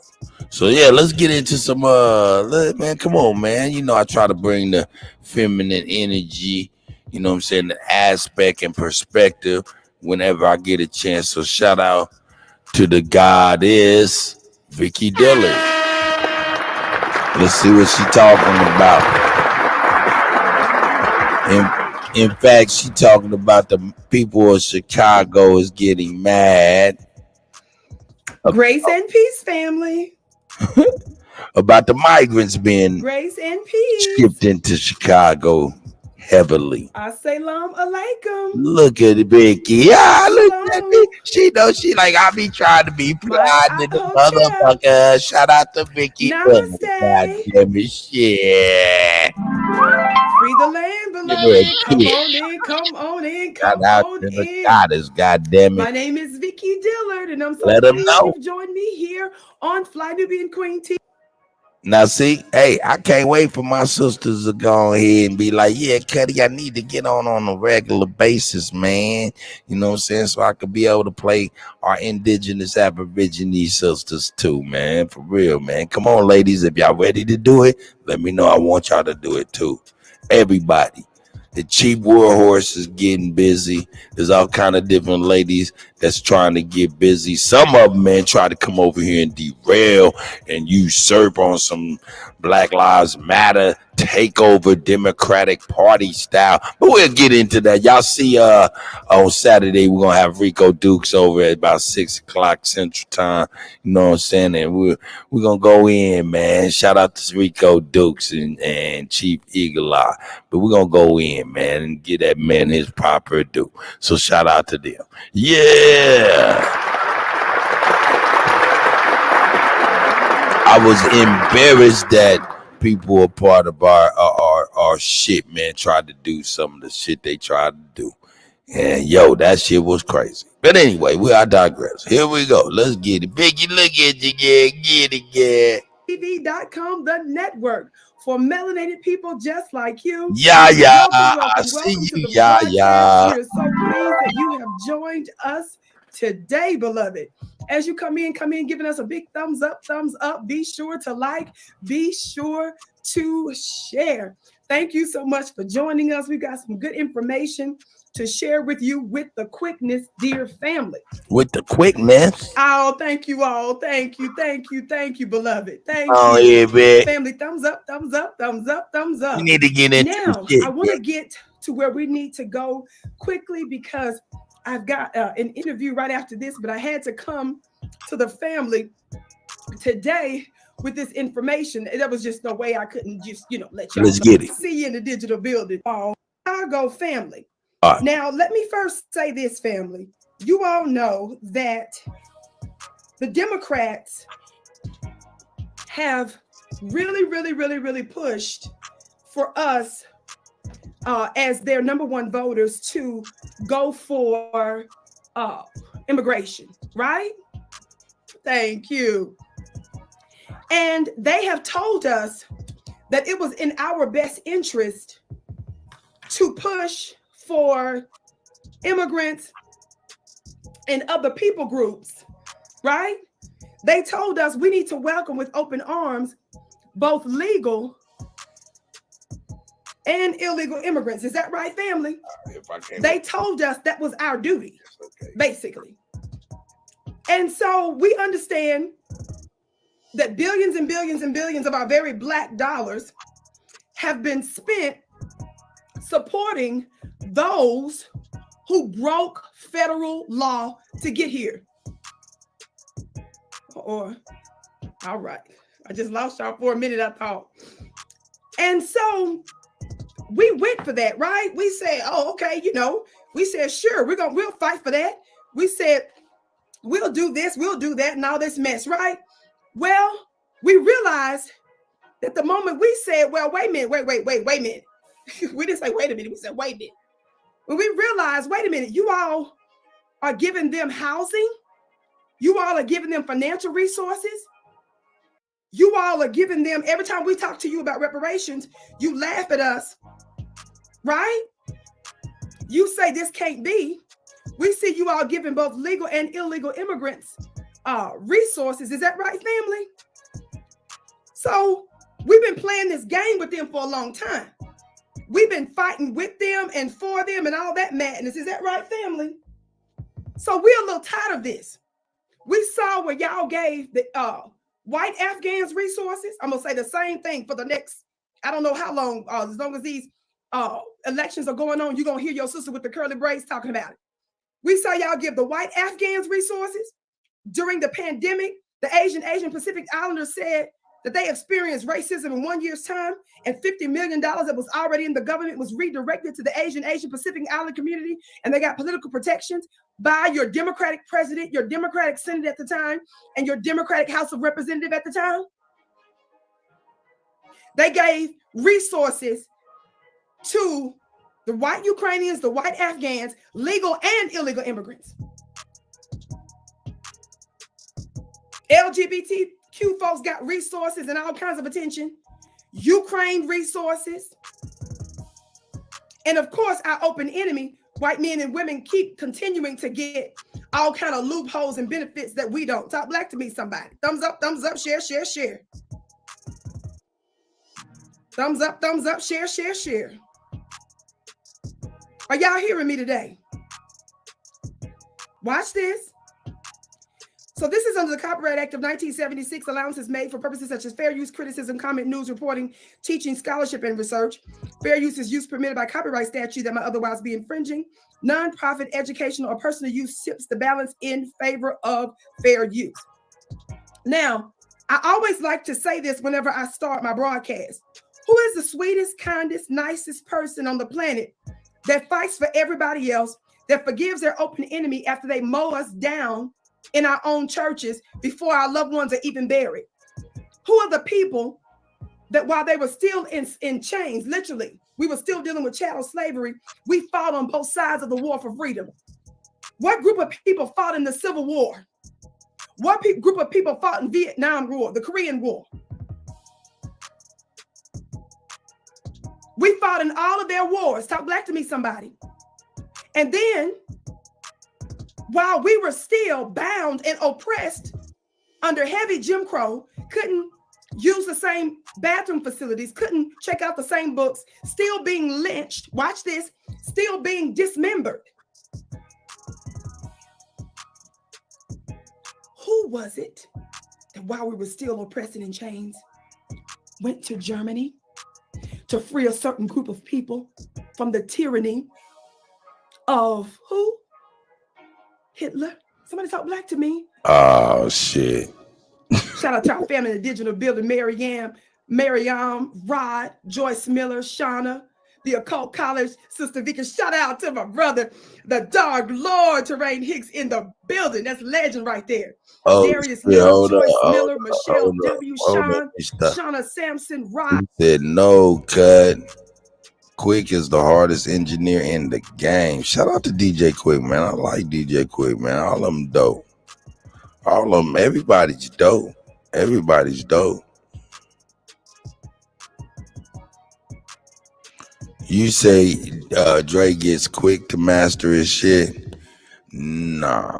So yeah, let's get into some man, come on, man. You know, I try to bring the feminine energy, you know what I'm saying, the aspect and perspective whenever I get a chance. So shout out to the goddess Vicky Dillard. Let's see what she talking about. In fact, she talking about the people of Chicago is getting mad.
Grace and peace, family.
About the migrants being
Grace and peace.
shipped into Chicago heavily.
Assalamu alaikum.
Look at it, Vicky. Yeah, look at me. She knows she like I be trying to be proud in the motherfucker. Shout out to Vicky.
Namaste.
God damn it, shit.
Free the land, beloved. Come on in, come on in, come
Shout out
on
to the
in.
goddess, God damn
My
it.
name is Vicky Dillard, and I'm so
Let 'em
pleased
know.
you've joined me here on Fly Nubian Queen TV.
Now see, hey, I can't wait for my sisters to go ahead and be like, yeah, Kutty, I need to get on a regular basis, man. You know what I'm saying? So I could be able to play our indigenous Aborigine sisters too, man. For real, man. Come on, ladies, if y'all ready to do it, let me know. I want y'all to do it too. Everybody. The cheap war horse is getting busy. There's all kind of different ladies that's trying to get busy. Some of them, man, try to come over here and derail and usurp on some Black Lives Matter takeover Democratic Party style. But we'll get into that. Y'all see on Saturday we're gonna have Rico Dukes over at about 6:00 Central Time. You know what I'm saying? And we're gonna go in, man. Shout out to Rico Dukes and Chief Eagle Eye. But we're gonna go in, man, and get that man his proper due. So shout out to them. Yeah. I was embarrassed that people are part of our shit, man, tried to do some of the shit they tried to do. And yo, that shit was crazy. But anyway, I digress. Here we go. Let's get it. Biggie, look at you, yeah. Get it, yeah.
TV.com, the network for melanated people just like you.
Yeah.
Welcome
I see
to
you.
the
Yeah.
broadcast. We are so pleased that you have joined us today, beloved. As you come in, giving us a big thumbs up. Be sure to like, be sure to share. Thank you so much for joining us. We've got some good information to share with you with the quickness, dear family.
With the quickness.
Oh, thank you all. Thank you, beloved. Thank
Oh,
you.
yeah, man.
Family, thumbs up.
We need to get into
now.
shit.
I want to get to where we need to go quickly because I've got an interview right after this, but I had to come to the family today with this information. There was just no way I couldn't just, let y'all
Let's get it.
See you in the digital building. Oh, Chicago family.
All right.
Now, let me first say this, family. You all know that the Democrats have really pushed for us as their number one voters to go for immigration, right? Thank you. And they have told us that it was in our best interest to push for immigrants and other people groups, right? They told us we need to welcome with open arms both legal and illegal immigrants. Is that right, family? They told us that was our duty, basically. And so we understand that billions and billions and billions of our very black dollars have been spent supporting those who broke federal law to get here. Or, all right, I just lost y'all for a minute, I thought. And so we went for that, right? We said, oh, okay, you know, we said, sure, we'll fight for that. We said, we'll do this, we'll do that, and all this mess, right? Well, we realized that the moment we said, well, wait a minute, wait a minute. We didn't say, wait a minute, we said, wait a minute. When we realized, wait a minute, you all are giving them housing. You all are giving them financial resources. You all are giving them, every time we talk to you about reparations, you laugh at us, right? You say this can't be. We see you all giving both legal and illegal immigrants resources. Is that right, family? So we've been playing this game with them for a long time. We've been fighting with them and for them and all that madness. Is that right, family? So we're a little tired of this. We saw where y'all gave the white Afghans resources. I'm going to say the same thing for the next, I don't know how long, as long as these elections are going on, you're going to hear your sister with the curly braids talking about it. We saw y'all give the white Afghans resources. During the pandemic, the Asian Pacific Islanders said that they experienced racism in 1 year's time, and $50 million that was already in the government was redirected to the Asian Pacific Island community, and they got political protections by your Democratic president, your Democratic Senate at the time, and your Democratic House of Representatives at the time. They gave resources to the white Ukrainians, the white Afghans, legal and illegal immigrants. LGBTQ folks got resources and all kinds of attention. Ukraine resources. And of course, our open enemy, white men and women, keep continuing to get all kind of loopholes and benefits that we don't. Talk black to me, somebody. Thumbs up, share, share, share. Thumbs up, share, share, share. Are y'all hearing me today? Watch this. So this is under the Copyright Act of 1976. Allowances made for purposes such as fair use, criticism, comment, news, reporting, teaching, scholarship, and research. Fair use is use permitted by copyright statute that might otherwise be infringing. Non-profit, educational, or personal use tips the balance in favor of fair use. Now, I always like to say this whenever I start my broadcast. Who is the sweetest, kindest, nicest person on the planet that fights for everybody else, that forgives their open enemy after they mow us down in our own churches before our loved ones are even buried? Who are the people that while they were still in chains, literally, we were still dealing with chattel slavery, we fought on both sides of the war for freedom? What group of people fought in the Civil War? What group of people fought in Vietnam War, the Korean War? We fought in all of their wars. Talk black to me, somebody. And then, while we were still bound and oppressed under heavy Jim Crow, couldn't use the same bathroom facilities, couldn't check out the same books, still being lynched, watch this, still being dismembered. Who was it that while we were still oppressed and in chains, went to Germany to free a certain group of people from the tyranny of who? Hitler. Somebody talk black to me.
Oh, shit.
Shout out to our family in the digital building, Mariam, Rod, Joyce Miller, Shauna, the Occult College, Sister Vicky. Shout out to my brother, the Dark Lord Terrain Hicks in the building. That's legend right there.
Oh,
Darius
shit,
Miller, Joyce Miller, Michelle W. Sean,
Stop.
Shauna Sampson, Rod.
He said no cut. Quick is the hardest engineer in the game. Shout out to DJ Quick, man. I like DJ Quick, man. All of them dope. All of them. Everybody's dope. Everybody's dope. You say Dre gets quick to master his shit? Nah.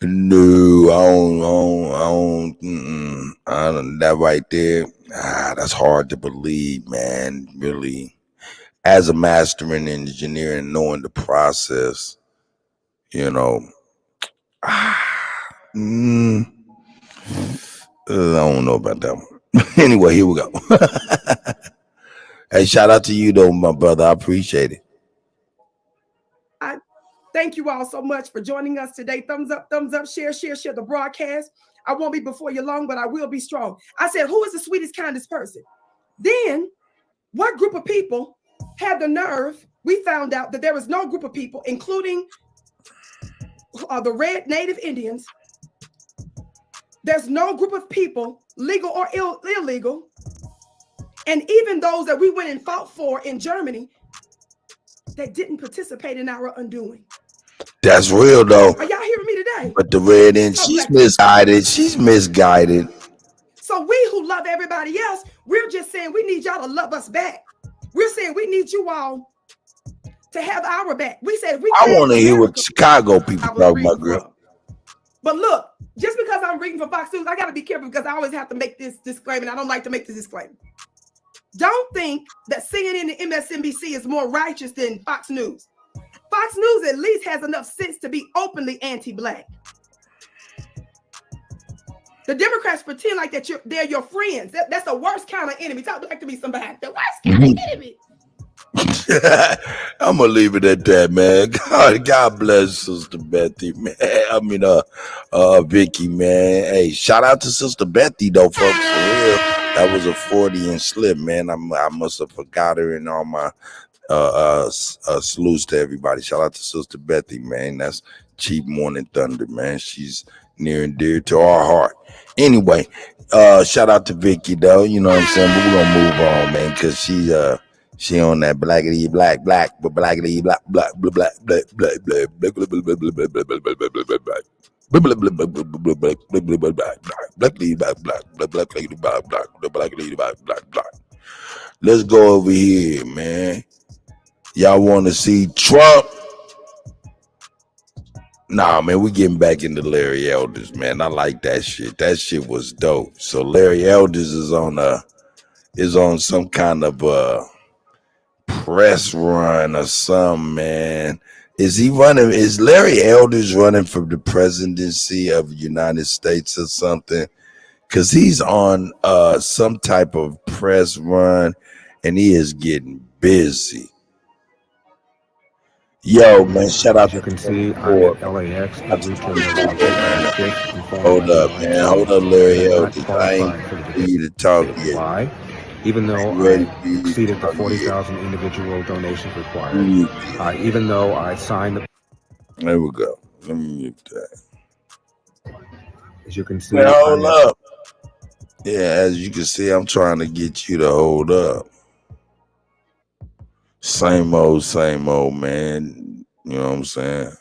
No, I don't. That right there, that's hard to believe, man. Really, as a mastering engineer and knowing the process, you know, I don't know about that one. Anyway, here we go. Hey, shout out to you though, my brother. I appreciate it.
Thank you all so much for joining us today. Thumbs up, share the broadcast. I won't be before you long, but I will be strong. I said, who is the sweetest, kindest person? Then, what group of people had the nerve? We found out that there was no group of people, including the Red Native Indians. There's no group of people, legal or illegal, and even those that we went and fought for in Germany, that didn't participate in our undoing.
That's real though.
Are y'all hearing me today?
But the Red End, she's misguided. She's misguided.
So we who love everybody else, we're just saying we need y'all to love us back. We're saying we need you all to have our back. We said we.
I want to hear what Chicago people talk about, girl.
But look, just because I'm reading from Fox News, I got to be careful because I always have to make this disclaimer. And I don't like to make this disclaimer. Don't think that CNN and MSNBC is more righteous than Fox News. Fox News at least has enough sense to be openly anti-black. The Democrats pretend like that they're your friends. That's the worst kind of enemy. Talk back to me, somebody. The worst kind of enemy.
I'm gonna leave it at that, man. God bless Sister Betty, man. I mean, Vicky, man. Hey, shout out to Sister Betty though, folks. For real, that was a 40 and slip, man. I must have forgot her in all my salutes to everybody. Shout out to Sister Betty, man. That's Cheap Morning Thunder, man. She's near and dear to our heart. Anyway, shout out to Vicky though. You know what I'm saying? But we're gonna move on, man, because she on that blackity black but blackity black black black black black black black black black black black black black black. Let's go over here, man. Y'all want to see Trump? Nah, man, we getting back into Larry Elders, man. I like that shit. That shit was dope. So Larry Elders is on some kind of press run or something, man. Is Larry Elders running for the presidency of the United States or something? Because he's on some type of press run and he is getting busy. Yo, man, shout out.
You can see I'm at LAX.
Hold up, man. Hold up, Larry Elders. I ain't for you to talk yet.
Why? Even though I exceeded the 40,000 individual donations required, even though I signed the.
There we go. Let me mute that.
As you can see,
man, hold up. Yeah, as you can see, I'm trying to get you to hold up. Same old, man. You know what I'm saying?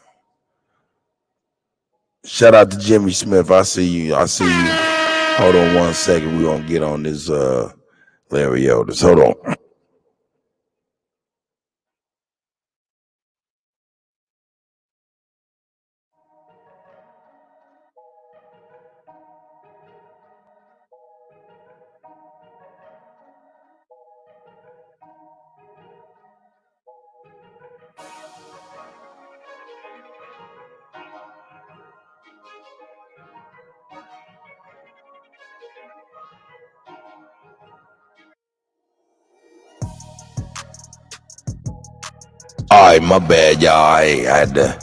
Shout out to Jimmy Smith. I see you. Hold on 1 second. We're going to get on this Larry Elders. Hold on. All right, my bad, y'all. I had to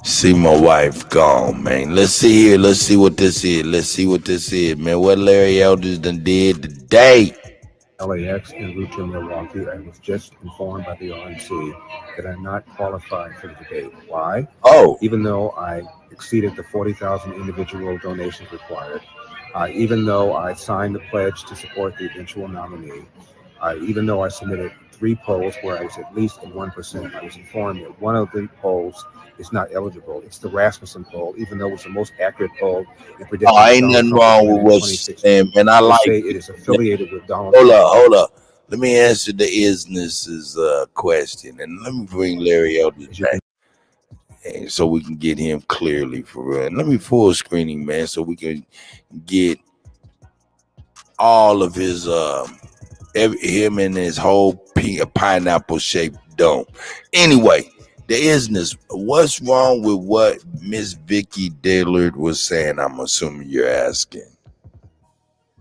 see my wife gone, man. Let's see here. Let's see what this is. Man. What Larry Elders done did today.
LAX en route to Milwaukee. I was just informed by the RNC that I'm not qualified for the debate. Why?
Oh.
Even though I exceeded the 40,000 individual donations required, even though I signed the pledge to support the eventual nominee, Even though I submitted 3 polls where I was at least in 1%, I was informed that one of the polls is not eligible. It's the Rasmussen poll, even though it's the most accurate poll in predicting
Ain't nothing wrong with what you're saying, man. I
They
like
say
it.
it is affiliated with Donald
Hold
Trump.
up. Let me answer the isness's question, and let me bring Larry Elders back, and so we can get him clearly for real. And let me full screening, man, so we can get all of his him and his whole pineapple shaped dome. Anyway, the isness. What's wrong with what Miss Vicky Dillard was saying? I'm assuming you're asking.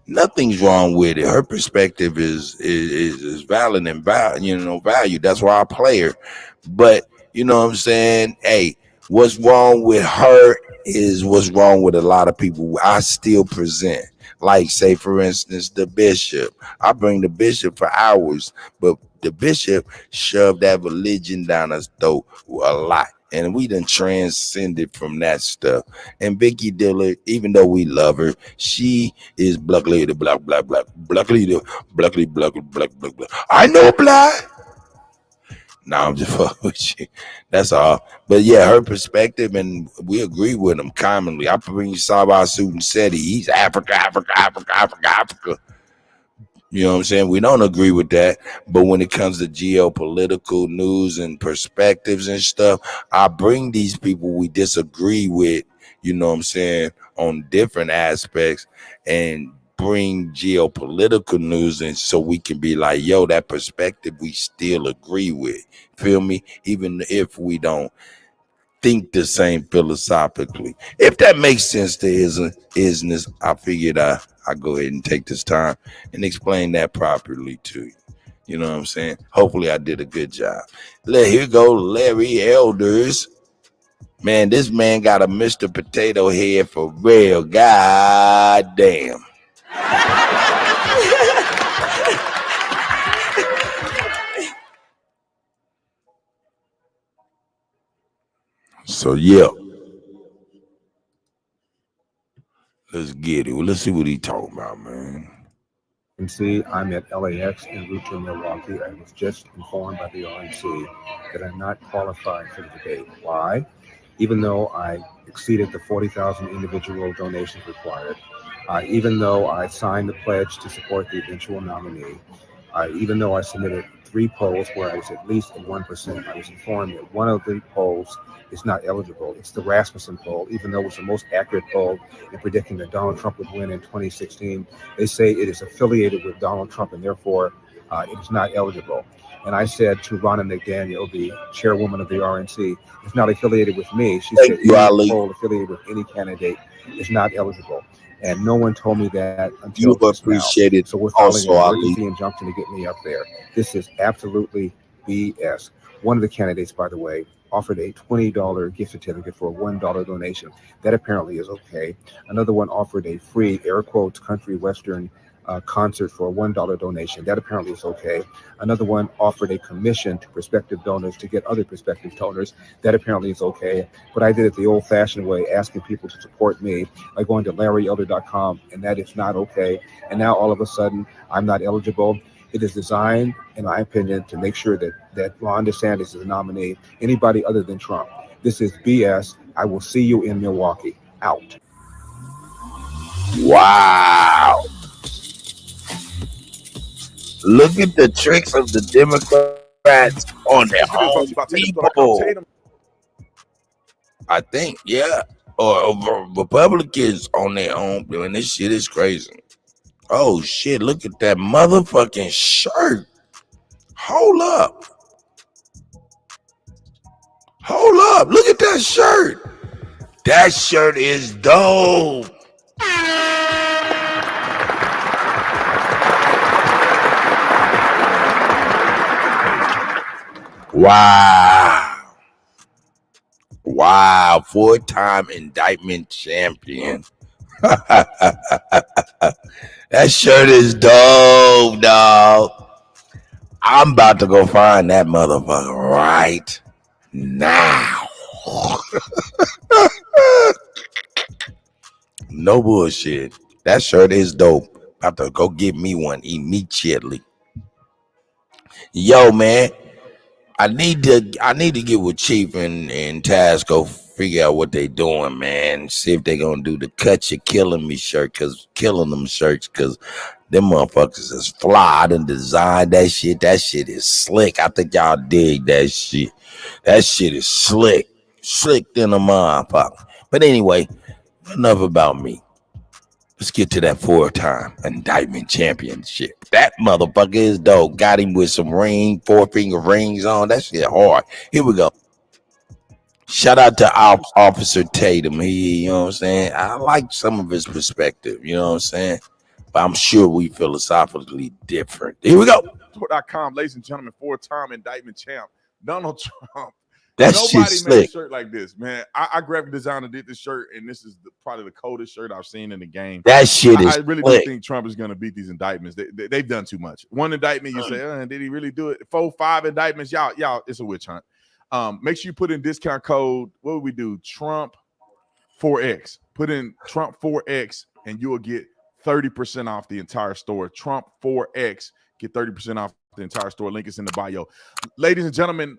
Nothing's wrong with it. Her perspective is valid and value. That's why I play her. But you know what I'm saying? Hey, what's wrong with her is what's wrong with a lot of people. I still present. Like, say, for instance, the bishop. I bring the bishop for hours, but the bishop shoved that religion down us throat a lot. And we done transcended from that stuff. And Vicky Dillard, even though we love her, she is blackly the black. I know black. Nah, I'm just fucking with you. That's all. But yeah, her perspective, and we agree with him commonly. I bring Sabah Suit and Seti. He's Africa. You know what I'm saying? We don't agree with that. But when it comes to geopolitical news and perspectives and stuff, I bring these people we disagree with, you know what I'm saying, on different aspects, and bring geopolitical news, and so we can be like, yo, that perspective we still agree with. Feel me? Even if we don't think the same philosophically. If that makes sense to isness, I figured I go ahead and take this time and explain that properly to you. You know what I'm saying? Hopefully I did a good job. Here go Larry Elders. Man, this man got a Mr. Potato Head for real. God damn. So yeah. Let's get it. Well, let's see what he talking about, man.
You can see I'm at LAX en route to Milwaukee. I was just informed by the RNC that I'm not qualified for the debate. Why? Even though I exceeded the 40,000 individual donations required, even though I signed the pledge to support the eventual nominee, even though I submitted 3 polls where I was at least in 1%, I was informed that one of the polls is not eligible. It's the Rasmussen poll, even though it's the most accurate poll in predicting that Donald Trump would win in 2016. They say it is affiliated with Donald Trump, and therefore it is not eligible. And I said to Ronna McDaniel, the chairwoman of the RNC, it's not affiliated with me. She said any poll affiliated with any candidate is not eligible. And no one told me that until
you appreciate it.
So we're filing an emergency injunction to get me up there. This is absolutely BS. One of the candidates, by the way, offered a $20 gift certificate for a $1 donation. That apparently is okay. Another one offered a free, air quotes, country western concert for a $1 donation. That apparently is okay. Another one offered a commission to prospective donors to get other prospective donors. That apparently is okay. But I did it the old-fashioned way, asking people to support me by going to LarryElder.com, and that is not okay. And now all of a sudden, I'm not eligible. It is designed, in my opinion, to make sure that Ron DeSantis is a nominee, anybody other than Trump. This is BS. I will see you in Milwaukee. Out.
Wow. Look at the tricks of the Democrats on their own people. I think, yeah. Or Republicans on their own. And this shit is crazy. Oh, shit. Look at that motherfucking shirt. Hold up. Look at that shirt. That shirt is dope. Wow. 4-time indictment champion. That shirt is dope, dog. I'm about to go find that motherfucker right now. No bullshit. That shirt is dope. About to go get me one immediately. Yo, man, I need to get with Chief and Taz, go figure out what they doing, man. See if they gonna do the cut you killing me shirt, killing them shirts, cause them motherfuckers is fly. I done designed that shit. That shit is slick. I think y'all dig that shit. That shit is slick. Slick than a motherfucker. But anyway, enough about me. Let's get to that 4-time indictment championship. That motherfucker is dope. Got him with some 4-finger rings on. That shit hard. Here we go. Shout out to Officer Tatum. You know what I'm saying? I like some of his perspective. You know what I'm saying? But I'm sure we philosophically different. Here we go.
.com, ladies and gentlemen, 4-time indictment champ, Donald Trump.
Nobody
made
slick.
a shirt like this, man. I graphic designed and did this shirt, and this is probably the coldest shirt I've seen in the game.
That shit is
I really
slick.
do think Trump is going to beat these indictments. They've done too much. One indictment, you say, did he really do it? 4, 5 indictments, y'all, it's a witch hunt. Make sure you put in discount code. What would we do? Trump 4X. Put in Trump 4X, and you will get 30% off the entire store. Trump 4X. Get 30% off the entire store. Link is in the bio. Ladies and gentlemen,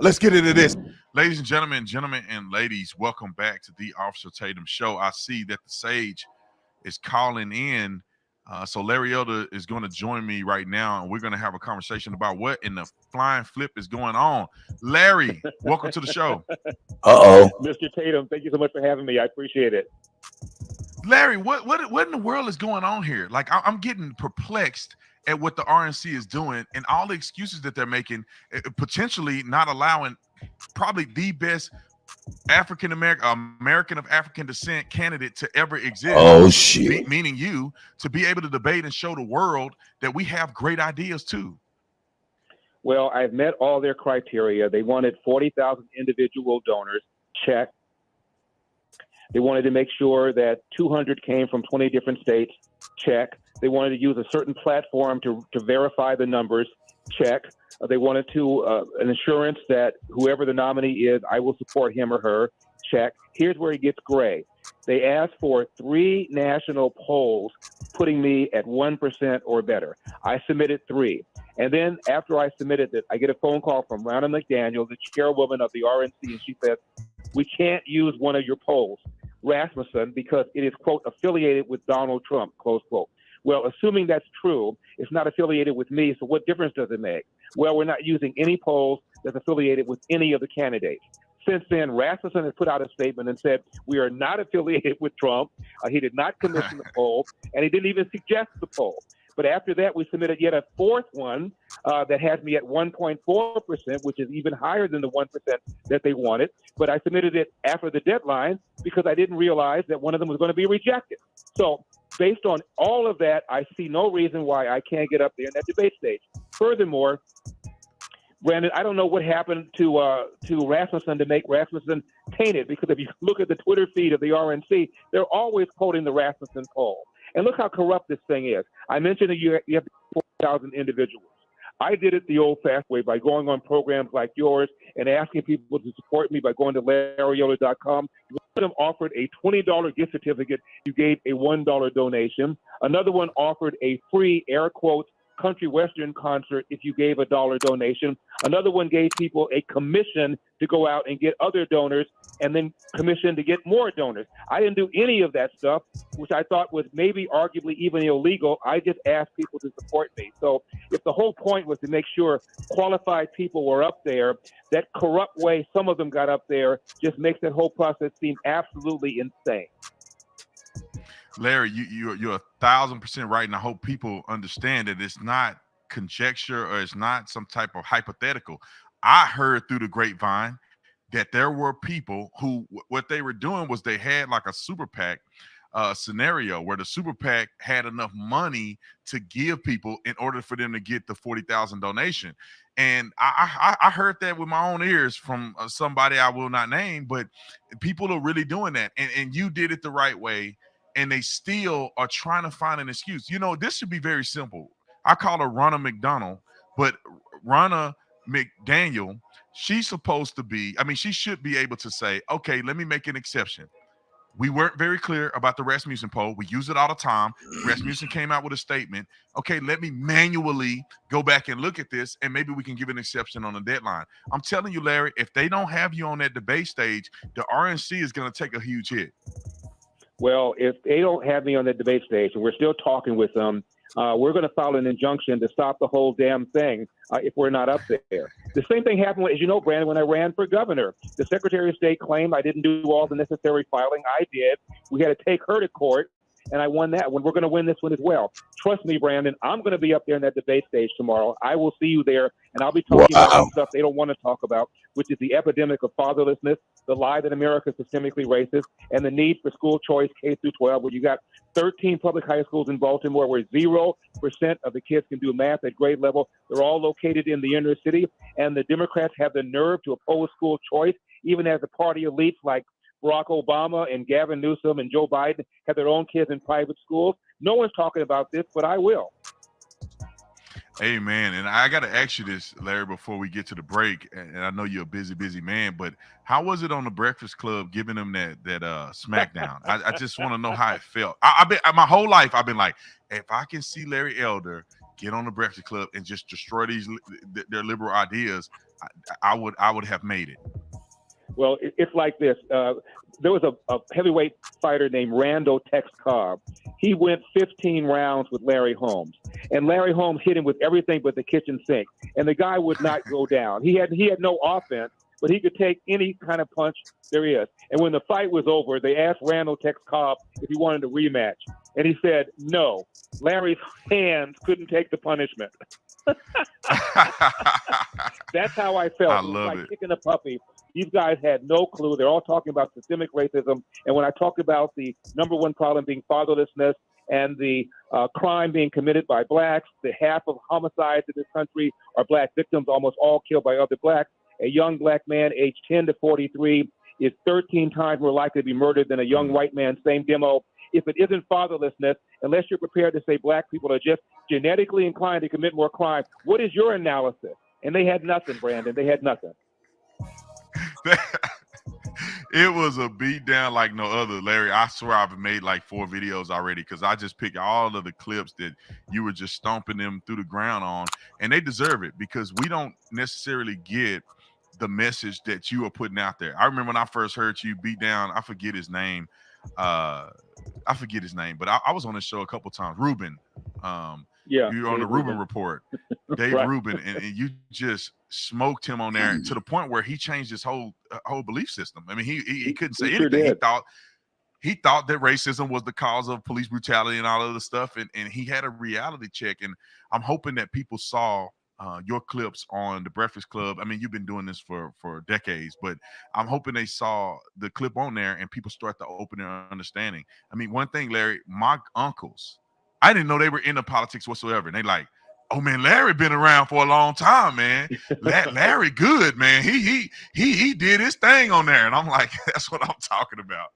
let's get into this. Ladies and gentlemen, and ladies, welcome back to the Officer Tatum Show. I see that the Sage is calling in. So Larry Elder is going to join me right now, and we're going to have a conversation about what in the flying flip is going on. Larry, welcome to the show.
Mr. Tatum, thank you so much for having me. I appreciate it.
Larry, what in the world is going on here? Like, I'm getting perplexed at what the RNC is doing and all the excuses that they're making, potentially not allowing probably the best American of African descent candidate to ever exist.
Oh, shit.
Meaning you, to be able to debate and show the world that we have great ideas too.
Well, I've met all their criteria. They wanted 40,000 individual donors. Check. They wanted to make sure that 200 came from 20 different states. Check. They wanted to use a certain platform to verify the numbers. Check. They wanted an assurance that whoever the nominee is, I will support him or her. Check. Here's where it gets gray. They asked for 3 national polls, putting me at 1% or better. I submitted 3. And then after I submitted it, I get a phone call from Ronna McDaniel, the chairwoman of the RNC, and she says, we can't use one of your polls, Rasmussen, because it is, quote, affiliated with Donald Trump, close quote. Well, assuming that's true, it's not affiliated with me, so what difference does it make? Well, we're not using any polls that's affiliated with any of the candidates. Since then, Rasmussen has put out a statement and said, we are not affiliated with Trump. He did not commission the poll, and he didn't even suggest the poll. But after that, we submitted yet a 4th one that has me at 1.4%, which is even higher than the 1% that they wanted. But I submitted it after the deadline because I didn't realize that one of them was going to be rejected. So based on all of that, I see no reason why I can't get up there in that debate stage. Furthermore, Brandon, I don't know what happened to Rasmussen to make Rasmussen tainted, because if you look at the Twitter feed of the RNC, they're always quoting the Rasmussen poll. And look how corrupt this thing is. I mentioned that you have 4,000 individuals. I did it the old-fashioned way by going on programs like yours and asking people to support me by going to LarryElder.com. One of them offered a $20 gift certificate. You gave a $1 donation. Another one offered a free, air quotes, country western concert if you gave a $1 donation. Another one gave people a commission to go out and get other donors, and then commission to get more donors. I didn't do any of that stuff, which I thought was maybe arguably even illegal. I just asked people to support me. So if the whole point was to make sure qualified people were up there, that corrupt way some of them got up there just makes that whole process seem absolutely insane.
Larry, you're 1,000% right, and I hope people understand that it's not conjecture or it's not some type of hypothetical. I heard through the grapevine that there were people who, what they were doing was they had like a super PAC scenario where the super PAC had enough money to give people in order for them to get the 40,000 donation. And I heard that with my own ears from somebody I will not name, but people are really doing that. And you did it the right way. And they still are trying to find an excuse. You know, this should be very simple. I call her Ronna McDonald, but Ronna McDaniel, she's supposed to be, I mean, she should be able to say, okay, let me make an exception. We weren't very clear about the Rasmussen poll. We use it all the time. Rasmussen came out with a statement. Okay, let me manually go back and look at this, and maybe we can give an exception on the deadline. I'm telling you, Larry, if they don't have you on that debate stage, the RNC is going to take a huge hit.
Well, if they don't have me on the debate stage, and we're still talking with them, we're going to file an injunction to stop the whole damn thing if we're not up there. The same thing happened, as you know, Brandon, when I ran for governor. The Secretary of State claimed I didn't do all the necessary filing. I did. We had to take her to court, and I won that one. We're going to win this one as well. Trust me, Brandon, I'm going to be up there in that debate stage tomorrow. I will see you there, and I'll be talking about some stuff they don't want to talk about, which is the epidemic of fatherlessness, the lie that America is systemically racist, and the need for school choice K through 12, where you got 13 public high schools in Baltimore where 0% of the kids can do math at grade level. They're all located in the inner city, and the Democrats have the nerve to oppose school choice, even as the party elites like Barack Obama and Gavin Newsom and Joe Biden have their own kids in private schools. No one's talking about this, but I will.
Amen. And I got to ask you this, Larry, before we get to the break. And I know you're a busy man, but how was it on the Breakfast Club giving them that smackdown? I just want to know how it felt. I've been my whole life, I've been like, if I can see Larry Elder get on the Breakfast Club and just destroy their liberal ideas, I would have made it.
Well, it's like this. There was a heavyweight fighter named Randall Tex Cobb. He went 15 rounds with Larry Holmes, and Larry Holmes hit him with everything but the kitchen sink, and the guy would not go down. He had no offense, but he could take any kind of punch there is. And when the fight was over, they asked Randall Tex Cobb if he wanted a rematch, and he said no. Larry's hands couldn't take the punishment. That's how I felt.
I love
it.
Like
kicking a puppy. These guys had no clue. They're all talking about systemic racism. And when I talked about the number one problem being fatherlessness and the crime being committed by blacks, the half of homicides in this country are black victims, almost all killed by other blacks. A young black man aged 10 to 43 is 13 times more likely to be murdered than a young white man, same demo. If it isn't fatherlessness, unless you're prepared to say black people are just genetically inclined to commit more crime, what is your analysis? And they had nothing, Brandon. They had nothing.
It was a beat down like no other, Larry. I swear I've made like 4 videos already because I just picked all of the clips that you were just stomping them through the ground on, and they deserve it because we don't necessarily get the message that you are putting out there. I remember when I first heard you beat down, I forget his name, but I was on this show a couple times. Ruben,
yeah,
you were on the Ruben Report, Dave
Right.
Rubin, and you just smoked him on there to the point where he changed his whole belief system. I mean, he couldn't say
sure
anything.
did.
He thought that racism was the cause of police brutality and all of the stuff, and he had a reality check. And I'm hoping that people saw your clips on the Breakfast Club. I mean, you've been doing this for decades, but I'm hoping they saw the clip on there and people start to open their understanding. I mean, one thing, Larry, my uncles, I didn't know they were into politics whatsoever. And they like, oh man, Larry been around for a long time, man. Larry good, man. He did his thing on there. And I'm like, that's what I'm talking about.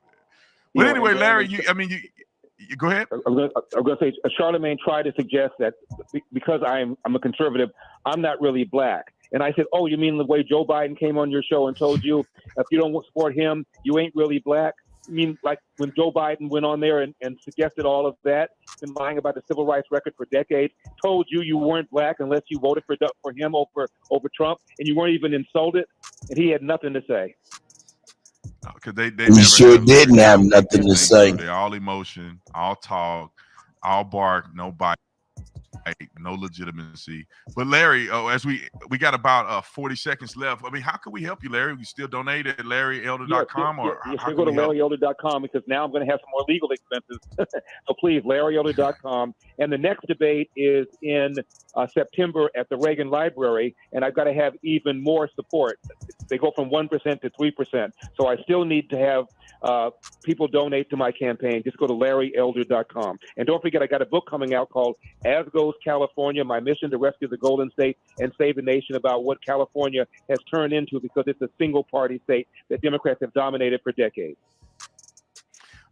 But anyway, Larry, you go ahead.
I'm going to say Charlemagne tried to suggest that because I'm a conservative, I'm not really black. And I said, oh, you mean the way Joe Biden came on your show and told you if you don't support him, you ain't really black? I mean, like when Joe Biden went on there and suggested all of that, been lying about the civil rights record for decades, told you weren't black unless you voted for him over Trump, and you weren't even insulted, and he had nothing to say.
Because they
We sure didn't have nothing to say.
They're all emotion, all talk, all bark, no bite, no legitimacy. But Larry, as we got about 40 seconds left. I mean, how can we help you, Larry? We still donate at LarryElder.com or
yes, go to LarryElder.com because now I'm going to have some more legal expenses. So please, LarryElder.com. And the next debate is in September at the Reagan Library, and I've got to have even more support. They go from 1% to 3%. So I still need to have people donate to my campaign. Just go to LarryElder.com. And don't forget, I got a book coming out called As Goes California, My Mission to Rescue the Golden State and Save the Nation, about what California has turned into because it's a single-party state that Democrats have dominated for decades.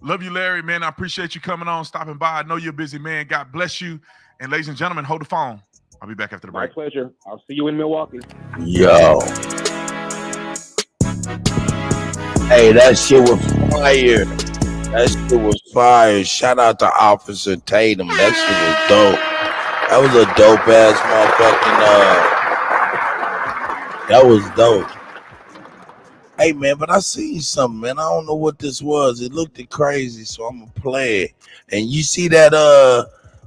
Love you, Larry, man. I appreciate you coming on, stopping by. I know you're a busy man. God bless you. And ladies and gentlemen, hold the phone. I'll be back after the break.
My pleasure. I'll see you in Milwaukee.
Yo. Hey, that shit was fire. That shit was fire. Shout out to Officer Tatum. That shit was dope. That was a dope ass motherfucking. That was dope. Hey man, but I seen something, man. I don't know what this was. It looked crazy, so I'm gonna play it. And you see that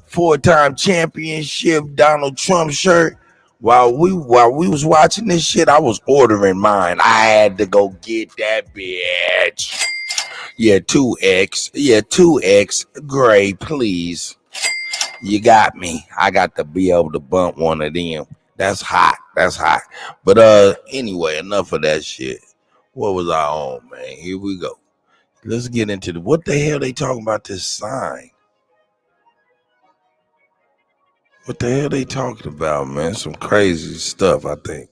4-time championship Donald Trump shirt? While we was watching this shit, I was ordering mine. I had to go get that bitch. Yeah, 2X. Yeah, 2X. Gray, please. You got me. I got to be able to bump one of them. That's hot. That's hot. But anyway, enough of that shit. What was I on, man? Here we go. Let's get into what the hell they talking about this sign? What the hell they talking about, man? Some crazy stuff, I think.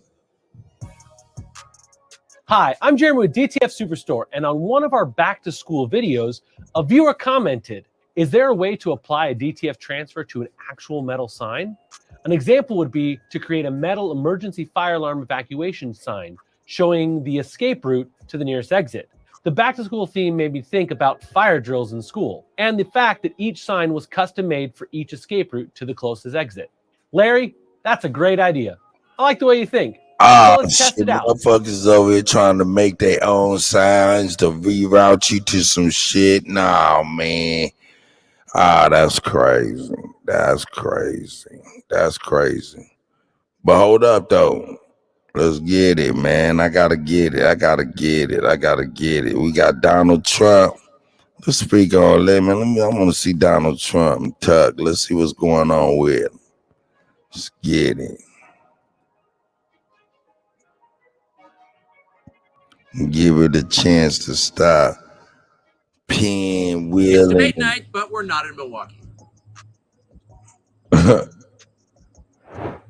Hi, I'm Jeremy with DTF Superstore, and on one of our back-to-school videos, a viewer commented, is there a way to apply a DTF transfer to an actual metal sign? An example would be to create a metal emergency fire alarm evacuation sign showing the escape route to the nearest exit. The back-to-school theme made me think about fire drills in school, and the fact that each sign was custom-made for each escape route to the closest exit. Larry, that's a great idea. I like the way you think. So let's test it out.
Motherfuckers over here trying to make their own signs to reroute you to some shit. Nah, man. That's crazy. That's crazy. That's crazy. But hold up, though. Let's get it, man. I gotta get it. I gotta get it. I gotta get it. We got Donald Trump. Let's speak on that, man. I want to see Donald Trump and Tuck. Let's see what's going on with him. Let's get it. Give it a chance to stop pinwheeling.
It's debate night, but we're not in Milwaukee.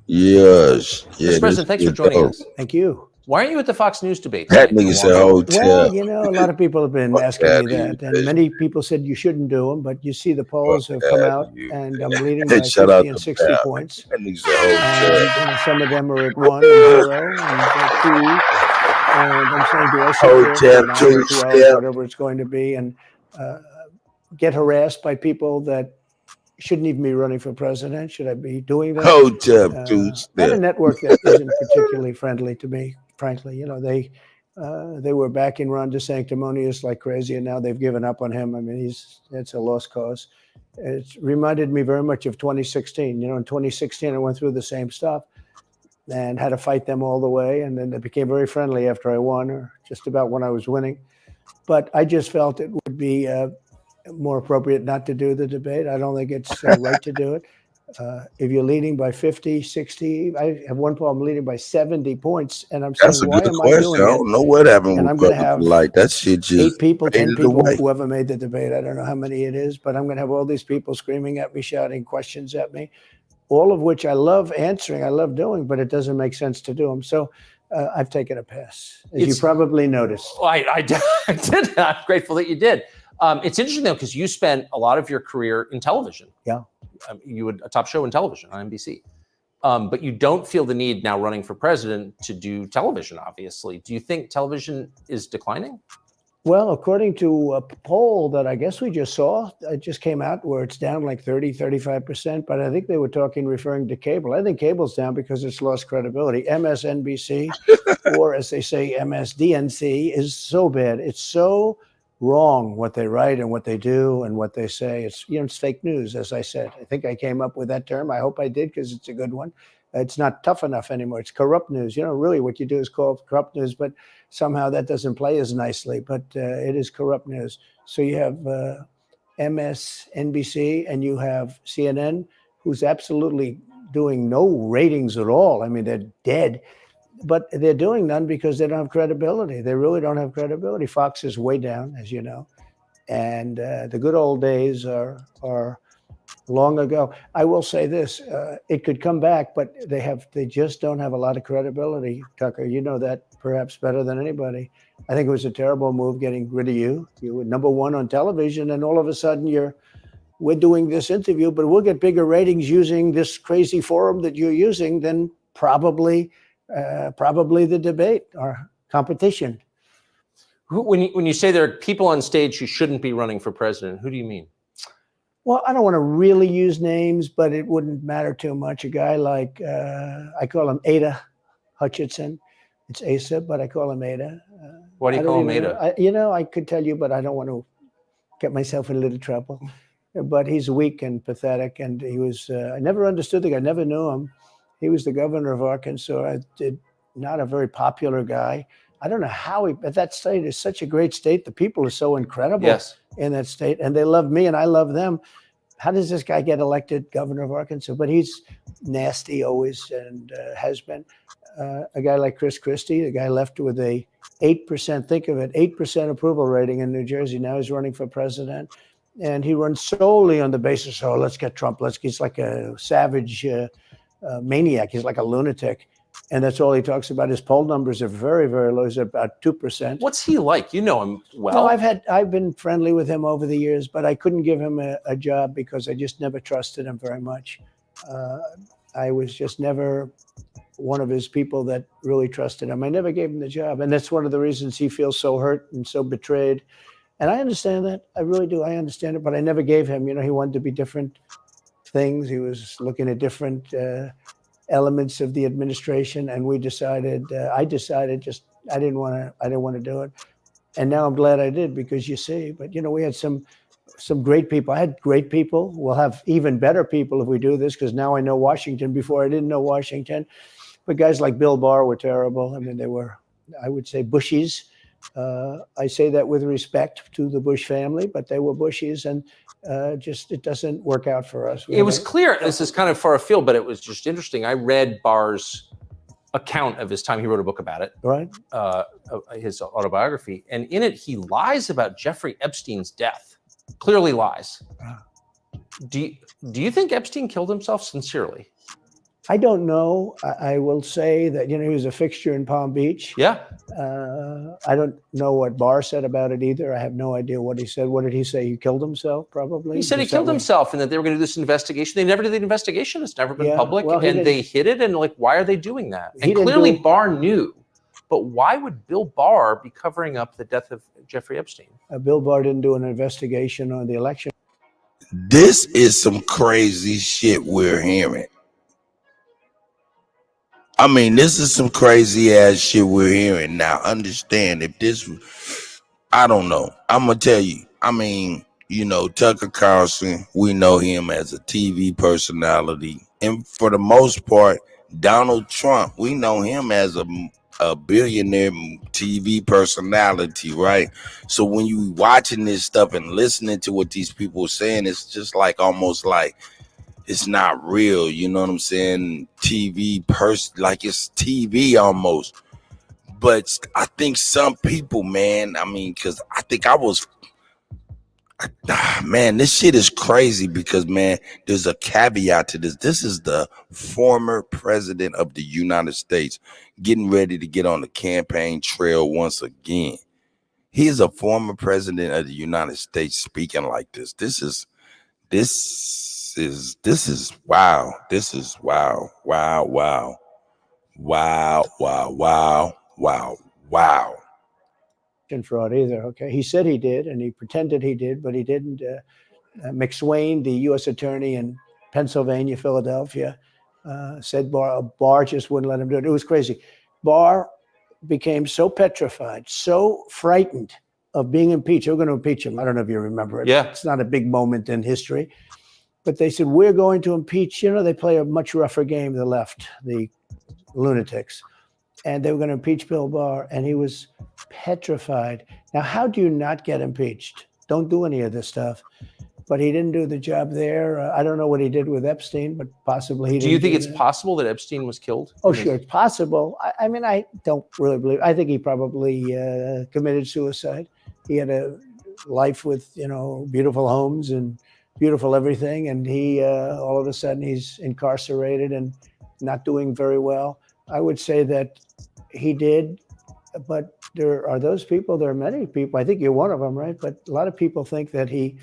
Yes. Yeah,
Mr. President, thanks for joining us.
Thank you.
Why aren't you at the Fox News debate?
That nigga said hotel.
Well, you know, a lot of people have been asking me that, and many people said you shouldn't do them, but you see the polls have come out, and I'm leading by 50 and 60 points. And some of them are at 1 and 0 and 2. And I'm saying, do I sit there for 9 or 12, whatever it's going to be, and get harassed by people that shouldn't even be running for president? Should I be doing that? At a network that isn't particularly friendly to me, frankly. You know, they were backing Ron DeSanctimonious like crazy, and now they've given up on him. I mean, it's a lost cause. It reminded me very much of 2016. You know, in 2016, I went through the same stuff and had to fight them all the way, and then they became very friendly after I won, or just about when I was winning. But I just felt it would be more appropriate not to do the debate. I don't think it's right to do it. If you're leading by 50, 60, I have one problem leading by 70 points, and I'm saying, why am I doing it?
I don't know what happened.
And I'm going to have
like that shit just
8 people, 10 people,
away.
whoever made the debate. I don't know how many it is, but I'm going to have all these people screaming at me, shouting questions at me, all of which I love answering, I love doing, but it doesn't make sense to do them. So I've taken a pass, as you probably noticed.
Well, I did. I'm grateful that you did. It's interesting, though, because you spent a lot of your career in television.
Yeah.
You had a top show in television on NBC. But you don't feel the need now running for president to do television, obviously. Do you think television is declining?
Well, according to a poll that I guess we just saw, it just came out where it's down like 30, 35%. But I think they were referring to cable. I think cable's down because it's lost credibility. MSNBC, or as they say, MSDNC, is so bad. It's so wrong what they write and what they do and what they say. It's, you know, it's fake news, as I said. I think I came up with that term. I hope I did, because it's a good one. It's not tough enough anymore. It's corrupt news. You know, really what you do is call it corrupt news, but somehow that doesn't play as nicely, but it is corrupt news. So you have MSNBC and you have CNN, who's absolutely doing no ratings at all. I mean, they're dead. But they're doing none because they don't have credibility. They really don't have credibility. Fox is way down, as you know. And the good old days are long ago. I will say this, it could come back, but they just don't have a lot of credibility. Tucker, you know that perhaps better than anybody. I think it was a terrible move getting rid of you. You were number one on television, and all of a sudden we're doing this interview, but we'll get bigger ratings using this crazy forum that you're using than probably the debate or competition.
When you say there are people on stage who shouldn't be running for president, who do you mean?
Well, I don't want to really use names, but it wouldn't matter too much. A guy like, I call him Ada Hutchinson. It's Asa, but I call him Ada.
Why do you call him Ada?
I could tell you, but I don't want to get myself in a little trouble. But he's weak and pathetic, and he was, I never understood the guy, never knew him. He was the governor of Arkansas, not a very popular guy. I don't know how but that state is such a great state. The people are so incredible in that state, and they love me and I love them. How does this guy get elected governor of Arkansas? But he's nasty always and has been. A guy like Chris Christie, the guy left with a 8%, think of it, 8% approval rating in New Jersey. Now he's running for president. And he runs solely on the basis, oh, let's get Trump. He's like a savage maniac. He's like a lunatic. And that's all he talks about. His poll numbers are very, very low. He's about 2%.
What's he like? You know him well.
No, I've been friendly with him over the years, but I couldn't give him a job because I just never trusted him very much. I was just never one of his people that really trusted him. I never gave him the job. And that's one of the reasons he feels so hurt and so betrayed. And I understand that. I really do. I understand it. But I never gave him, he wanted to be different things. He was looking at different elements of the administration. And I decided I didn't want to do it. And now I'm glad I did because you see, but we had some great people. I had great people. We'll have even better people if we do this because now I know Washington. Before I didn't know Washington. But guys like Bill Barr were terrible. I mean, they were, I would say, Bushies. I say that with respect to the Bush family, but they were Bushies, and it doesn't work out for us.
It was clear, this is kind of far afield, but it was just interesting. I read Barr's account of his time. He wrote a book about it,
right?
His autobiography. And in it, he lies about Jeffrey Epstein's death. Clearly lies. Do you think Epstein killed himself sincerely?
I don't know. I will say that, he was a fixture in Palm Beach.
Yeah.
I don't know what Barr said about it either. I have no idea what he said. What did he say? He killed himself, probably?
He said he killed himself and that they were going to do this investigation. They never did the investigation. It's never been public. And they hid it. And why are they doing that? And clearly Barr knew. But why would Bill Barr be covering up the death of Jeffrey Epstein?
Bill Barr didn't do an investigation on the election.
This is some crazy shit we're hearing. I mean, this is some crazy ass shit we're hearing. Now, understand if this, I don't know. I'm going to tell you. I mean, Tucker Carlson, we know him as a TV personality. And for the most part, Donald Trump, we know him as a billionaire TV personality, right? So when you watching this stuff and listening to what these people are saying, it's just almost like, it's not real, you know what I'm saying? TV like it's TV almost. But I think some people, man, I mean, because I think man, this shit is crazy because, man, there's a caveat to this. This is the former president of the United States getting ready to get on the campaign trail once again. He is a former president of the United States speaking like this. This is wow. This is wow.
Fraud either. Okay. He said he did, and he pretended he did, but he didn't. McSwain, the U.S. attorney in Pennsylvania, Philadelphia, said Barr just wouldn't let him do it. It was crazy. Barr became so petrified, so frightened of being impeached. They were going to impeach him. I don't know if you remember it.
Yeah.
It's not a big moment in history. But they said, we're going to impeach. They play a much rougher game, the left, the lunatics. And they were going to impeach Bill Barr, and he was petrified. Now, how do you not get impeached? Don't do any of this stuff. But he didn't do the job there. I don't know what he did with Epstein, but possibly he didn't.
Do you think it's possible that Epstein was killed?
Oh, sure, it's possible. I mean, I don't really believe. I think he probably committed suicide. He had a life with, beautiful homes and beautiful everything, and he all of a sudden he's incarcerated and not doing very well. I would say that he did, but there are those people. There are many people. I think you're one of them, right? But a lot of people think that he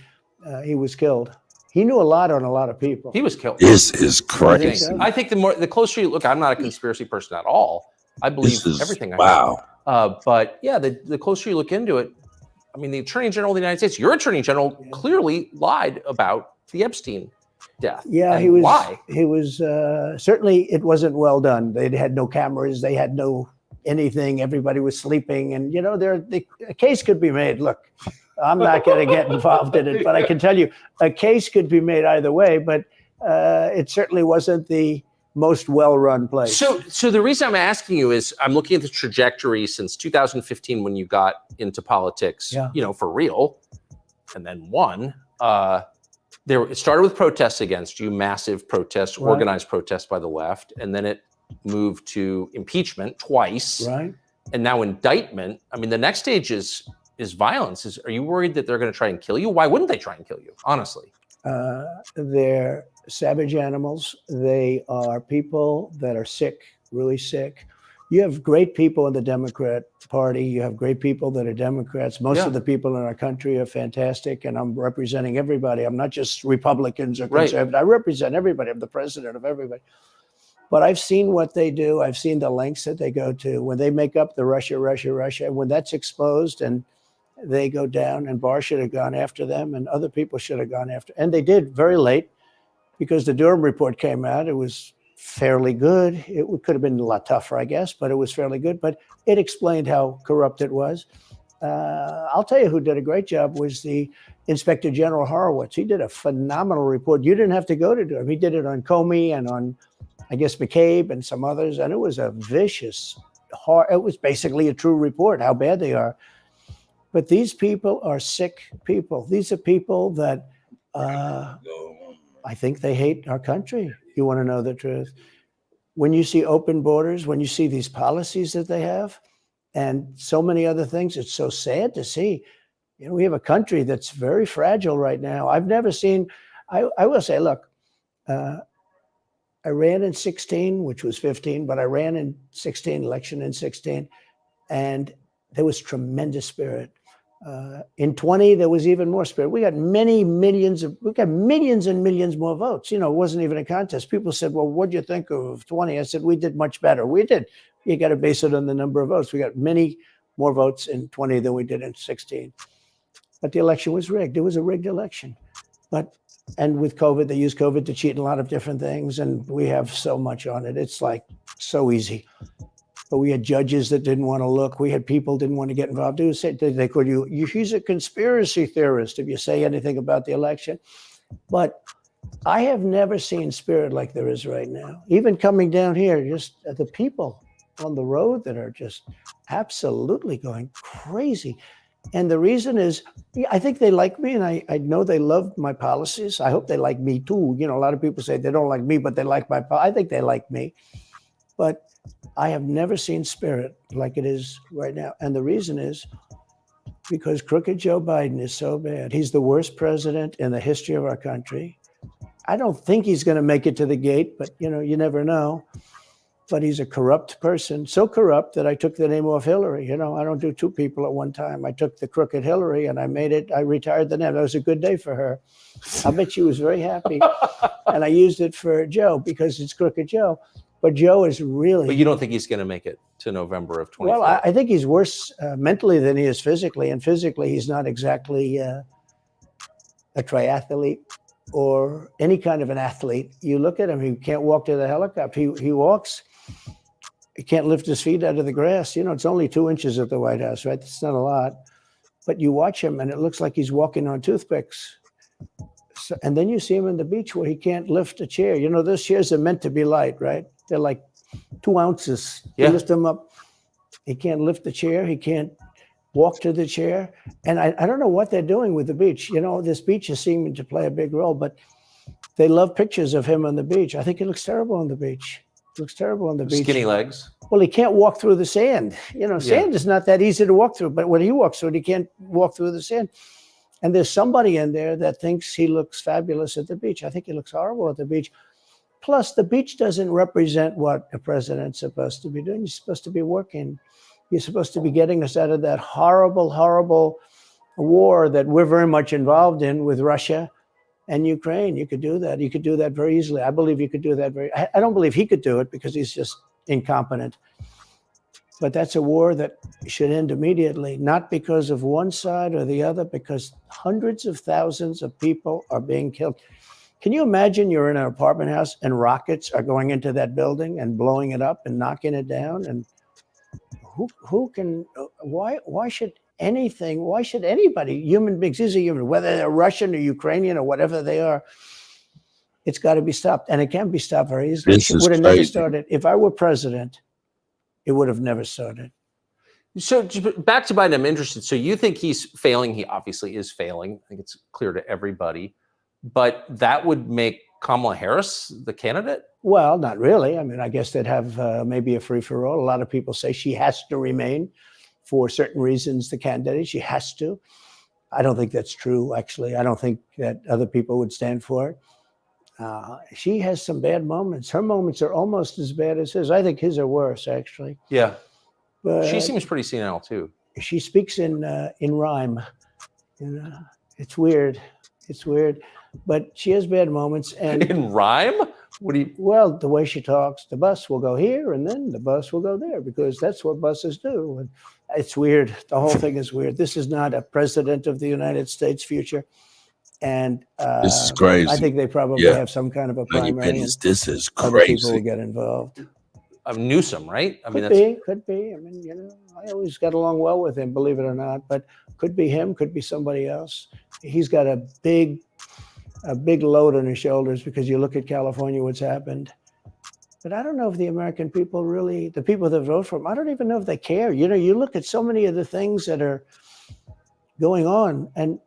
was killed. He knew a lot on a lot of people.
He was killed.
This is crazy.
I think the closer you look, I'm not a conspiracy person at all. I believe everything I
wow.
But yeah, the closer you look into it, I mean, the Attorney General of the United States, your Attorney General, clearly lied about the Epstein death.
Yeah,
And
he was.
Why?
He was certainly. It wasn't well done. They had no cameras. They had no anything. Everybody was sleeping, and a case could be made. Look, I'm not going to get involved in it, but I can tell you a case could be made either way. But it certainly wasn't the most well-run place.
So the reason I'm asking you is I'm looking at the trajectory since 2015 when you got into politics, for real, and then won. It started with protests against you, massive protests, organized protests by the left, and then it moved to impeachment twice,
right?
And now indictment. I mean, the next stage is violence. Are you worried that they're going to try and kill you? Why wouldn't they try and kill you? Honestly,
they're savage animals. They are people that are sick, really sick. You have great people in the Democrat Party. You have great people that are Democrats. Most of the people in our country are fantastic, and I'm representing everybody. I'm not just Republicans or conservatives. I represent everybody. I'm the president of everybody. But I've seen what they do. I've seen the lengths that they go to when they make up the Russia. When that's exposed and they go down, and Barr should have gone after them, and other people should have gone after, and they did very late because the Durham report came out. It was fairly good. It could have been a lot tougher, I guess, but it was fairly good. But it explained how corrupt it was. I'll tell you who did a great job was the Inspector General Horowitz. He did a phenomenal report. You didn't have to go to Durham. He did it on Comey and on, I guess, McCabe and some others. And it was a vicious, it was basically a true report, how bad they are. But these people are sick people. These are people that I think they hate our country. You want to know the truth. When you see open borders, when you see these policies that they have, and so many other things, it's so sad to see. We have a country that's very fragile right now. I've never seen, I will say, look, I ran in 16, which was 15, but I ran in 16, election in 16, and there was tremendous spirit. In 20, there was even more spirit. We got millions and millions more votes. It wasn't even a contest. People said, well, what'd you think of 20? I said, we did much better. We did. You got to base it on the number of votes. We got many more votes in 20 than we did in 16. But the election was rigged. It was a rigged election. And with COVID, they used COVID to cheat in a lot of different things. And we have so much on it. It's like so easy. But we had judges that didn't want to look. We had people didn't want to get involved. They called you, he's a conspiracy theorist if you say anything about the election. But I have never seen spirit like there is right now. Even coming down here, just the people on the road that are just absolutely going crazy. And the reason is, I think they like me, and I know they love my policies. I hope they like me too. A lot of people say they don't like me, but they like my policies. I think they like me. But I have never seen spirit like it is right now. And the reason is because crooked Joe Biden is so bad. He's the worst president in the history of our country. I don't think he's going to make it to the gate, but you never know. But he's a corrupt person, so corrupt that I took the name off Hillary. I don't do two people at one time. I took the crooked Hillary and I retired the name. That was a good day for her. I bet she was very happy. And I used it for Joe because it's crooked Joe. But Joe is really... But
you don't think he's going to make it to November of 2024?
Well, I think he's worse mentally than he is physically. And physically, he's not exactly a triathlete or any kind of an athlete. You look at him, he can't walk to the helicopter. He walks. He can't lift his feet out of the grass. It's only 2 inches at the White House, right? It's not a lot. But you watch him, and it looks like he's walking on toothpicks. And then you see him on the beach where he can't lift a chair. Those chairs are meant to be light, right? They're like 2 ounces. You lift them up. He can't lift the chair. He can't walk to the chair. And I don't know what they're doing with the beach. This beach is seeming to play a big role, but they love pictures of him on the beach. I think it looks terrible on the beach. It looks terrible on the beach.
Skinny legs.
Well, he can't walk through the sand. Sand is not that easy to walk through, but when he walks through it, he can't walk through the sand. And there's somebody in there that thinks he looks fabulous at the beach. I think he looks horrible at the beach. Plus, the beach doesn't represent what a president's supposed to be doing. You're supposed to be working. You're supposed to be getting us out of that horrible, horrible war that we're very much involved in with Russia and Ukraine. You could do that. You could do that very easily. I believe you could do that I don't believe he could do it because he's just incompetent. But that's a war that should end immediately, not because of one side or the other, because hundreds of thousands of people are being killed. Can you imagine you're in an apartment house and rockets are going into that building and blowing it up and knocking it down? And who can, why should anybody, human beings, these are human, whether they're Russian or Ukrainian or whatever they are, it's got to be stopped. And it can be stopped very easily.
This
It
is
would have never
crazy.
started. If I were president, it would have never started.
So back to Biden, I'm interested. So you think he's failing? He obviously is failing. I think it's clear to everybody. But that would make Kamala Harris the candidate?
Well, not really. I mean, I guess they'd have maybe a free-for-all. A lot of people say she has to remain for certain reasons, the candidate. She has to. I don't think that's true, actually. I don't think that other people would stand for it. She has some bad moments. Her moments are almost as bad as his. I think his are worse, actually.
Yeah.
But
She seems pretty senile, too.
she speaks in rhyme. It's weird. It's weird. But she has bad moments. And
in rhyme? What do you?
Well, the way she talks, the bus will go here and then the bus will go there because that's what buses do. And it's weird. The whole thing is weird. This is not a president of the United States future. And
This is crazy.
I think they probably
Yeah.
have some kind of a
On your
primary.
business,
and
this is
other people will
crazy.
get involved.
Newsom, right? I mean,
Could be. I mean, I always got along well with him, believe it or not. But could be him, could be somebody else. He's got a big load on his shoulders because you look at California, what's happened. But I don't know if the American people really, the people that vote for him, I don't even know if they care. You look at so many of the things that are going on, and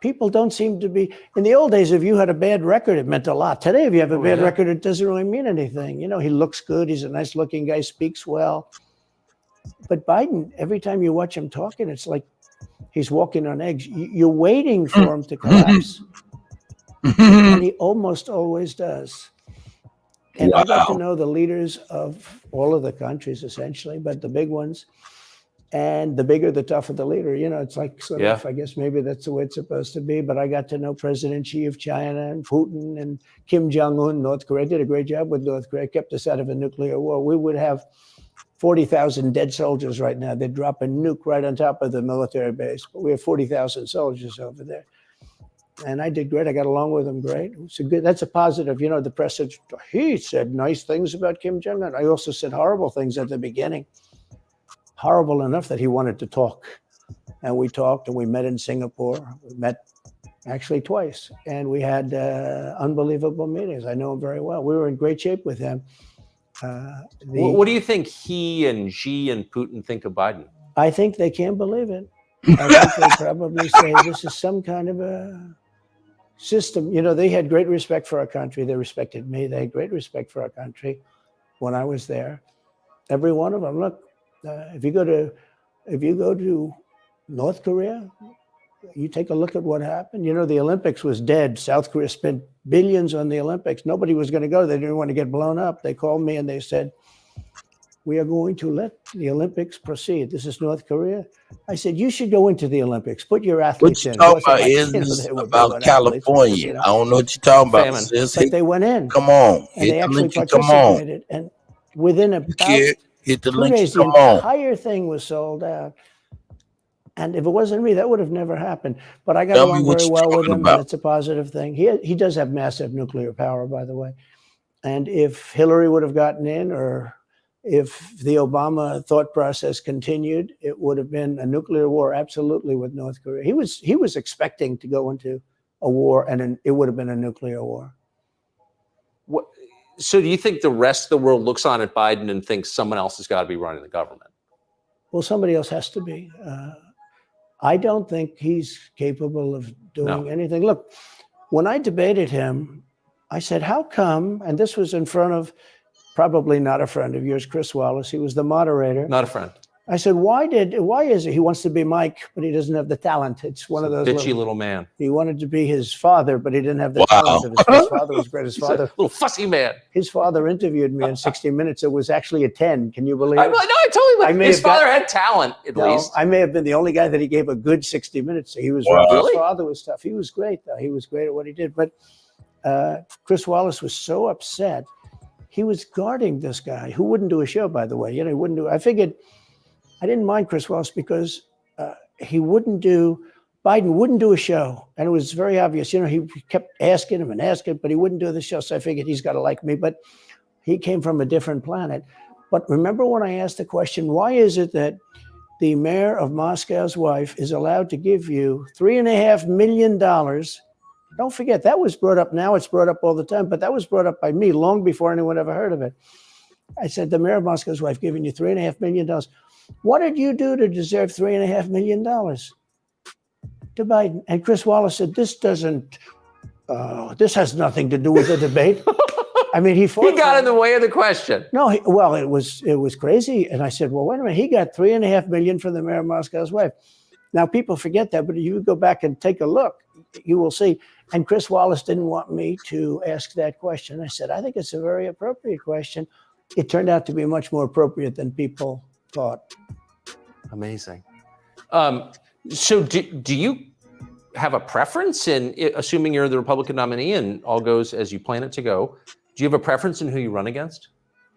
people don't seem to be. In the old days, if you had a bad record, it meant a lot. Today, if you have a bad record, it doesn't really mean anything. He looks good. He's a nice-looking guy, speaks well. But Biden, every time you watch him talking, it's like he's walking on eggs. You're waiting for him to collapse. And he almost always does. And I got to know the leaders of all of the countries, essentially, but the big ones. And the bigger, the tougher the leader. It's like sort of, I guess maybe that's the way it's supposed to be. But I got to know President Xi of China and Putin and Kim Jong-un, North Korea. Did a great job with North Korea, kept us out of a nuclear war. We would have 40,000 dead soldiers right now. They'd drop a nuke right on top of the military base. But we have 40,000 soldiers over there. And I did great. I got along with him great. That's a positive. The press said, he said nice things about Kim Jong-un. I also said horrible things at the beginning. Horrible enough that he wanted to talk. And we talked and we met in Singapore. We met actually twice. And we had unbelievable meetings. I know him very well. We were in great shape with him.
What do you think he and Xi and Putin think of Biden?
I think they can't believe it. I think they probably say this is some kind of a system. They had great respect for our country. They respected me. They had great respect for our country when I was there. Every one of them. Look, if you go to North Korea, you take a look at what happened. The Olympics was dead. South Korea spent billions on the Olympics. Nobody was going to go. They didn't want to get blown up. They called me and they said, we are going to let the Olympics proceed. This is North Korea. I said, you should go into the Olympics. Put your athletes in.
What you talking about is about California. I don't know what you're talking about. Sis.
But they went in.
Come on.
And they actually
Come on.
participated. And within about
hit the
2
link.
days, the entire thing was sold out. And if it wasn't me, that would have never happened. But I got along very well with him. That's a positive thing. He does have massive nuclear power, by the way. And if Hillary would have gotten in, or if the Obama thought process continued, it would have been a nuclear war, absolutely, with North Korea. He was expecting to go into a war, and it would have been a nuclear war.
So do you think the rest of the world looks on at Biden and thinks someone else has got to be running the government?
Well, somebody else has to be. I don't think he's capable of doing anything. Look, when I debated him, I said, how come, and this was in front of probably not a friend of yours, Chris Wallace. He was the moderator.
Not a friend.
I said, why is it? He wants to be Mike, but he doesn't have the talent. It's one of those
bitchy little man.
He wanted to be his father, but he didn't have the talent of his father. Was great. His father,
little fussy man.
His father interviewed me in 60 Minutes. It was actually a 10. Can you believe it?
I totally like his father had talent, at least.
I may have been the only guy that he gave a good 60 Minutes. So he was His father was tough. He was great, though. He was great at what he did. But Chris Wallace was so upset. He was guarding this guy who wouldn't do a show, by the way. He wouldn't do. I figured I didn't mind Chris Wallace because Biden wouldn't do a show. And it was very obvious. You know, he kept asking him and asking, but he wouldn't do the show. So I figured he's got to like me. But he came from a different planet. But remember when I asked the question, why is it that the mayor of Moscow's wife is allowed to give you $3.5 million? Don't forget, that was brought up. Now it's brought up all the time, but that was brought up by me long before anyone ever heard of it. I said, the mayor of Moscow's wife giving you $3.5 million. What did you do to deserve $3.5 million? To Biden. And Chris Wallace said, this has nothing to do with the debate. I mean, he
got in the way of the question.
No, it was crazy. And I said, well, wait a minute. He got $3.5 million from the mayor of Moscow's wife. Now, people forget that, but if you go back and take a look, you will see. And Chris Wallace didn't want me to ask that question. I said, I think it's a very appropriate question. It turned out to be much more appropriate than people thought.
Amazing. So do you have a preference in, assuming you're the Republican nominee and all goes as you plan it to go, do you have a preference in who you run against?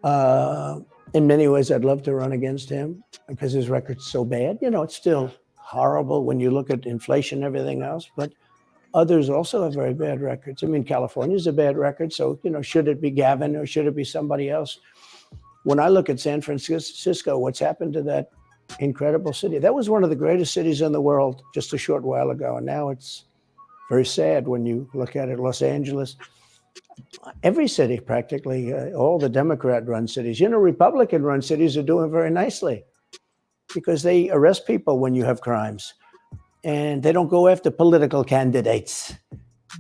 In many ways, I'd love to run against him because his record's so bad. You know, it's still horrible when you look at inflation and everything else, but others also have very bad records. I mean, California's a bad record. So, you know, should it be Gavin or should it be somebody else? When I look at San Francisco, what's happened to that incredible city? That was one of the greatest cities in the world just a short while ago. And now it's very sad when you look at it. Los Angeles, every city practically, all the Democrat-run cities, you know, Republican-run cities are doing very nicely because they arrest people when you have crimes and they don't go after political candidates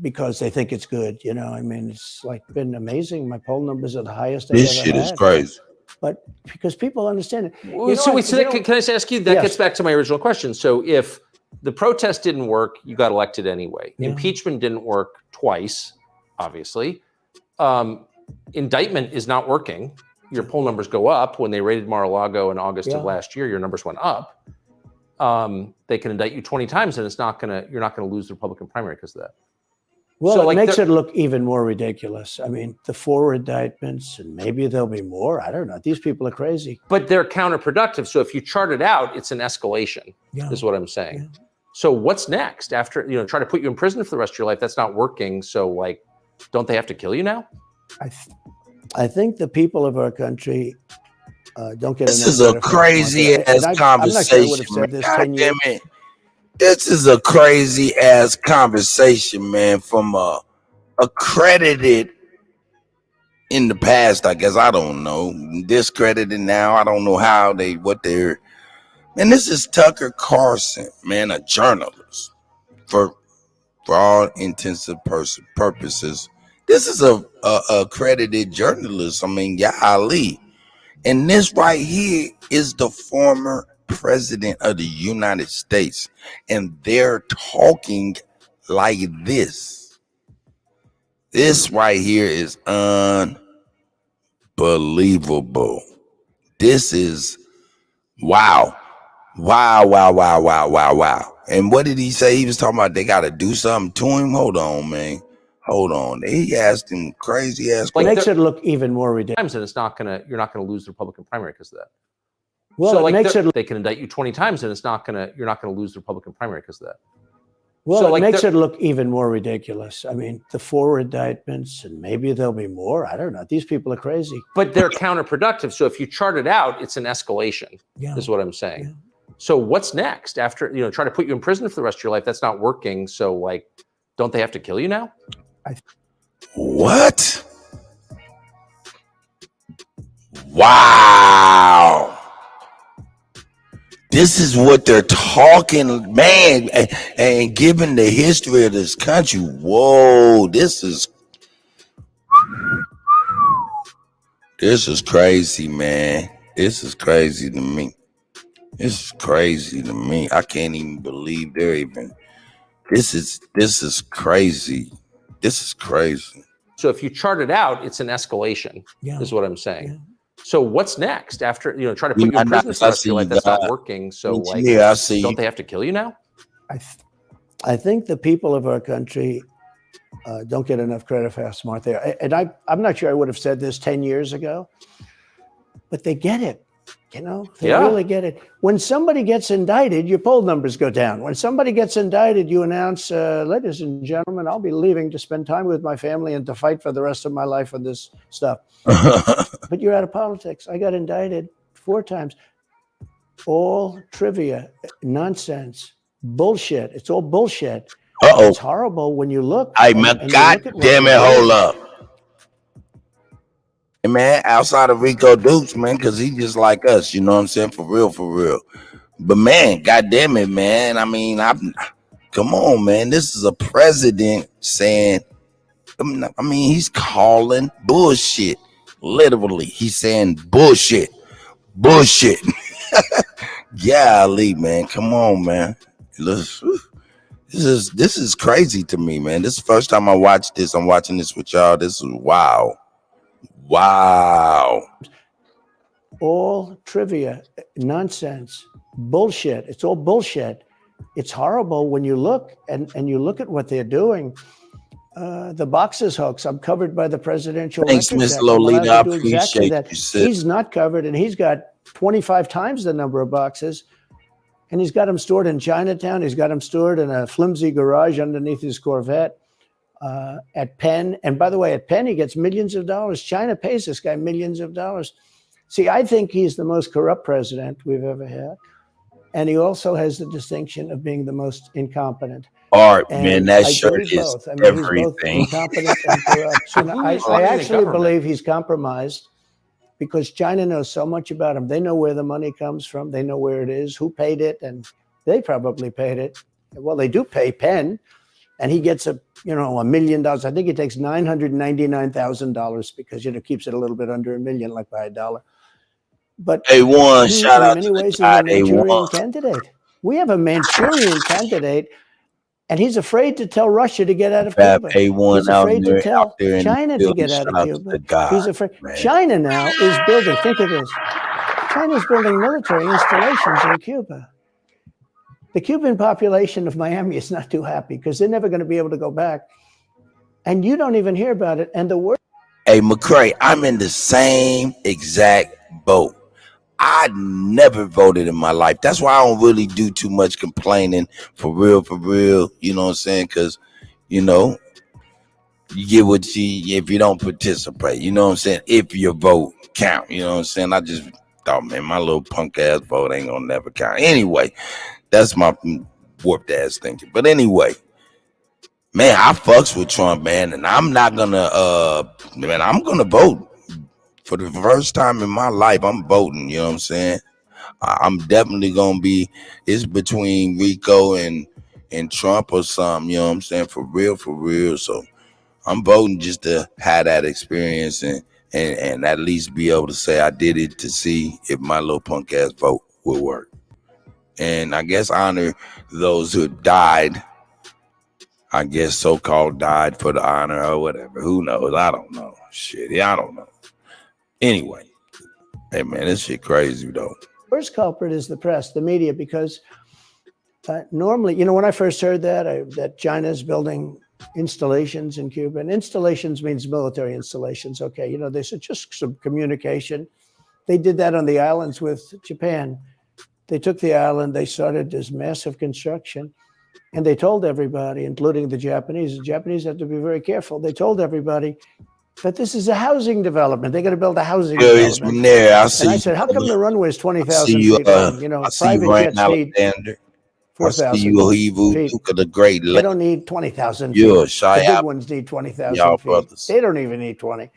because they think it's good. You know, I mean, it's like been amazing. My poll numbers are the highest I've ever
This shit is
had.
crazy.
But because people understand it.
Can I just ask you, that gets back to my original question. So if the protest didn't work, you got elected anyway.
Yeah.
Impeachment didn't work twice, obviously. Indictment is not working. Your poll numbers go up. When they raided Mar-a-Lago in August of last year, your numbers went up. They can indict you 20 times and you're not gonna lose the Republican primary because of that.
Well,
So,
it makes it look even more ridiculous. I mean, the 4 indictments, and maybe there'll be more. I don't know. These people are crazy.
But they're counterproductive. So if you chart it out, it's an escalation, is what I'm saying.
Yeah.
So what's next after, try to put you in prison for the rest of your life? That's not working. So like, don't they have to kill you now?
I think the people of our country don't get.
This is a crazy ass conversation, man. God damn it. This is a crazy ass conversation, man, from accredited in the past, I guess. I don't know. Discredited now. I don't know what they're. And this is Tucker Carlson, man, a journalist for all intensive purposes. This is a accredited journalist. I mean, golly. And this right here is the former president of the United States, and they're talking like this. This right here is unbelievable. This is wow. And what did he say? He was talking about they got to do something to him. Hold on, man. Hold on. He asked him crazy ass
questions. It makes it look even more ridiculous.
And you're not gonna lose the Republican primary because of that.
Well,
so
they
can indict you 20 times and you're not gonna lose the Republican primary because of that.
Well,
so
it makes it look even more ridiculous. I mean, the 4 indictments, and maybe there'll be more. I don't know. These people are crazy.
But they're counterproductive. So if you chart it out, it's an escalation, is what I'm saying. Yeah. So what's next after, try to put you in prison for the rest of your life? That's not working. So like, don't they have to kill you now?
What? Wow. This is what they're talking, man, and given the history of this country, whoa, this is crazy, man. This is crazy to me. This is crazy to me. I can't even believe they're even. This is crazy. This is crazy.
So if you chart it out, it's an escalation, is what I'm saying. Yeah. So what's next after, try to put you in prison for the rest of your life? That's not working. So like, don't they have to kill you now?
I think the people of our country don't get enough credit for how smart they are. And I'm not sure I would have said this 10 years ago, but they get it. You know, they really get it. When somebody gets indicted, your poll numbers go down. When somebody gets indicted, you announce, ladies and gentlemen, I'll be leaving to spend time with my family and to fight for the rest of my life on this stuff. But you're out of politics. I got indicted 4 times. All trivia, nonsense, bullshit. It's all bullshit.
Uh-oh.
It's horrible when you look.
Hey, man, God damn it, hold up. Hey, man, outside of Rico Dukes, man, because he just like us, you know what I'm saying? For real, for real. But, man, God damn it, man. I mean, come on, man. This is a president saying, I mean, he's calling bullshit. Literally, he's saying bullshit. Bullshit. Golly, man. Come on, man. This is crazy to me, man. This is the first time I watched this. I'm watching this with y'all. This is wow. Wow.
All trivia, nonsense, bullshit. It's all bullshit. It's horrible when you look and you look at what they're doing. The boxes hoax. I'm covered by the presidential.
Thanks, Miss Lolita. I appreciate you, sis.
He's not covered, and he's got 25 times the number of boxes. And he's got them stored in Chinatown. He's got them stored in a flimsy garage underneath his Corvette. At Penn. And by the way, at Penn, he gets millions of dollars. China pays this guy millions of dollars. See, I think he's the most corrupt president we've ever had. And he also has the distinction of being the most incompetent.
Art, man, that shirt is
both. I mean,
everything.
He's both incompetent and corrupt. So I actually believe he's compromised because China knows so much about him. They know where the money comes from. They know where it is, who paid it, and they probably paid it. Well, they do pay Penn. And he gets $1 million. I think it takes $999,000 because keeps it a little bit under $1 million, like by $1. But
A1, shout out
to
the
ways,
guy,
he's a Manchurian
A1.
candidate. We have a Manchurian candidate, and he's afraid to tell Russia to get out of
Fab
Cuba.
A1
He's
out
afraid
there,
to tell
out there in
China
the
to get
field.
out
Shout
of
out to
Cuba.
the God,
He's afraid.
man.
China now is building. Think of this. China's building military installations in Cuba. The Cuban population of Miami is not too happy because they're never going to be able to go back. And you don't even hear about it. And the word.
Hey, McCray, I'm in the same exact boat. I never voted in my life. That's why I don't really do too much complaining, for real, for real. You know what I'm saying? Because, you get what if you don't participate, you know what I'm saying? If your vote count, you know what I'm saying? I just thought, man, my little punk ass vote ain't gonna never count. Anyway, that's my warped ass thinking. But anyway, man, I fucks with Trump, man, and I'm not gonna I'm gonna vote. For the first time in my life, I'm voting, you know what I'm saying? I'm definitely gonna be, it's between Rico and Trump or something, you know what I'm saying? For real, for real. So I'm voting just to have that experience and at least be able to say I did it to see if my little punk ass vote will work. And I guess honor those who died. I guess so-called died for the honor or whatever. Who knows? I don't know. Shit, yeah, I don't know. Anyway, hey man, this shit crazy though.
First culprit is the press, the media, because normally, when I first heard that China's building installations in Cuba, and installations means military installations. Okay, they said just some communication. They did that on the islands with Japan. They took the island, they started this massive construction, and they told everybody, including the Japanese have to be very careful. They told everybody that this is a housing development. They're going to build a housing development.
From there, I see.
And I said, how come the runway is 20,000 feet long? Private jets need 4,000 feet.
Of the great
they don't need 20,000 feet.
Shy
the big
out.
ones need 20,000
Y'all
feet.
brothers.
They don't even need 20.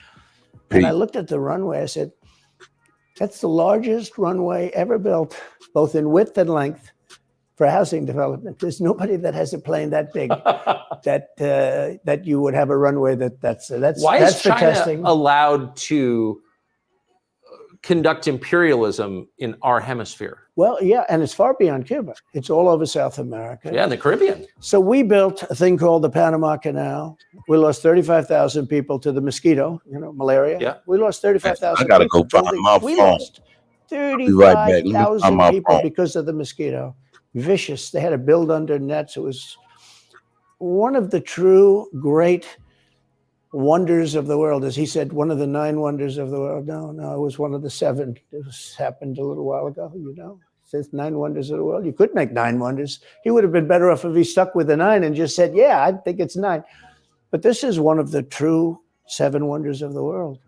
And I looked at the runway. I said, that's the largest runway ever built, both in width and length, for housing development. There's nobody that has a plane that big that you would have a runway that's
Why
that's
is
for
China
testing.
allowed to conduct imperialism in our hemisphere?
Well, yeah, and it's far beyond Cuba. It's all over South America.
Yeah, in the Caribbean.
So we built a thing called the Panama Canal. We lost 35,000 people to the mosquito, malaria.
Yeah.
We lost 35,000
I gotta
people.
go find my
We
phone.
lost
Be right back. Let me find
35,000
my
people
phone.
because of the mosquito. Vicious. They had to build under nets. It was one of the true great wonders of the world. As he said, one of the 9 wonders of the world. No, it was one of the 7. It happened a little while ago, It says 9 wonders of the world. You could make 9 wonders. He would have been better off if he stuck with the 9 and just said, yeah, I think it's 9. But this is one of the true 7 wonders of the world.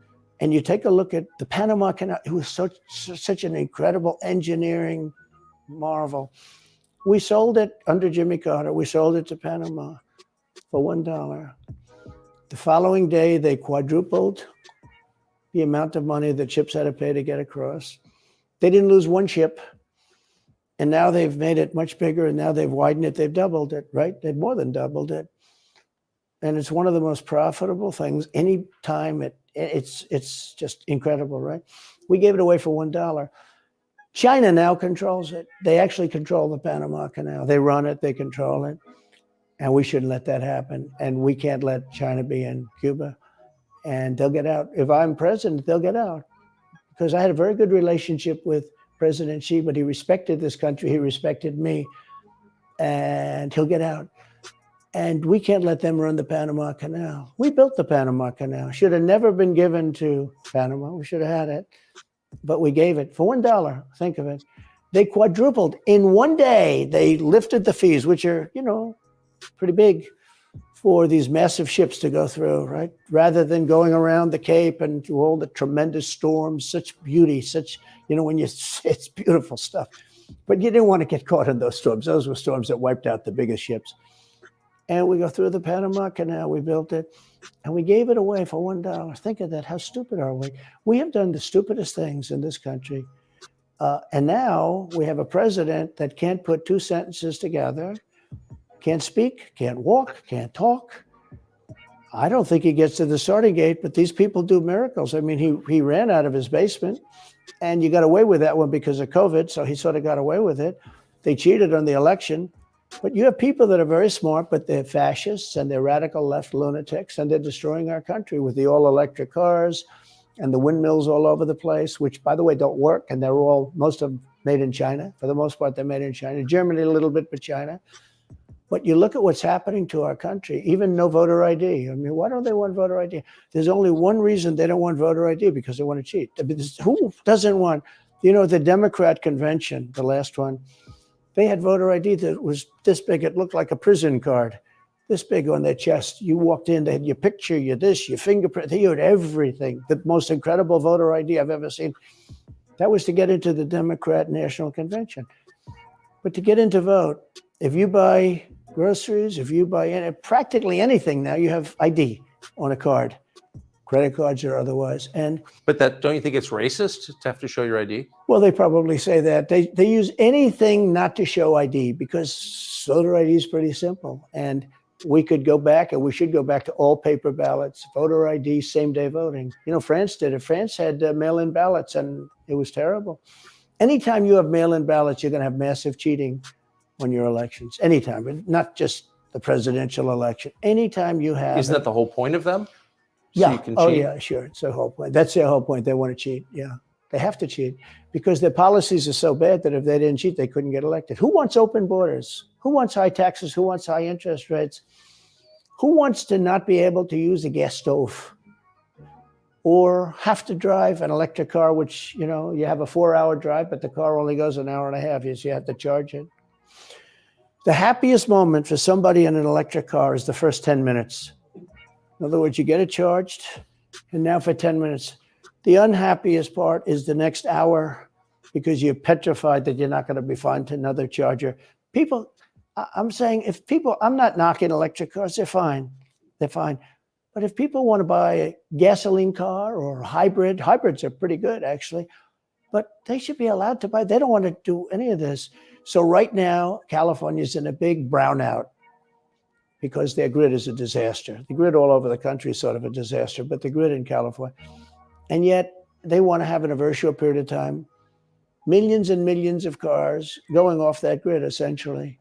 And you take a look at the Panama Canal. It was such an incredible engineering marvel. We sold it under Jimmy Carter. We sold it to Panama for $1. The following day, they quadrupled the amount of money that ships had to pay to get across. They didn't lose one ship. And now they've made it much bigger, and now they've widened it. They've doubled it, right? They've more than doubled it. And it's one of the most profitable things. Any time it's just incredible, right? We gave it away for $1. China now controls it. They actually control the Panama Canal. They run it, they control it. And we shouldn't let that happen. And we can't let China be in Cuba. And they'll get out. If I'm president, they'll get out. Because I had a very good relationship with President Xi, but he respected this country. He respected me. And he'll get out. And we can't let them run the Panama Canal. We built the Panama Canal. Should have never been given to Panama. We should have had it. But we gave it for $1. Think of it. They quadrupled. In one day, they lifted the fees, which are, pretty big, for these massive ships to go through, right? Rather than going around the Cape and through all the tremendous storms, such beauty, it's beautiful stuff. But you didn't want to get caught in those storms. Those were storms that wiped out the biggest ships. And we go through the Panama Canal, we built it, and we gave it away for $1. Think of that. How stupid are we? We have done the stupidest things in this country. And now we have a president that can't put 2 sentences together, can't speak, can't walk, can't talk. I don't think he gets to the starting gate, but these people do miracles. I mean, he ran out of his basement, and you got away with that one because of COVID, so he sort of got away with it. They cheated on the election. But you have people that are very smart, but they're fascists and they're radical left lunatics, and they're destroying our country with the all-electric cars and the windmills all over the place, which, by the way, don't work. And they're most of them made in China. For the most part, they're made in China. Germany a little bit, but China. But you look at what's happening to our country, even no voter ID. I mean, why don't they want voter ID? There's only one reason they don't want voter ID, because they want to cheat. I mean, who doesn't want, the Democrat convention, the last one, they had voter ID that was this big. It looked like a prison card, this big on their chest. You walked in, they had your picture, your fingerprint. They had everything. The most incredible voter ID I've ever seen. That was to get into the Democrat National Convention. But to get into vote, if you buy groceries, if you buy practically anything now, you have ID on a card, credit cards or otherwise.
But don't you think it's racist to have to show your ID?
Well, they probably say that. They use anything not to show ID, because voter ID is pretty simple. And we could go back, and we should go back to all paper ballots, voter ID, same-day voting. France did it. France had mail-in ballots, and it was terrible. Anytime you have mail-in ballots, you're going to have massive cheating on your elections. Anytime, but not just the presidential election. Anytime you have...
Isn't that the whole point of them? So
yeah.
you can
Oh,
cheat?
yeah, sure. It's their whole point. That's their whole point. They want to cheat. Yeah. They have to cheat because their policies are so bad that if they didn't cheat, they couldn't get elected. Who wants open borders? Who wants high taxes? Who wants high interest rates? Who wants to not be able to use a gas stove or have to drive an electric car, which, you have a 4-hour drive, but the car only goes an hour and a half. So you have to charge it. The happiest moment for somebody in an electric car is the first 10 minutes. In other words, you get it charged, and now for 10 minutes. The unhappiest part is the next hour, because you're petrified that you're not going to be found to another charger. People, I'm saying, I'm not knocking electric cars, they're fine. They're fine. But if people want to buy a gasoline car or a hybrid, hybrids are pretty good, actually, but they should be allowed to buy. They don't want to do any of this. So right now, California's in a big brownout because their grid is a disaster. The grid all over the country is sort of a disaster, but the grid in California. And yet they want to have, in a very short period of time, millions and millions of cars going off that grid, essentially.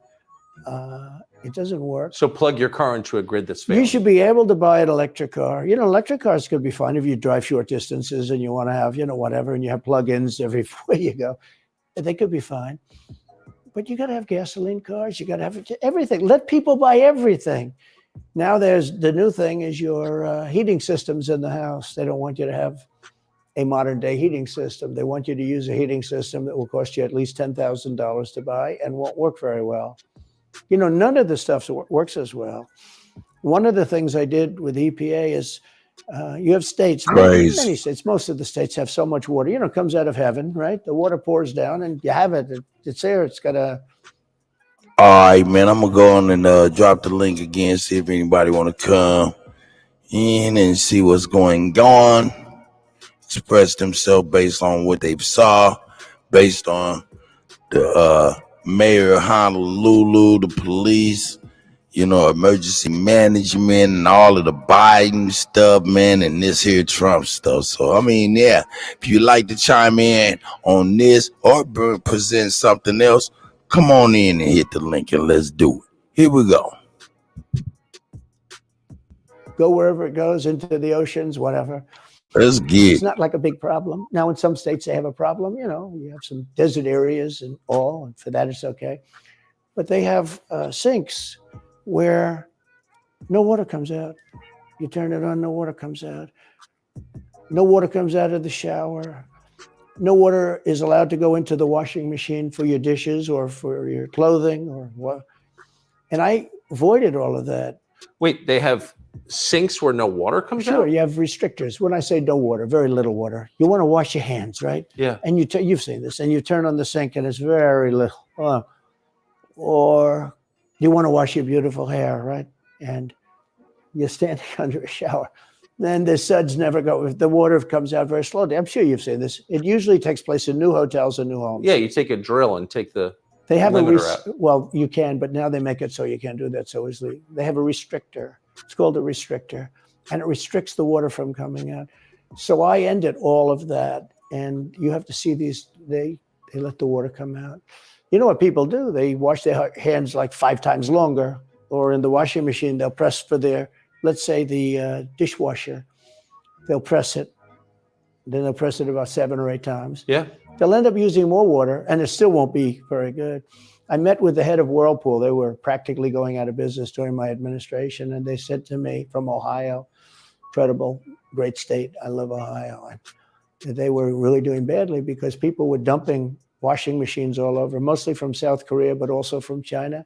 It doesn't work.
So plug your car into a grid that's failing.
You should be able to buy an electric car. Electric cars could be fine if you drive short distances and you want to have, whatever, and you have plug-ins everywhere you go. They could be fine. But you got to have gasoline cars. You got to have everything. Let people buy everything. Now there's the new thing is your heating systems in the house. They don't want you to have a modern day heating system. They want you to use a heating system that will cost you at least $10,000 to buy and won't work very well. You know, none of the stuff works as well. One of the things I did with EPA is you have states, many states, most of the states have so much water, you know, it comes out of heaven, right? The water pours down and you have it. It's there. It's got a...
All right, man, I'm going to go on and drop the link again, see if anybody want to come in and see what's going on. Express themselves based on what they saw, based on the mayor of Honolulu, the police, you know, emergency management and all of the Biden stuff, man, and this here Trump stuff. So, I mean, yeah, if you like to chime in on this or present something else, come on in and hit the link and let's do it. Here we go.
Go wherever it goes, into the oceans, whatever.
Let's get
It's not like a big problem. Now, in some states, they have a problem. You know, you have some desert areas and all, and for that, it's okay. But they have sinks where no water comes out. You turn it on, no water comes out. No water comes out of the shower. No water is allowed to go into the washing machine for your dishes or for your clothing or what. And I avoided all of that.
Wait, they have sinks where no water comes out?
Sure, you have restrictors. When I say no water, very little water. You want to wash your hands, right?
Yeah.
And you've seen this, and you turn on the sink and it's very little. Or you want to wash your beautiful hair, right? And you're standing under a shower. Then the suds never go. The water comes out very slowly. I'm sure you've seen this. It usually takes place in new hotels and new homes.
Yeah, you take a drill and take the
They have
limiter out.
well, you can, but now they make it so you can't do that so easily. They have a restrictor. It's called a restrictor, and it restricts the water from coming out. So I ended all of that, and you have to see these. They let the water come out. You know what people do? They wash their hands like 5 times longer, or in the washing machine, they'll press for their, let's say the dishwasher. They'll press it. Then they'll press it about 7 or 8 times.
Yeah.
They'll end up using more water, and it still won't be very good. I met with the head of Whirlpool. They were practically going out of business during my administration, and they said to me from Ohio, incredible, great state. I love Ohio. And they were really doing badly because people were dumping washing machines all over, mostly from South Korea, but also from China.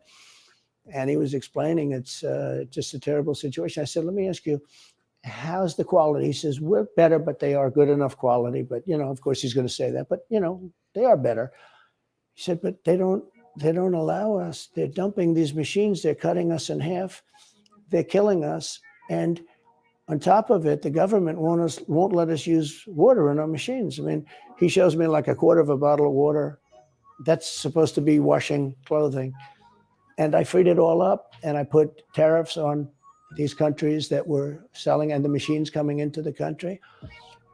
And he was explaining it's just a terrible situation. I said, let me ask you, how's the quality? He says, we're better, but they are good enough quality. But, you know, of course he's going to say that, but, you know, they are better. He said, but they don't allow us. They're dumping these machines. They're cutting us in half. They're killing us. And on top of it, the government won't let us use water in our machines. I mean, he shows me like a quarter of a bottle of water. That's supposed to be washing clothing. And I freed it all up, and I put tariffs on these countries that were selling and the machines coming into the country.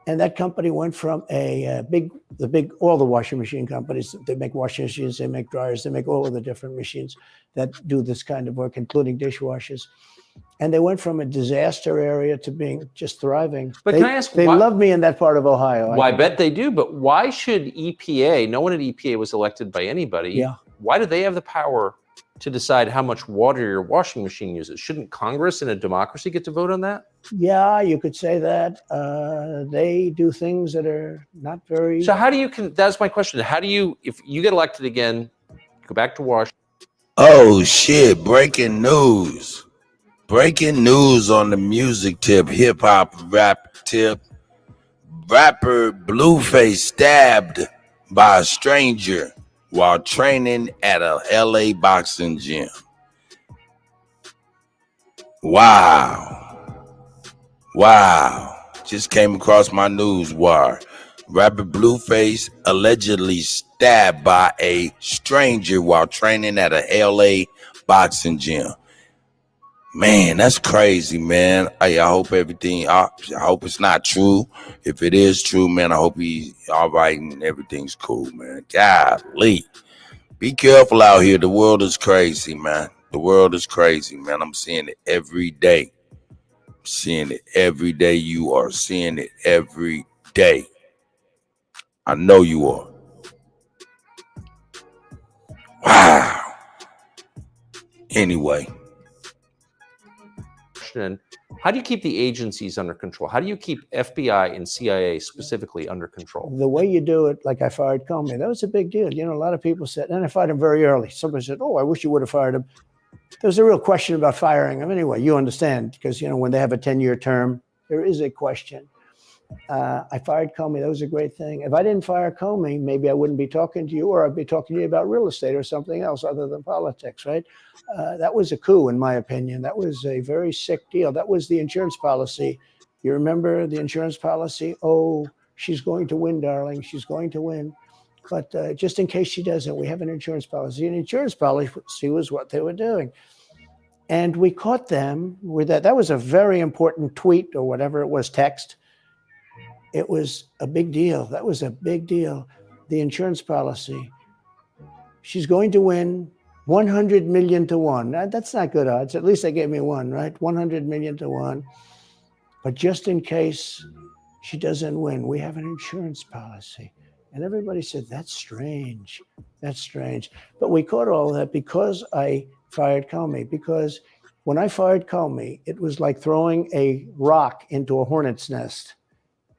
And that company went from all the washing machine companies, they make washing machines, they make dryers, they make all of the different machines that do this kind of work, including dishwashers. And they went from a disaster area to being just thriving.
But can I ask,
they love me in that part of Ohio.
Well, I bet they do, but why should EPA, no one at EPA was elected by anybody.
Yeah.
Why do they have the power to decide how much water your washing machine uses? Shouldn't Congress in a democracy get to vote on that?
Yeah, you could say that. They do things that are not very...
So how do you, that's my question. How do you, if you get elected again, go back to Washington?
Oh shit, breaking news. Breaking news on the music tip, hip hop rap tip. Rapper Blueface stabbed by a stranger while training at a LA boxing gym. Wow. Just came across my news wire. Rapper Blueface allegedly stabbed by a stranger while training at a LA boxing gym. Man, that's crazy, man. I hope everything, I hope it's not true. If it is true, man, I hope he's all right and everything's cool, man. Golly. Be careful out here. The world is crazy, man. The world is crazy, man. I'm seeing it every day. I'm seeing it every day. You are seeing it every day. I know you are. Wow. Anyway.
question. How do you keep the agencies under control? How do you keep FBI and CIA specifically under control?
The way you do it, like I fired Comey, that was a big deal. You know, a lot of people said, and I fired him very early. Somebody said, oh, I wish you would have fired him. There was a real question about firing him anyway. You understand, because, you know, when they have a 10-year term, there is a question. I fired Comey. That was a great thing. If I didn't fire Comey, maybe I wouldn't be talking to you, or I'd be talking to you about real estate or something else other than politics, right? That was a coup, in my opinion. That was a very sick deal. That was the insurance policy. You remember the insurance policy? Oh, she's going to win, darling. She's going to win. But just in case she doesn't, we have an insurance policy. An insurance policy was what they were doing. And we caught them with that. That was a very important tweet or whatever it was, text. It was a big deal. That was a big deal. The insurance policy. She's going to win 100 million to 1. That's not good odds. At least they gave me 1, right? 100 million to 1. But just in case she doesn't win, we have an insurance policy. And everybody said, that's strange. That's strange. But we caught all that because I fired Comey. Because when I fired Comey, it was like throwing a rock into a hornet's nest,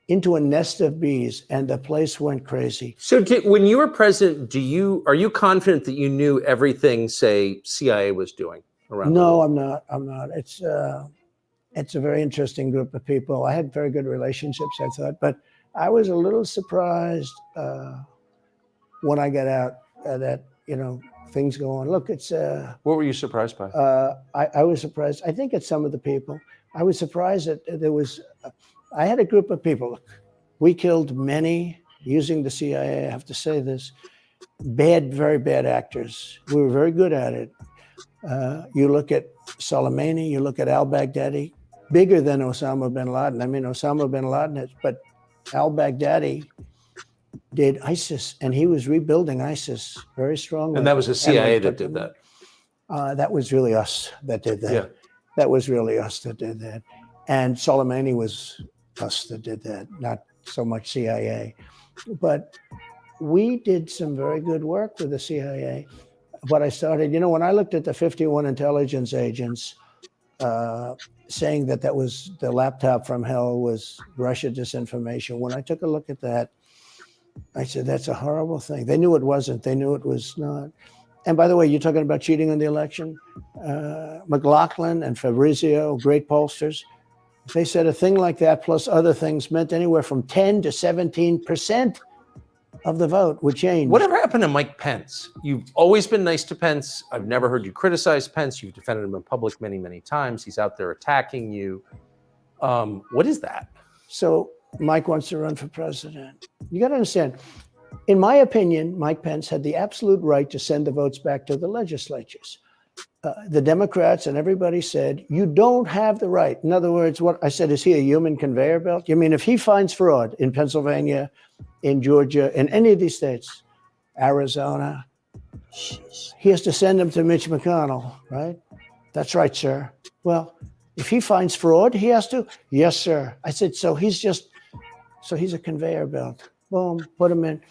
into a nest of bees, and the place went crazy.
So when you were president, are you confident that you knew everything, say, CIA was doing around the world?
No, I'm not. It's a very interesting group of people. I had very good relationships, I thought, but I was a little surprised when I got out that, you know, things go on. Look, it's...
What were you surprised by?
I was surprised. I think it's some of the people. I was surprised that there was... I had a group of people. Look, we killed many, using the CIA, I have to say this, very bad actors. We were very good at it. You look at Soleimani, you look at al-Baghdadi, bigger than Osama bin Laden. I mean, Osama bin Laden, but al-Baghdadi did ISIS, and he was rebuilding ISIS very strongly.
And that was the CIA that did that?
That was really us that did that.
Yeah.
That was really us that did that. And Soleimani was us that did that, not so much CIA. But we did some very good work with the CIA. But I started, you know, when I looked at the 51 intelligence agents saying that was the laptop from hell was Russia disinformation, when I took a look at that, I said, that's a horrible thing. They knew it wasn't. They knew it was not. And by the way, you're talking about cheating on the election. McLaughlin and Fabrizio, great pollsters, they said a thing like that plus other things meant anywhere from 10 to 17% of the vote would change.
Whatever happened to Mike Pence? You've always been nice to Pence. I've never heard you criticize Pence. You've defended him in public many, many times. He's out there attacking you. What is that?
So Mike wants to run for president. You got to understand, in my opinion, Mike Pence had the absolute right to send the votes back to the legislatures. The Democrats and everybody said, you don't have the right. In other words, what I said, is he a human conveyor belt? You mean if he finds fraud in Pennsylvania, in Georgia, in any of these states, Arizona, he has to send them to Mitch McConnell, right? That's right, sir. Well, if he finds fraud, he has to? Yes, sir. I said, so he's a conveyor belt. Boom, put him in.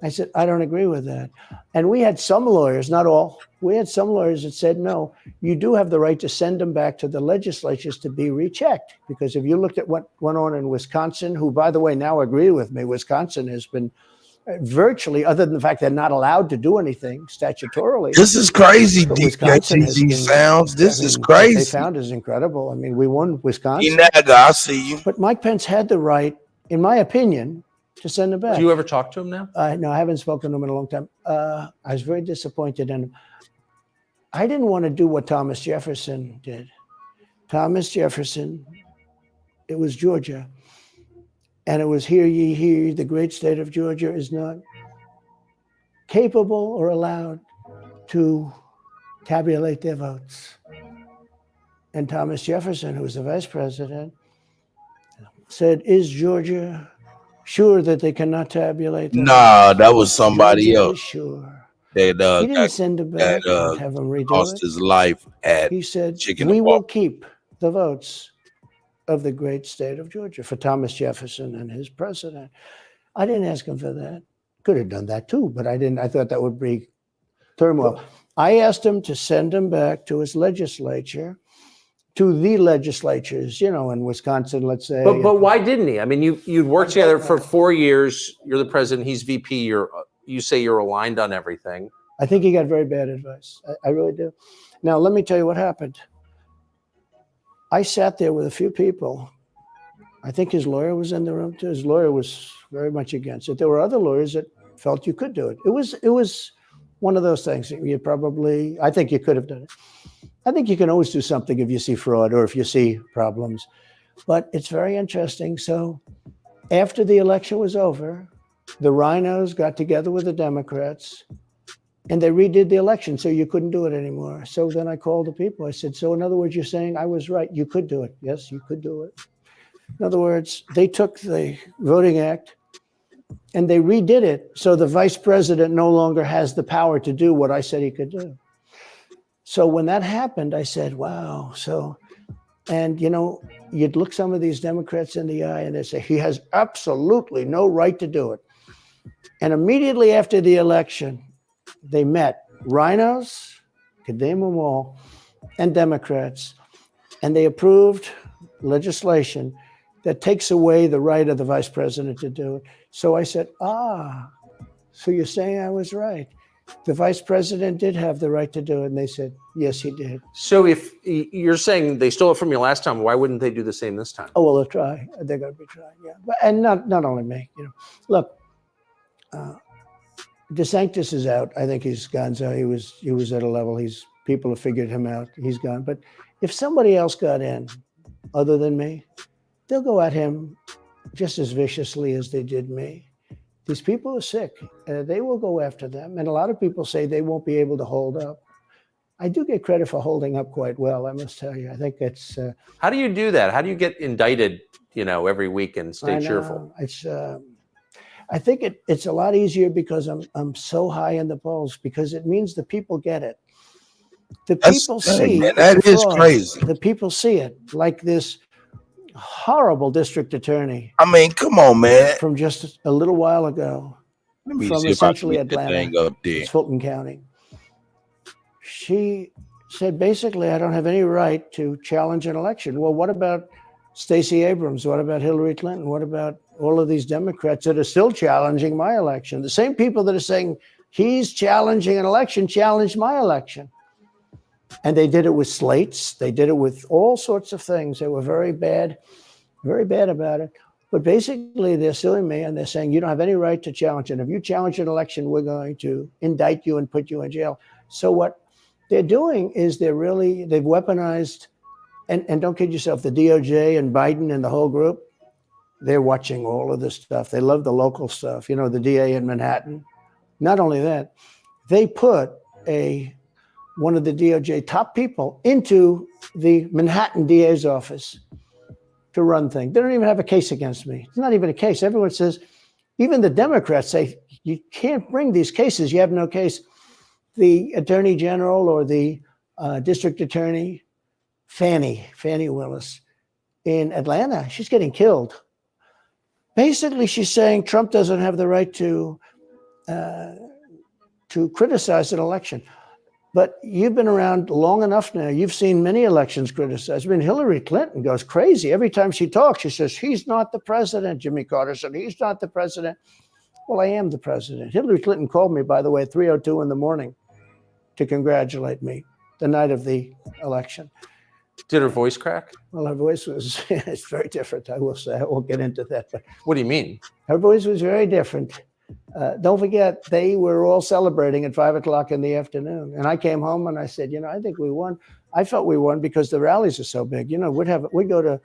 I said, I don't agree with that. And we had some lawyers, not all, we had some lawyers that said, no, you do have the right to send them back to the legislatures to be rechecked. Because if you looked at what went on in Wisconsin, who, by the way, now agree with me, Wisconsin has been virtually, other than the fact they're not allowed to do anything statutorily.
This is crazy, DKG sounds. This is crazy.
What they found is incredible. I mean, we won Wisconsin.
I see you.
But Mike Pence had the right, in my opinion, to send him back.
Do you ever talk to him now?
No, I haven't spoken to him in a long time. I was very disappointed in him. I didn't want to do what Thomas Jefferson did. Thomas Jefferson, it was Georgia. And it was, hear ye, hear ye, the great state of Georgia is not capable or allowed to tabulate their votes. And Thomas Jefferson, who was the vice president, said, is Georgia sure that they cannot tabulate?
Nah, that was somebody else.
Sure.
He
didn't send him back and have him redo
lost his life at
He said,
Chicken
we
and
will
Waffle.
keep the votes of the great state of Georgia for Thomas Jefferson and his president. I didn't ask him for that. Could have done that too, but I didn't. I thought that would be turmoil. I asked him to send him back to his legislature to the legislatures, in Wisconsin, let's say.
But why didn't he? I mean, you'd worked together for 4 years. You're the president. He's VP. You say you're aligned on everything.
I think he got very bad advice. I really do. Now, let me tell you what happened. I sat there with a few people. I think his lawyer was in the room too. His lawyer was very much against it. There were other lawyers that felt you could do it. It was one of those things. I think you could have done it. I think you can always do something if you see fraud or if you see problems. But it's very interesting. So after the election was over, the rhinos got together with the Democrats and they redid the election. So you couldn't do it anymore. So then I called the people. I said, so in other words, you're saying I was right. You could do it. Yes, you could do it. In other words, they took the Voting Act and they redid it so the vice president no longer has the power to do what I said he could do. So when that happened, I said, wow. And you'd look some of these Democrats in the eye and they say, he has absolutely no right to do it. And immediately after the election, they met rhinos, could name them all, and Democrats, and they approved legislation that takes away the right of the vice president to do it. So I said, so you're saying I was right. The vice president did have the right to do it. And they said, yes, he did.
So if you're saying they stole it from you last time, why wouldn't they do the same this time?
Oh, well, they'll try. They're going to be trying, yeah. And not only me, Look, DeSantis is out. I think he's gone. So he was at a level. People have figured him out. He's gone. But if somebody else got in other than me, they'll go at him just as viciously as they did me. These people are sick. They will go after them. And a lot of people say they won't be able to hold up. I do get credit for holding up quite well, I must tell you. I think it's...
How do you do that? How do you get indicted, every week and stay cheerful?
I think it's a lot easier because I'm so high in the polls, because it means the people get it. The people see...
Man, that is crazy.
The people see it, like this horrible district attorney.
I mean, come on, man.
From just a little while ago, from essentially Atlanta, it's Fulton County. She said, basically, I don't have any right to challenge an election. Well, what about Stacey Abrams? What about Hillary Clinton? What about all of these Democrats that are still challenging my election? The same people that are saying he's challenging an election challenged my election. And they did it with slates. They did it with all sorts of things. They were very bad about it. But basically, they're suing me and they're saying, you don't have any right to challenge it. If you challenge an election, we're going to indict you and put you in jail. So what they're doing is they've weaponized, and don't kid yourself, the DOJ and Biden and the whole group, they're watching all of this stuff. They love the local stuff. The DA in Manhattan. Not only that, they put one of the DOJ top people into the Manhattan DA's office to run things. They don't even have a case against me. It's not even a case. Everyone says, even the Democrats say, you can't bring these cases. You have no case. The attorney general or the district attorney, Fannie Willis in Atlanta, she's getting killed. Basically, she's saying Trump doesn't have the right to criticize an election. But you've been around long enough now. You've seen many elections criticized. I mean, Hillary Clinton goes crazy. Every time she talks, she says, he's not the president. Jimmy Carter said, he's not the president. Well, I am the president. Hillary Clinton called me, by the way, at 3:02 in the morning to congratulate me the night of the election.
Did her voice crack?
Well, her voice was, it's very different, I will say. I won't get into that. But
what do you mean?
Her voice was very different. Don't forget, they were all celebrating at 5 o'clock in the afternoon. And I came home and I said, I think we won. I felt we won because the rallies are so big. We'd go to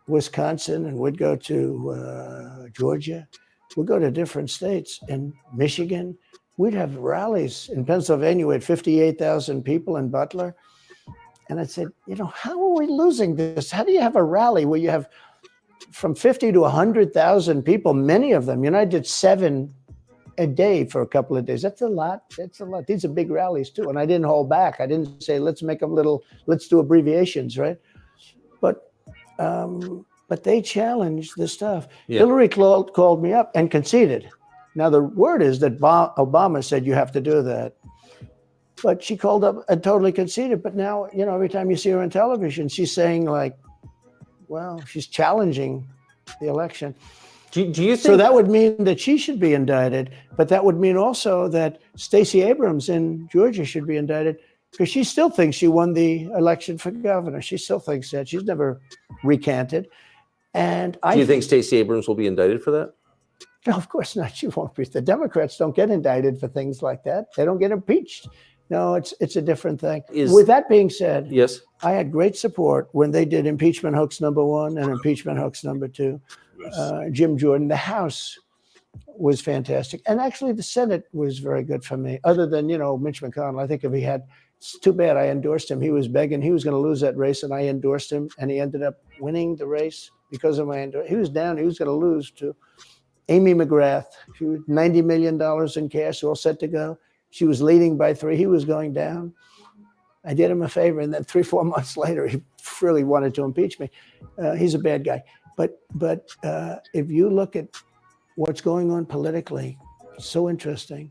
Wisconsin and we'd go to Georgia. We'd go to different states. In Michigan, we'd have rallies. In Pennsylvania, we had 58,000 people in Butler. And I said, how are we losing this? How do you have a rally where you have from 50 to 100,000 people, many of them, I did 7 a day for a couple of days. That's a lot. These are big rallies too. And I didn't hold back. I didn't say, let's make them let's do abbreviations, right? But they challenged this stuff. Yeah. Hillary called me up and conceded. Now the word is that Obama said you have to do that. But she called up and totally conceded. But now, you know, every time you see her on television, she's saying like, well, she's challenging the election.
Do you think
so? That would mean that she should be indicted, but that would mean also that Stacey Abrams in Georgia should be indicted because she still thinks she won the election for governor. She still thinks that. She's never recanted. And
do you think Stacey Abrams will be indicted for that?
No, of course not. She won't be. The Democrats don't get indicted for things like that. They don't get impeached. No, it's a different thing. With that being said,
yes,
I had great support when they did impeachment hoax #1 and impeachment hoax #2. Jim Jordan, the House was fantastic. And actually the Senate was very good for me, other than, you know, Mitch McConnell. I think if he had, it's too bad I endorsed him. He was begging, he was going to lose that race, and I endorsed him, and he ended up winning the race because of my endorsement. He was down, he was going to lose to Amy McGrath. She was $90 million in cash, all set to go. She was leading by 3. He was going down. I did him a favor, and then 3-4 months later, he really wanted to impeach me. He's a bad guy. But if you look at what's going on politically, it's so interesting.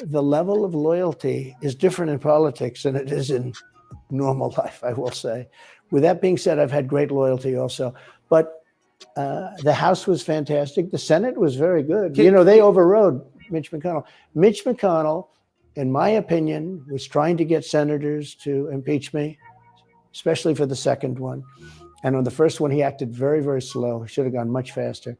The level of loyalty is different in politics than it is in normal life, I will say. With that being said, I've had great loyalty also. But the House was fantastic. The Senate was very good. You know, they overrode Mitch McConnell. Mitch McConnell, in my opinion, was trying to get senators to impeach me, especially for the second one. And on the first one, he acted very, very slow. He should have gone much faster.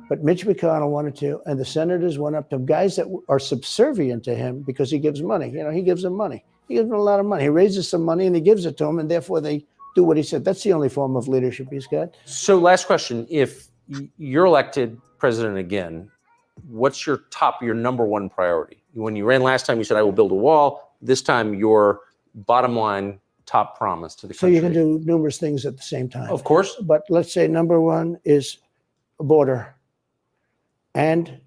But Mitch McConnell wanted to, and the senators went up to him, guys that are subservient to him because he gives money. You know, he gives them money. He gives them a lot of money. He raises some money and he gives it to them, and therefore they do what he said. That's the only form of leadership he's got.
So last question, if you're elected president again, what's your number one priority? When you ran last time, you said, I will build a wall. This time, your bottom line top promise to the country.
So you can do numerous things at the same time.
Of course.
But let's say number one is a border and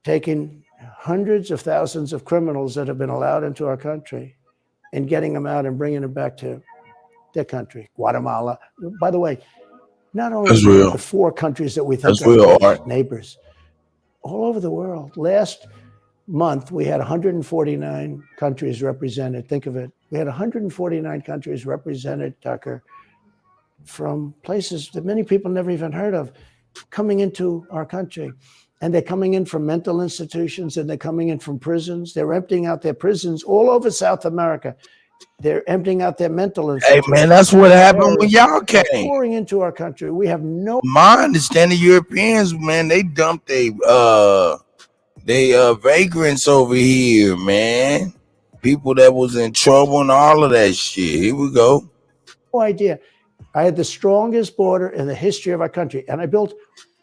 taking hundreds of thousands of criminals that have been allowed into our country and getting them out and bringing them back to their country, Guatemala. By the way, not only the 4 countries that we think are neighbors, all over the world. Last month, we had 149 countries represented. Think of it. We had 149 countries represented, Tucker, from places that many people never even heard of, coming into our country. And they're coming in from mental institutions, and they're coming in from prisons. They're emptying out their prisons all over South America. They're emptying out their mental institutions.
Hey, man, that's what happened when y'all came.
Pouring into our country. We have no...
My understanding, Europeans, man, they dumped they vagrants over here, man. People that was in trouble and all of that shit. Here we go.
No idea. I had the strongest border in the history of our country, and I built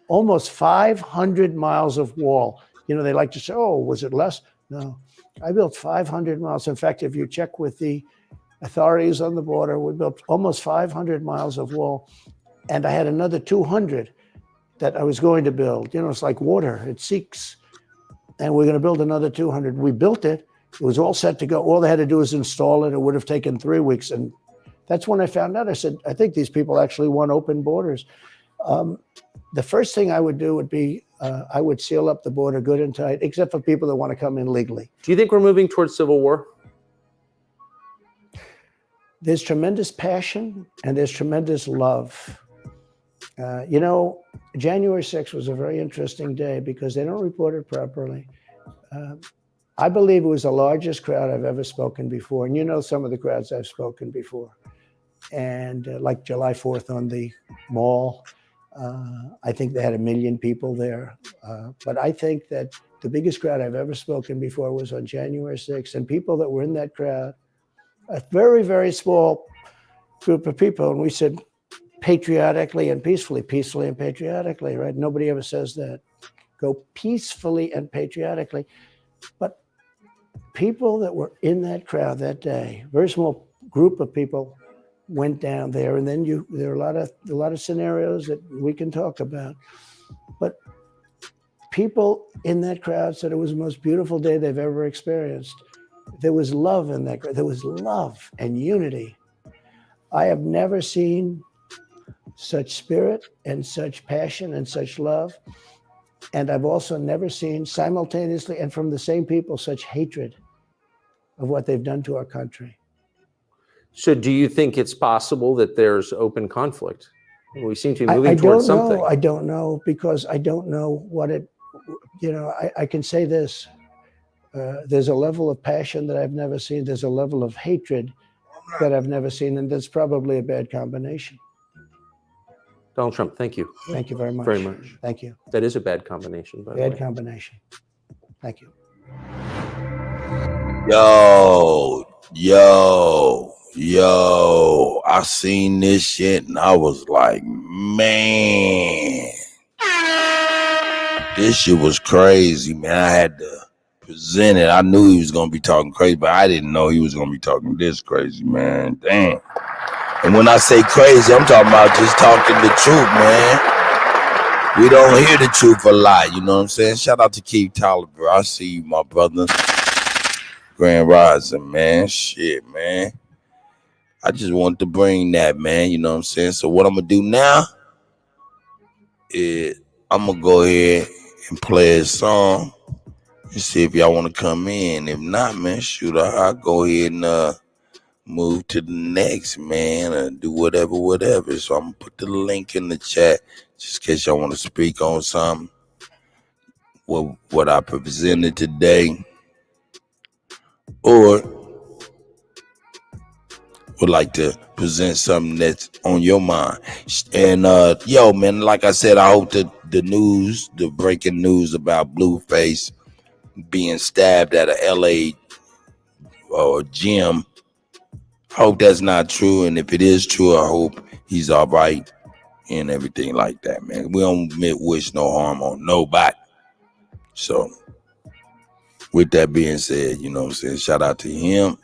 almost 500 miles of wall. You know, they like to say, oh, was it less? No, I built 500 miles. In fact, if you check with the authorities on the border, we built almost 500 miles of wall. And I had another 200 that I was going to build. You know, it's like water, it seeks. And we're going to build another 200. We built it. It was all set to go. All they had to do was install it. It would have taken 3 weeks. And that's when I found out. I said, I think these people actually want open borders. The first thing I would do would be I would seal up the border good and tight, except for people that want to come in legally.
Do you think we're moving towards civil war?
There's tremendous passion and there's tremendous love. You know, January 6th was a very interesting day because they don't report it properly. I believe it was the largest crowd I've ever spoken before. And you know some of the crowds I've spoken before. And like July 4th on the mall, I think they had 1 million people there. But I think that the biggest crowd I've ever spoken before was on January 6th. And people that were in that crowd, a very, very small group of people. And we said patriotically and peacefully and patriotically, right? Nobody ever says that. Go peacefully and patriotically. But people that were in that crowd that day, very small group of people, went down there, and then there are a lot of scenarios that we can talk about. But people in that crowd said it was the most beautiful day they've ever experienced. There was love in that crowd. There was love and unity. I have never seen such spirit and such passion and such love. And I've also never seen simultaneously and from the same people such hatred. of what they've done to our country.
So do you think it's possible that there's open conflict? We seem to be moving towards something.
I don't know, because I don't know what it, I can say this. There's a level of passion that I've never seen. There's a level of hatred that I've never seen, and that's probably a bad combination.
Donald Trump, thank you.
Thank you very much.
Very much.
Thank you.
That is a bad combination, by the way.
Bad combination. Thank you.
Yo, I seen this shit and I was like, man, this shit was crazy, man. I had to present it. I knew he was going to be talking crazy, but I didn't know he was going to be talking this crazy, man. Damn. And when I say crazy, I'm talking about just talking the truth, man. We don't hear the truth a lot, you know what I'm saying? Shout out to Keith Tolliver. I see you, my brother. Grand Rising, man. Shit, man. I just want to bring that, man. You know what I'm saying? So what I'm going to do now is I'm going to go ahead and play a song and see if y'all want to come in. If not, man, shoot, I'll go ahead and move to the next, man, and do whatever. So I'm going to put the link in the chat just in case y'all want to speak on something. What I presented today, or would like to present something that's on your mind. And yo, man, like I said, I hope that the breaking news about Blueface being stabbed at a LA gym, I hope that's not true. And if it is true, I hope he's all right and everything like that, man. We don't wish no harm on nobody. So with that being said, you know what I'm saying, shout out to him.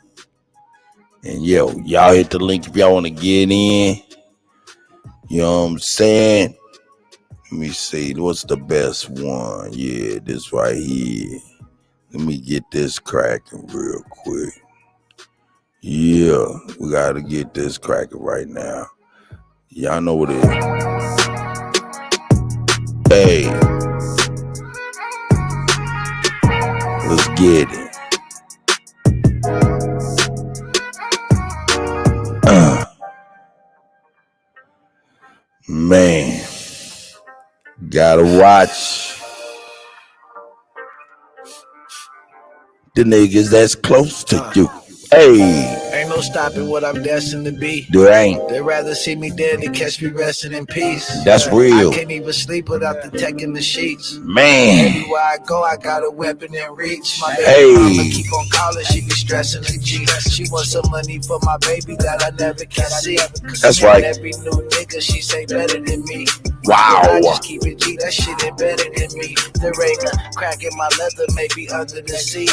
And yo, y'all hit the link if y'all want to get in. You know what I'm saying? Let me see. What's the best one? Yeah, this right here. Let me get this cracking real quick. Yeah, we got to get this cracking right now. Y'all know what it is. Hey. Let's get it. Man, gotta watch the niggas that's close to you. Hey.
Ain't no stopping what I'm destined to be.
There ain't.
They'd rather see me dead than catch me resting in peace.
That's real.
I can't even sleep without the tech in the sheets.
Man.
Everywhere I go, I got a weapon in reach. My baby mama keep on calling, she be stressing the G. She wants some money for my baby that I never can see.
That's right.
Every new nigga she say better than me.
Wow.
I just keep it G, that shit ain't better than me. There ain't a crack in my leather, maybe under the seat.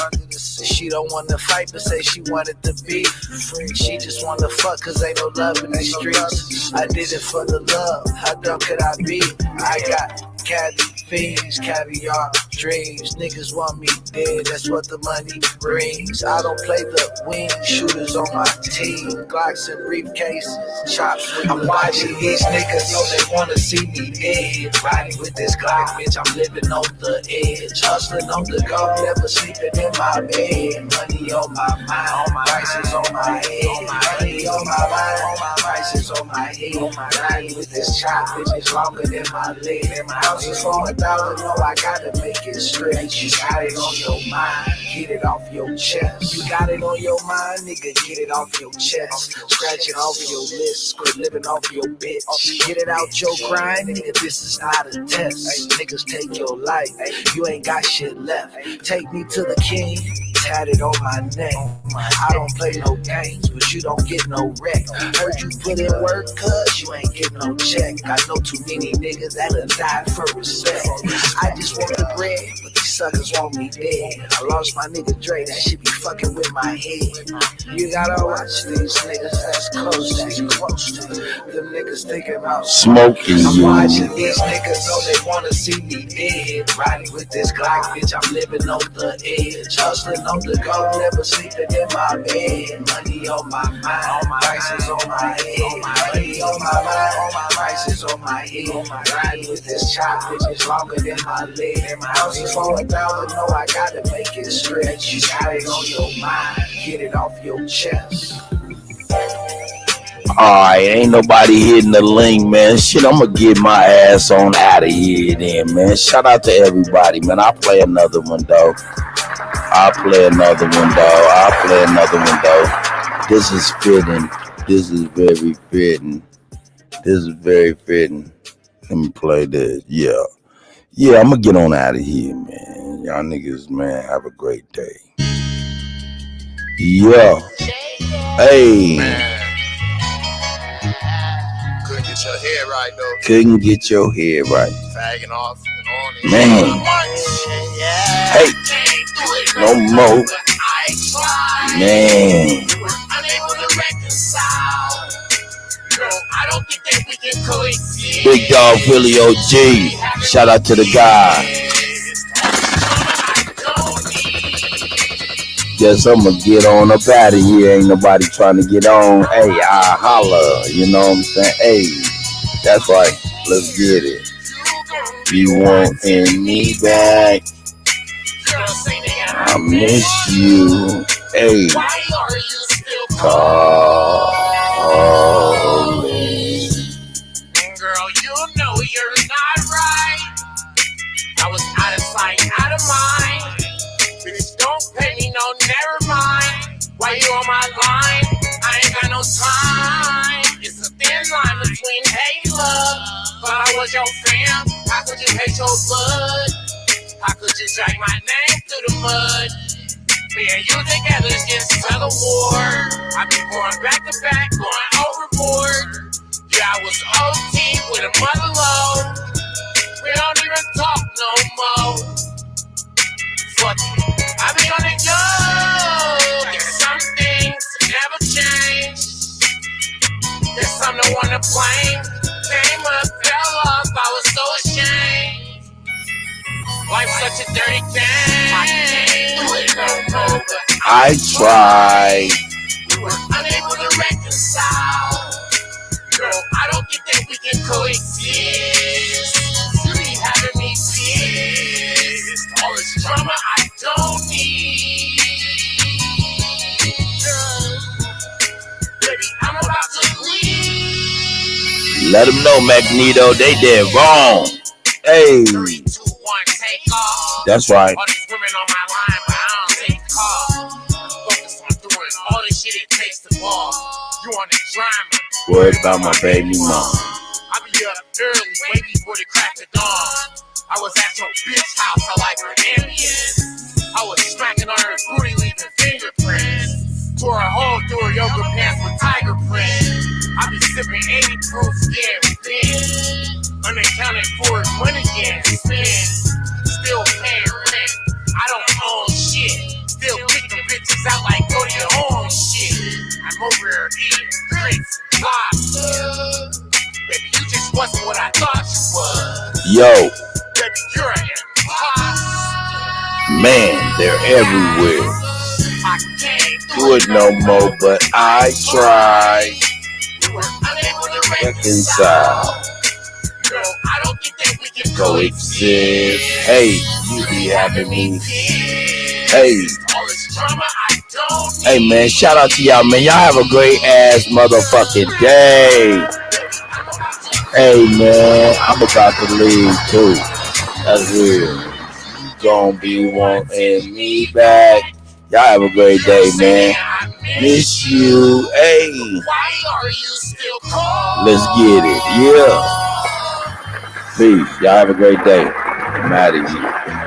She don't want to fight, but say she wanted to be free. She just want to fuck, cause ain't no love in the streets. I did it for the love, how dumb could I be? I got caddy fiends, caviar dreams. Niggas want me dead, that's what the money brings. I don't play the wing, shooters on my team. Glocks and briefcases, chops. I'm watching these niggas, know they wanna see me dead. Riding with this Glock, bitch, I'm living on the edge. Hustling on the go, never sleeping in my bed. Money on my mind, all my prices on my head. Money on my mind, all my prices on my head. Riding with this chop, bitch, it's longer than my leg. My house is $4,000, no, I gotta make it straight. You got it on your mind, get it off your chest. You got it on your mind, nigga, get it off your chest. Scratch it off your list, quit living off your bitch. Get it out your grind, nigga, this is not a test. Niggas take your life, you ain't got shit left. Take me to the king, tatted on my neck. I don't play no games, but you don't get no wreck. Heard you put in work, cuz you ain't get no check. I know too many niggas that'll die for respect. I just want the bread, but these suckers want me dead. I lost my nigga Dre, that shit be fucking with my head. You gotta watch these niggas that's close to you. Them niggas thinking about
smoking
I'm
you.
watching these niggas, know they wanna see me dead. Riding with this Glock, bitch, I'm living on the edge. Hustling on the go, never sleeping in my bed. Money on my mind, all my prices on my head. Money on my mind, all my prices on my head. Riding with this chop, bitch, it's longer than my leg. My house is $4,000, Now I know I gotta make it stretch. You got it on your mind, get it off your chest.
Alright, ain't nobody hitting the link, man. Shit, I'm gonna get my ass on out of here then, man. Shout out to everybody, man. I'll play another one, though. This is fitting. This is very fitting. Let me play this. Yeah, I'm gonna get on out of here, man. Y'all niggas, man, have a great day. Yeah. Hey.
Man. Couldn't get your head right, though.
Couldn't get your head right.
Fagging off and on and
Man. Hey. No more. Man. Big Dog Philly OG. Shout out to the guy. Guess I'm gonna get on up out of here. Ain't nobody trying to get on. Hey, I holla. You know what I'm saying? Hey, that's right. Let's get it. You want me back? I miss you. Hey, call me.
girl, you know you're not right. I was out of sight, out of mind. Bitch, don't pay me no, never mind. Why you on my line? I ain't got no time. It's a thin line between hate and love. Thought I was your fam. How could you hate your blood? How could you drag my name through the mud? Me and you together is just another war. I be going back to back, going overboard. Yeah, I was OT with a mother load. We don't even talk no more. Fuck it, I be on the go. There's some things never change. There's some that wanna blame. Came up, fell off, I was so ashamed. Life's such a dirty game. I can't do it no more, but
I tried.
we were unable to reconcile. Girl, I don't think that we can coexist. You be having me pissed. All this drama I don't need. Baby, I'm about to leave.
Let them know, Magneto, they did wrong. Hey.
3, 2, 1, take off.
That's right.
All these women on my line, but I don't take calls. Focus on doing all the shit it takes to ball. You on the drama.
Worried about my baby mom.
I be up early, way before the crack of dawn. I was at your bitch house, I like her ambience. I was smacking on her booty, leaving fingerprints. Tore a hole through her yoga pants with tiger print. I be sipping 80 proof, getting thin. Unaccounted for money getting spent. Still paying rent. I don't own shit. Still picking bitches out like go to your own shit. I'm over here eating grits and lobster. Baby, you just wasn't what I thought you was.
Yo.
Baby, you're an imposter.
Man, they're everywhere.
I can't
Do it no more, but I tried.
We were unable to
Reconcile.
Girl, I don't think that we can
Coexist. Hey, you be having me. Hey.
all this drama I don't need.
Hey, man, shout out to y'all, man. Y'all have a great ass motherfucking day. Hey, man, I'm about to leave, too. That's real. You gon' be wanting me back. Y'all have a great day, man. Miss you. Hey.
Why are you still cold?
Let's get it. Yeah. Peace. Y'all have a great day. I'm out of here.